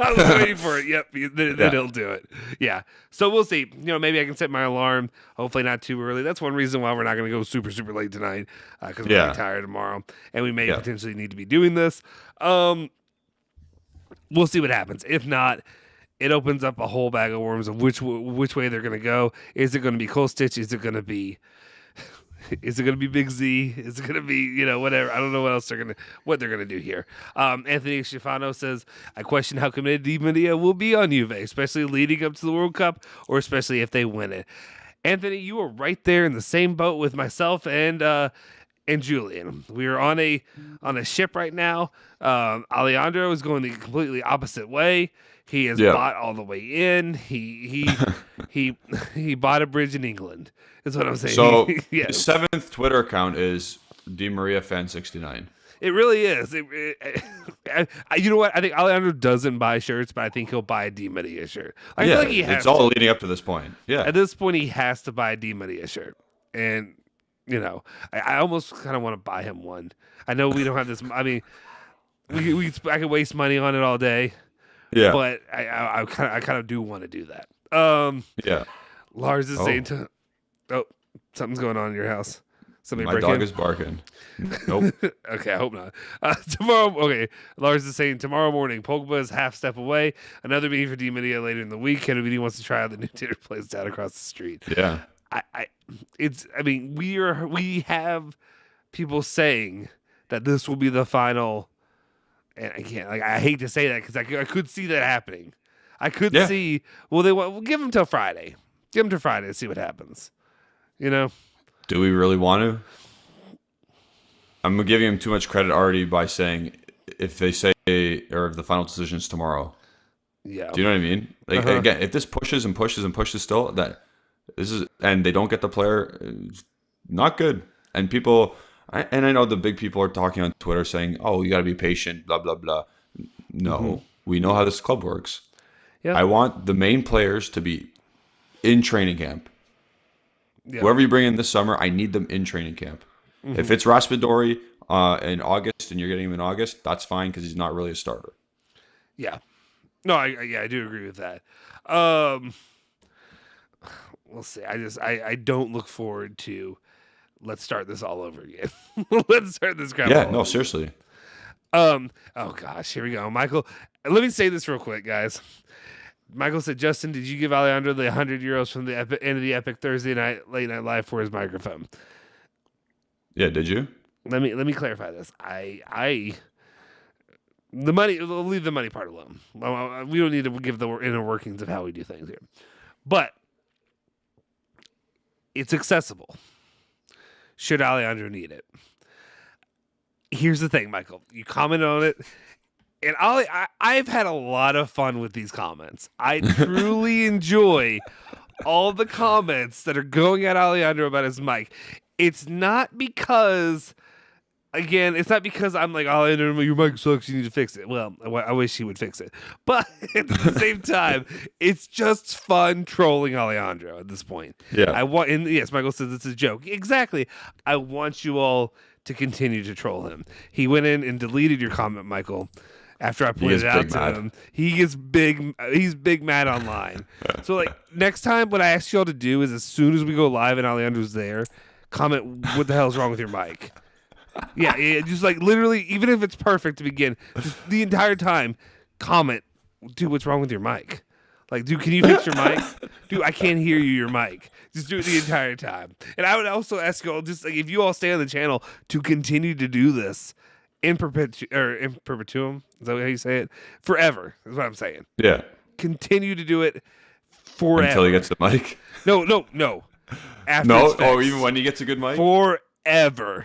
I was waiting for it. Yep. Then he'll do it. Yeah. So we'll see. Maybe I can set my alarm. Hopefully not too early. That's one reason why we're not going to go super, super late tonight, because we're really tired tomorrow, and we may potentially need to be doing this. We'll see what happens. If not, it opens up a whole bag of worms of which way they're going to go. Is it going to be Kostic? Is it going to be Big Z? Is it going to be whatever? I don't know what they're gonna do here. Anthony Schifano says, I question how committed Di Maria will be on Juve, especially leading up to the World Cup, or especially if they win it. Anthony, you are right there in the same boat with myself and Julian. We are on a ship right now. Alejandro is going the completely opposite way. He has bought all the way in. He bought a bridge in England. Is what I'm saying. So the 7th Twitter account is Di Maria fan 69. It really is. You know what? I think Alejandro doesn't buy shirts, but I think he'll buy a Di Maria shirt. I feel like he has. It's all leading up to this point. Yeah. At this point, he has to buy a Di Maria shirt, and I almost kind of want to buy him one. I know we don't have this. I mean, I could waste money on it all day. Yeah. But I kind of do want to do that. Yeah. Lars is saying something's going on in your house. My dog is barking. Nope. Okay, I hope not. Tomorrow, okay. Lars is saying tomorrow morning, Pogba is half step away. Another meeting for Di Maria later in the week. Kennedy wants to try out the new dinner place down across the street. Yeah. We have people saying that this will be the final, and I can't. I hate to say that because I could see that happening. I could see. Well, we'll give them till Friday. Give them till Friday to see what happens. Do we really want to? I'm giving him too much credit already by saying if they say or if the final decision is tomorrow. Yeah. Do you know what I mean? Like again, if this pushes and pushes and pushes still, and they don't get the player, it's not good. And I know the big people are talking on Twitter saying, "Oh, you got to be patient," blah blah blah. No, we know how this club works. Yeah. I want the main players to be in training camp. Yeah. Whoever you bring in this summer, I need them in training camp. Mm-hmm. If it's Raspadori in August and you're getting him in August, that's fine because he's not really a starter. Yeah. No, I do agree with that. We'll see. I don't look forward to let's start this all over again. Let's start this crap. Yeah, no, seriously. Oh gosh, here we go. Michael, let me say this real quick, guys. Michael said, Justin, did you give Alejandro the €100 from the end of the Epic Thursday night late night live for his microphone? Yeah, did you? Let me clarify this. The money, we'll leave the money part alone. We don't need to give the inner workings of how we do things here. But it's accessible. Should Alejandro need it? Here's the thing, Michael. You commented on it. And I've had a lot of fun with these comments. I truly enjoy all the comments that are going at Alejandro about his mic. It's not because I'm like, Alejandro, your mic sucks, you need to fix it. Well, I wish he would fix it. But at the same time, it's just fun trolling Alejandro at this point. Yeah. Yes, Michael says it's a joke. Exactly. I want you all to continue to troll him. He went in and deleted your comment, Michael. After I pointed it out to him, he gets big. He's big mad online. So like next time, what I ask y'all to do is, as soon as we go live and Alejandro's there, comment what the hell's wrong with your mic. Yeah, just like literally, even if it's perfect to begin, just the entire time, comment, dude, what's wrong with your mic? Like, dude, can you fix your mic? Dude, I can't hear you, your mic. Just do it the entire time. And I would also ask you all, just like, if you all stay on the channel, to continue to do this in perpetuum. Is that how you say it? Forever is what I'm saying. Yeah. Continue to do it forever. Until he gets the mic? No. After no? Oh, even when he gets a good mic? Forever.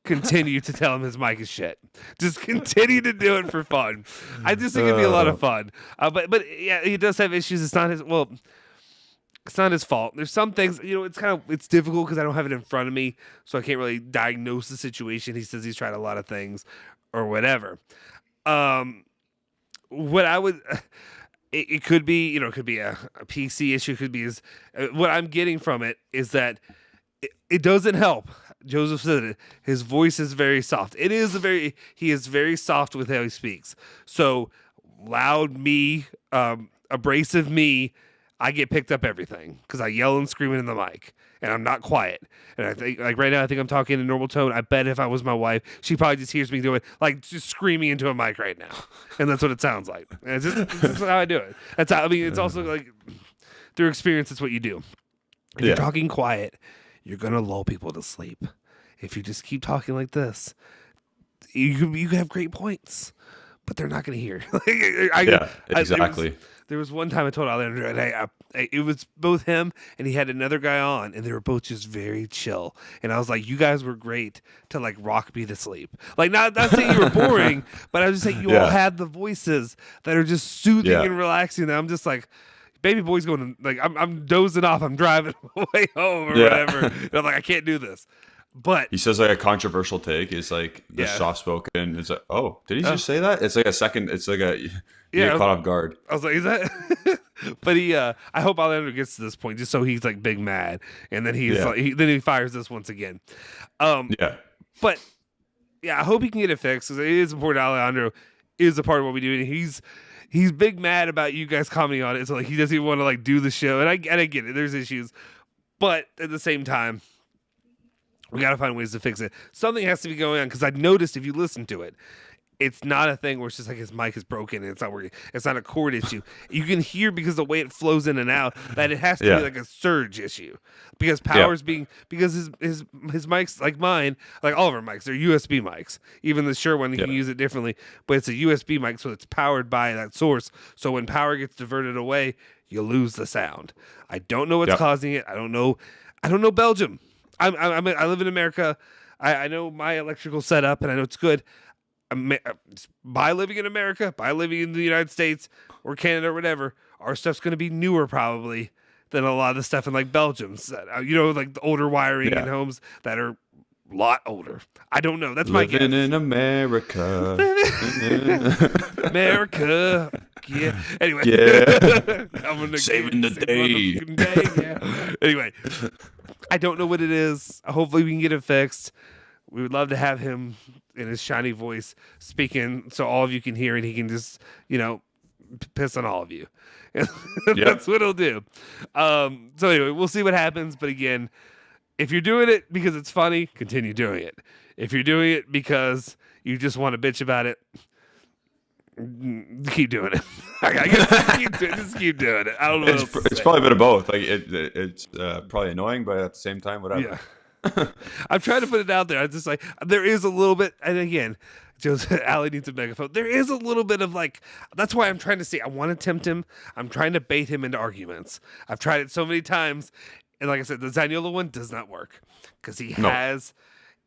Continue to tell him his mic is shit. Just continue to do it for fun. I just think it'd be a lot of fun. But yeah, he does have issues. It's not his fault. There's some things, it's difficult because I don't have it in front of me, so I can't really diagnose the situation. He says he's tried a lot of things or whatever. What I would, it could be, it could be a PC issue. It could be what I'm getting from it is that it doesn't help. Joseph said it. His voice is very soft. He is very soft with how he speaks. So loud me, abrasive me, I get picked up everything because I yell and scream in the mic, and I'm not quiet. And I think, like right now, I think I'm talking in a normal tone. I bet if I was my wife, she probably just hears me doing like just screaming into a mic right now, and that's what it sounds like. And it's just how I do it. That's how. I mean, it's also like through experience, it's what you do. If you're talking quiet, you're gonna lull people to sleep. If you just keep talking like this, you can have great points, but they're not gonna hear. Exactly. There was one time I told Alejandro, and it was both him and he had another guy on, and they were both just very chill. And I was like, you guys were great to like rock me to sleep. Like not saying you were boring, but I was just saying you all had the voices that are just soothing and relaxing. And I'm just like, baby boy's going to, like, I'm dozing off. I'm driving way home or whatever. And I'm like, I can't do this. But he says like a controversial take is like the soft spoken. It's like, oh, did he just say that? It's like a second. It's like you get caught off guard. I was like, is that? But I hope Alejandro gets to this point just so he's like big mad, and then he's like, then he fires this once again. But I hope he can get it fixed because it is important. Alejandro is a part of what we do, and he's big mad about you guys commenting on it. So like he doesn't even want to like do the show, and I get it. There's issues, but at the same time, we got to find ways to fix it. Something has to be going on because I noticed if you listen to it, it's not a thing where it's just like his mic is broken and it's not working. It's not a cord issue. You can hear because the way it flows in and out that it has to be like a surge issue because power's because his mics like mine, like all of our mics, they're USB mics. Even the Shure one, you can use it differently, but it's a USB mic, so it's powered by that source. So when power gets diverted away, you lose the sound. I don't know what's causing it. I don't know Belgium. I live in America. I know my electrical setup, and I know it's good. By living in America, by living in the United States or Canada or whatever, our stuff's going to be newer probably than a lot of the stuff in like Belgium. Like the older wiring in homes that are a lot older. I don't know. That's my guess. Living in America. America. Yeah. Anyway. Yeah. Saving the day. Anyway. I don't know what it is. Hopefully we can get it fixed. We would love to have him in his shiny voice speaking so all of you can hear and he can just, piss on all of you. That's what he'll do. So anyway, we'll see what happens. But again, if you're doing it because it's funny, continue doing it. If you're doing it because you just want to bitch about it, keep doing it. I guess just keep doing it. I don't know. It's probably a bit of both. Like it's probably annoying, but at the same time, whatever. Yeah. I'm trying to put it out there. I just like there is a little bit, and again, Allie needs a megaphone. There is a little bit of like that's why I'm trying to see. I want to tempt him. I'm trying to bait him into arguments. I've tried it so many times, and like I said, the Zaniolo one does not work because he has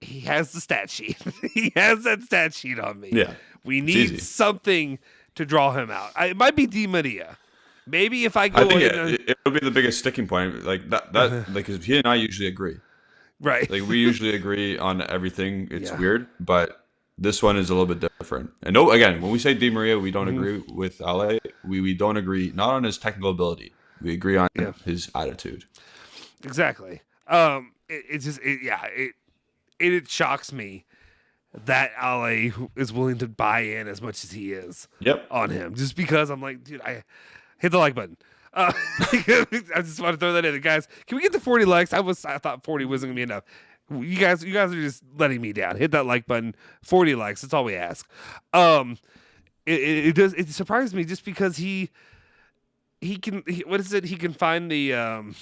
the stat sheet. He has that stat sheet on me. Yeah. We need something to draw him out. It might be Di Maria. Maybe if I go, I think it'll be the biggest sticking point. Like that, like because he and I usually agree, right? Like we usually agree on everything. It's weird, but this one is a little bit different. And again, when we say Di Maria, we don't agree with Ale. We don't agree not on his technical ability. We agree on his attitude. Exactly. It shocks me that Ale is willing to buy in as much as he is on him. Just because I'm like, dude, I hit the like button. I just want to throw that in. Guys, can we get to 40 likes? I thought 40 wasn't gonna be enough. You guys are just letting me down. Hit that like button. 40 likes. That's all we ask. It surprised me just because he can find the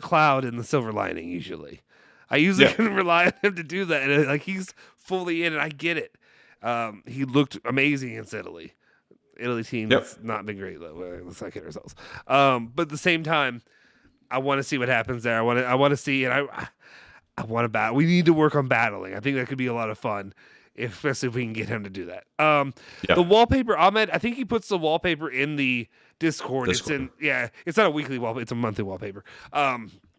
cloud in the silver lining usually. I usually can rely on him to do that, and like he's fully in, and I get it. He looked amazing against Italy. Italy team that's not been great though. Let's not kid ourselves. But at the same time, I want to see what happens there. I want to see, and I want to battle. We need to work on battling. I think that could be a lot of fun, especially if we can get him to do that. The wallpaper, Ahmed, I think he puts the wallpaper in the Discord. It's not a weekly wallpaper, it's a monthly wallpaper.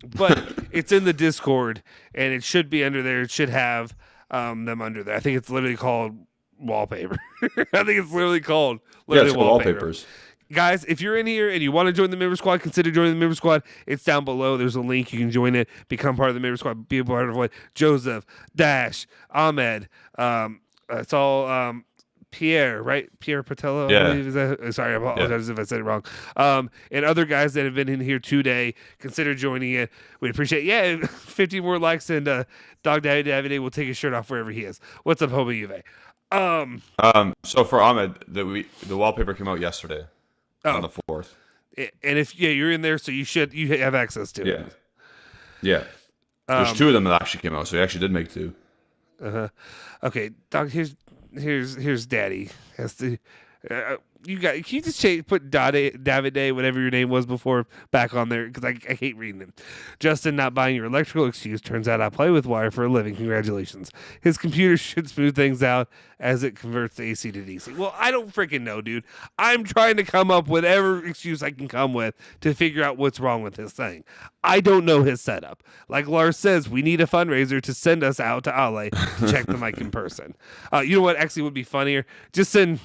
But it's in the Discord, and it should be under there. It should have them under there. I think it's literally called wallpaper. I think it's literally called wallpapers. Guys, if you're in here and you want to join the member squad, consider joining the member squad. It's down below. There's a link. You can join it, become part of the member squad, be a part of it. Joseph, Dash, Ahmed. It's all Pierre, right? Pierre Patello. Yeah. Sorry, I apologize if I said it wrong. And other guys that have been in here today, consider joining it. We appreciate 50 more likes, and Dog Daddy Davide will take his shirt off wherever he is. What's up, Hobo Juve? So for Ahmed, the wallpaper came out yesterday on the 4th. And if you're in there, so you have access to it. Yeah. There's 2 of them that actually came out, so he actually did make 2. Okay, Dog. Here's Daddy. Can you just put Davide, whatever your name was before, back on there, because I hate reading them. Justin not buying your electrical excuse. Turns out I play with wire for a living. Congratulations. His computer should smooth things out as it converts the AC to DC. Well, I don't freaking know, dude. I'm trying to come up with whatever excuse I can come with to figure out what's wrong with this thing. I don't know his setup. Like Lars says, we need a fundraiser to send us out to Ale to check the mic in person. You know what actually would be funnier? Just send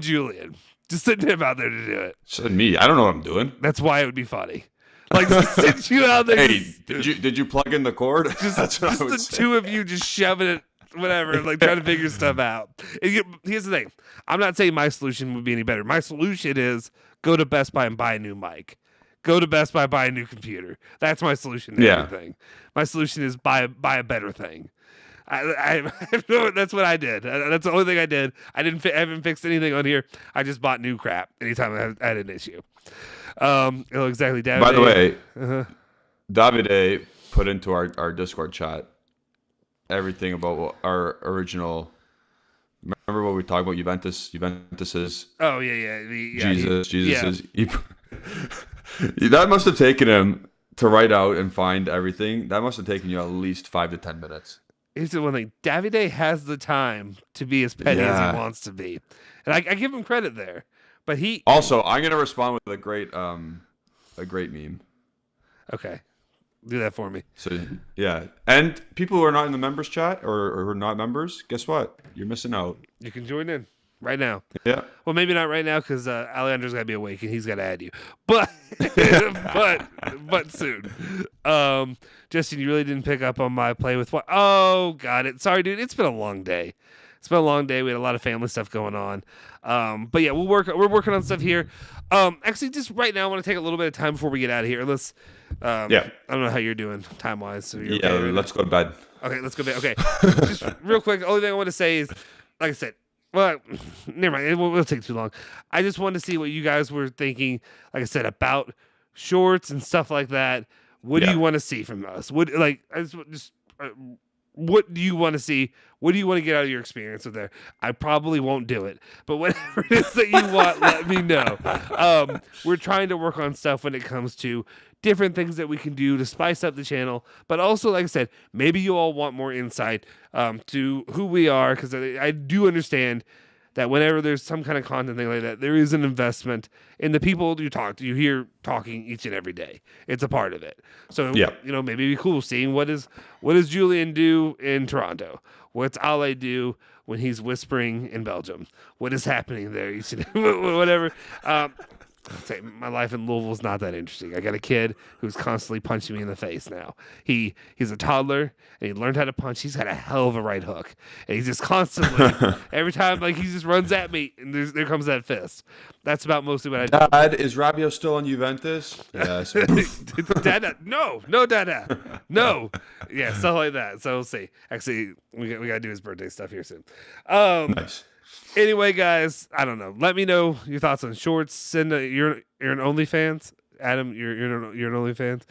Julian. Just send him out there to do it. Send me. I don't know what I'm doing. That's why it would be funny. Like, just send you out there. Hey, did you plug in the cord? Just the 2 of you just shoving it, whatever, like trying to figure stuff out. Here's the thing. I'm not saying my solution would be any better. My solution is go to Best Buy and buy a new mic. Go to Best Buy, buy a new computer. That's my solution to everything. My solution is buy a better thing. That's what I did. That's the only thing I did. I haven't fixed anything on here. I just bought new crap anytime I had an issue. Exactly. Davide. By the way, Davide put into our Discord chat everything about our original. Remember what we talked about? Juventus's. Oh yeah. Jesus is. That must have taken him to write out and find everything. That must have taken you at least 5 to 10 minutes. Here's the one thing. Davide has the time to be as petty as he wants to be. And I give him credit there. But he... Also, I'm going to respond with a great meme. Okay. Do that for me. So, yeah. And people who are not in the members chat or who are not members, guess what? You're missing out. You can join in right now. Yeah. Well, maybe not right now because Alejandro's got to be awake and he's got to add you. But but soon. Justin, you really didn't pick up on my play with what? Oh, got it. Sorry, dude. It's been a long day. We had a lot of family stuff going on. But yeah, we're working on stuff here. Actually, just right now, I want to take a little bit of time before we get out of here. Let's. I don't know how you're doing time wise. So let's go to bed. Okay, let's go to bed. Okay, just real quick. The only thing I want to say is, like I said, well, never mind. It won't take too long. I just wanted to see what you guys were thinking. Like I said, about shorts and stuff like that. What do you want to see from us? What do you want to see? What do you want to get out of your experience with there? I probably won't do it, but whatever it is that you want, let me know. We're trying to work on stuff when it comes to different things that we can do to spice up the channel, but also, like I said, maybe you all want more insight to who we are, because I do understand that whenever there's some kind of content thing like that, there is an investment in the people you hear talking each and every day. It's a part of it. So, maybe it'd be cool seeing what does Julian do in Toronto? What's Ale do when he's whispering in Belgium? What is happening there? Whatever. say my life in Louisville is not that interesting. I got a kid who's constantly punching me in the face now. He's a toddler and he learned how to punch. He's got a hell of a right hook, and he's just constantly every time he just runs at me, and there comes that fist. That's about mostly what I do. Dad, is Rabiot still on Juventus? Yes. Dada, no, Dada, no. Yeah, stuff like that. So we'll see. Actually, we got to do his birthday stuff here soon. Nice. Anyway, guys, I don't know. Let me know your thoughts on shorts. You're an OnlyFans, Adam. You're an OnlyFans.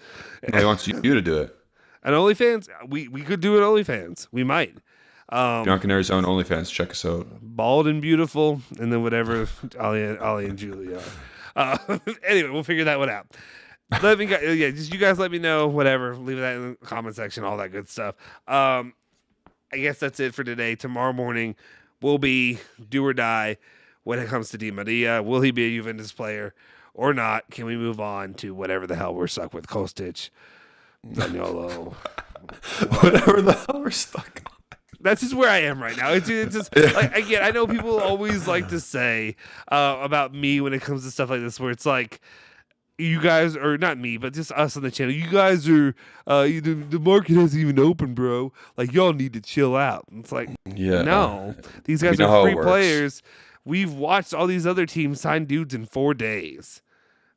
He wants you to do it. An OnlyFans. We could do an OnlyFans. We might. Bianconeri's own OnlyFans. Check us out. Bald and beautiful, and then whatever Ollie and Julie are. Anyway, we'll figure that one out. Just you guys let me know. Whatever. Leave that in the comment section. All that good stuff. I guess that's it for today. Tomorrow morning will be do or die when it comes to Di Maria. Will he be a Juventus player or not? Can we move on to whatever the hell we're stuck with? Kostic, Zaniolo. Whatever the hell we're stuck on. That's just where I am right now. It's just again, I know people always like to say about me when it comes to stuff like this, where it's like, you guys are not me, but just us on the channel. You guys are the market hasn't even opened, bro. Y'all need to chill out. It's like, no, these guys are free players. We've watched all these other teams sign dudes in 4 days.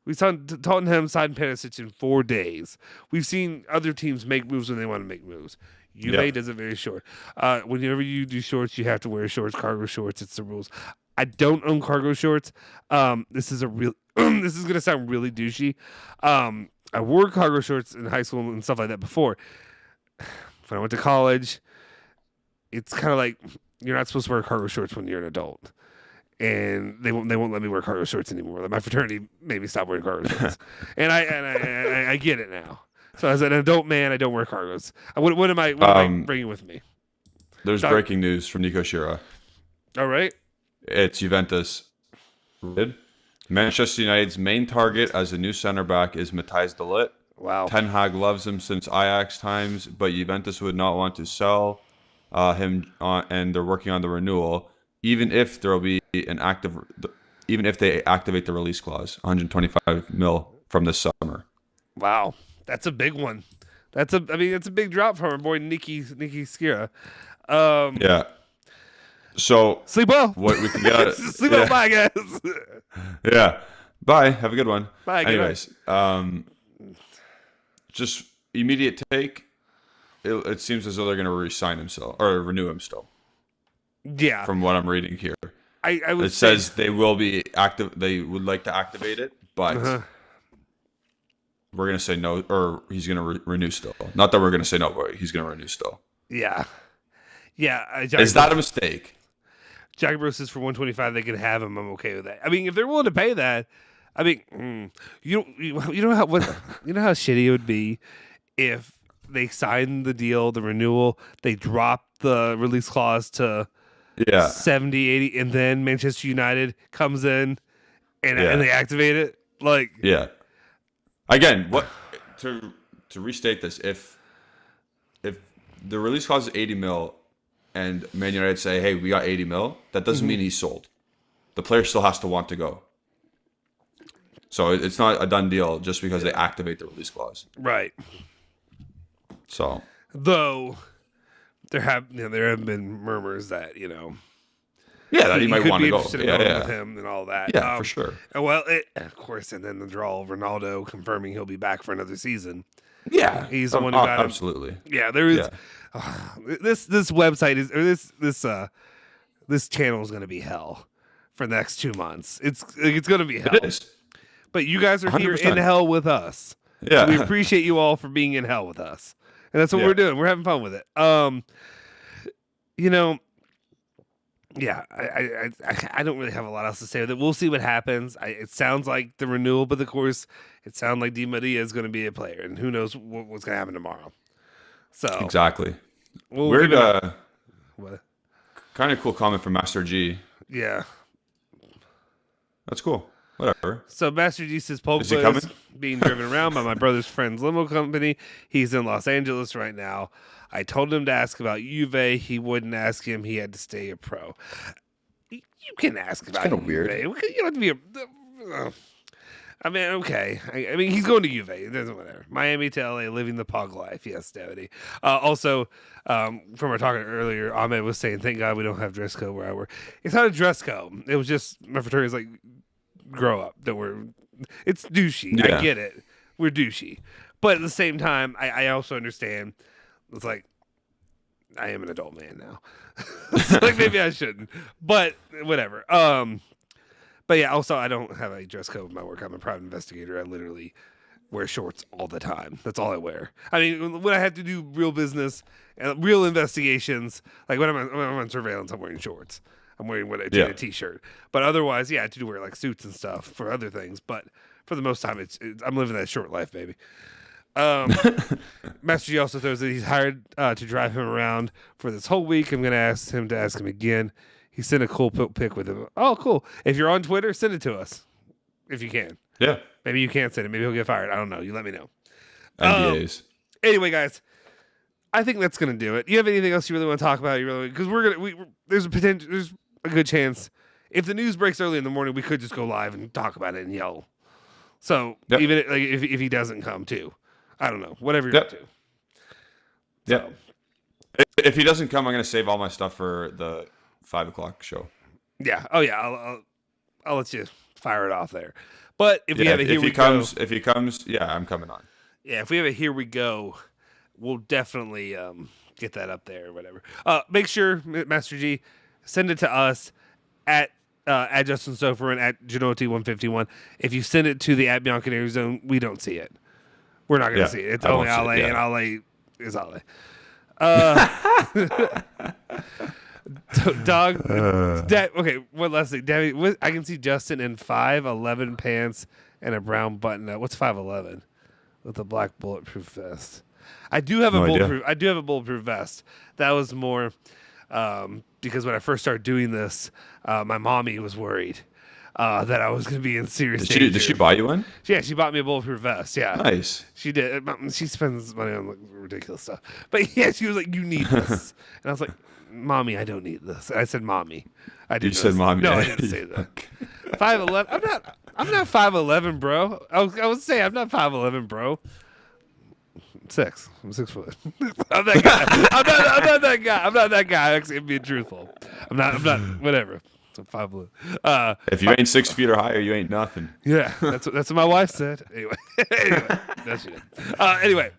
We saw Tottenham sign Perisic in 4 days. We've seen other teams make moves when they want to make moves. Juve does it very short. Whenever you do shorts, you have to wear shorts, cargo shorts. It's the rules. I don't own cargo shorts. This is this is gonna sound really douchey. I wore cargo shorts in high school and stuff like that before. When I went to college, it's kind of like you're not supposed to wear cargo shorts when you're an adult, and they won't let me wear cargo shorts anymore. My fraternity made me stop wearing cargo shorts, and I get it now. So as an adult man, I don't wear cargos. What am I bringing with me? There's breaking news from Nico Shira. All right. It's Juventus. Manchester United's main target as a new center back is Matthijs de Ligt. Wow. Ten Hag loves him since Ajax times, but Juventus would not want to sell him, and they're working on the renewal, even if there will be even if they activate the release clause, 125 mil from this summer. Wow, that's a big one. That's a big drop from our boy Nicky Skira. Yeah. So sleep well. What we can get out of sleep well. Bye, guys. Yeah. Bye. Have a good one. Bye. Anyways, just immediate take. It seems as though they're going to re-sign him still, or renew him still. Yeah. From what I'm reading here, it says they will be active. They would like to activate it, but we're going to say no, or he's going to renew still. Not that we're going to say no, but he's going to renew still. Yeah. Yeah. Is that a mistake? Jack Bro says for 125 they could have him. I'm okay with that. I mean, if they're willing to pay that, I mean, you know how shitty it would be if they signed the deal, the renewal, they dropped the release clause to 70, 80, and then Manchester United comes in and they activate it. Again, what to restate this, if the release clause is 80 mil and Man United say, hey, we got 80 mil, that doesn't mean he's sold. The player still has to want to go. So it's not a done deal just because they activate the release clause. Right. So, though there have been murmurs that that he might want to go. With him and all that. Yeah, for sure. Well, of course, and then the draw of Ronaldo confirming he'll be back for another season. Yeah, he's the one who got him. Absolutely. Yeah, there is. This website is, or this channel is going to be hell for the next 2 months. It's going to be hell. It is. But you guys are 100%. Here in hell with us. Yeah, so we appreciate you all for being in hell with us, and that's what we're doing. We're having fun with it. Yeah, I don't really have a lot else to say with it. We'll see what happens. It sounds like the renewal, but of course, it sounds like Di Maria is going to be a player, and who knows what's going to happen tomorrow. So exactly. Weird. What? Kind of cool comment from Master G. Yeah, that's cool. Whatever. So Master G says Pogba is being driven around by my brother's friend's limo company. He's in Los Angeles right now. I told him to ask about Juve. He wouldn't ask him. He had to stay a pro. You can ask about Juve. Kind of weird. You don't have to be I mean, okay. I mean, he's going to Juve. It doesn't matter. Miami to LA, living the Pog life. Yes, Davide. Also, from our talking earlier, Ahmed was saying, thank God we don't have dress code where I work. It's not a dress code. It was just, my fraternity was like, grow up. It's douchey. Yeah. I get it. We're douchey. But at the same time, I also understand. It's like, I am an adult man now. So like maybe I shouldn't. But whatever. But yeah, also I don't have a dress code in my work. I'm a private investigator. I literally wear shorts all the time. That's all I wear. I mean, when I have to do real business and real investigations, like when I'm on surveillance, I'm wearing shorts. I'm wearing a t-shirt. But otherwise, yeah, I do wear like suits and stuff for other things. But for the most time, I'm living that short life, baby. Master G also throws that he's hired to drive him around for this whole week. I'm going to ask him again. He sent a cool pic with him. Oh, cool. If you're on Twitter, send it to us. If you can. Yeah. Maybe you can't send it. Maybe he'll get fired. I don't know. You let me know. NDAs. Anyway, guys, I think that's going to do it. You have anything else you really want to talk about? Because there's a good chance if the news breaks early in the morning, we could just go live and talk about it and yell. So even like if he doesn't come too, I don't know. Whatever you're up to. Yeah. If he doesn't come, I'm going to save all my stuff for the 5 o'clock show. Yeah. Oh yeah. I'll let you fire it off there. But if we have a if he comes, yeah, I'm coming on. Yeah, if we have a here we go, we'll definitely get that up there or whatever. Make sure, Master G, send it to us at Justin Sofer and at Genotti151. If you send it to the at Bianconeri Zone, we don't see it. We're not going to see it. It's only Ale, and Ale is Ale. Dog. Okay, one last thing. Davey, I can see Justin in 5'11" pants and a brown button up. What's 5'11" with a black bulletproof vest? I do have a bulletproof vest. That was more because when I first started doing this, my mommy was worried that I was going to be in serious danger. Did she buy you one? Yeah, she bought me a bulletproof vest. Yeah, nice. She did. She spends money on like, ridiculous stuff. But yeah, she was like, "You need this," and I was like, "Mommy, I don't need this." I said, "Mommy." You said, "Mommy." No, I didn't say that. 5'11". I'm not 5'11", bro. I would say I'm not 5'11", bro. I'm 6 foot. I'm that guy. I'm not that guy. I'm not that guy. Actually, I'm being truthful. I'm not. Whatever. So 5'11". If you ain't 6 feet or higher, you ain't nothing. Yeah, that's what my wife said. Anyway, that's it. Anyway,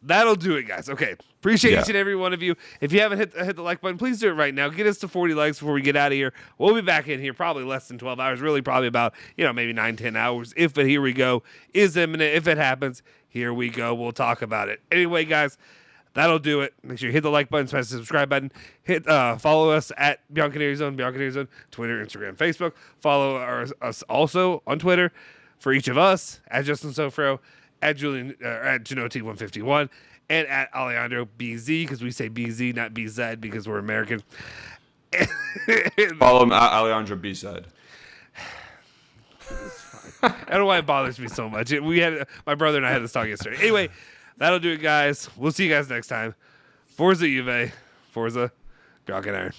that'll do it, guys. Okay, appreciate each and every one of you. If you haven't hit the like button, please do it right now. Get us to 40 likes before we get out of here. We'll be back in here probably less than 12 hours. Really, probably about maybe 9-10 hours. If the here we go is imminent, if it happens, here we go. We'll talk about it. Anyway, guys. That'll do it. Make sure you hit the like button, smash the subscribe button. Follow us at Bianconeri Zone, Twitter, Instagram, Facebook. Follow us also on Twitter for each of us at Justin Sofro, at Genotti151, and at Alejandro BZ because we say BZ, not BZ because we're American. Follow him at Alejandro BZ. I don't know why it bothers me so much. My brother and I had this talk yesterday. Anyway. That'll do it, guys. We'll see you guys next time. Forza Juve. Forza Bianconeri.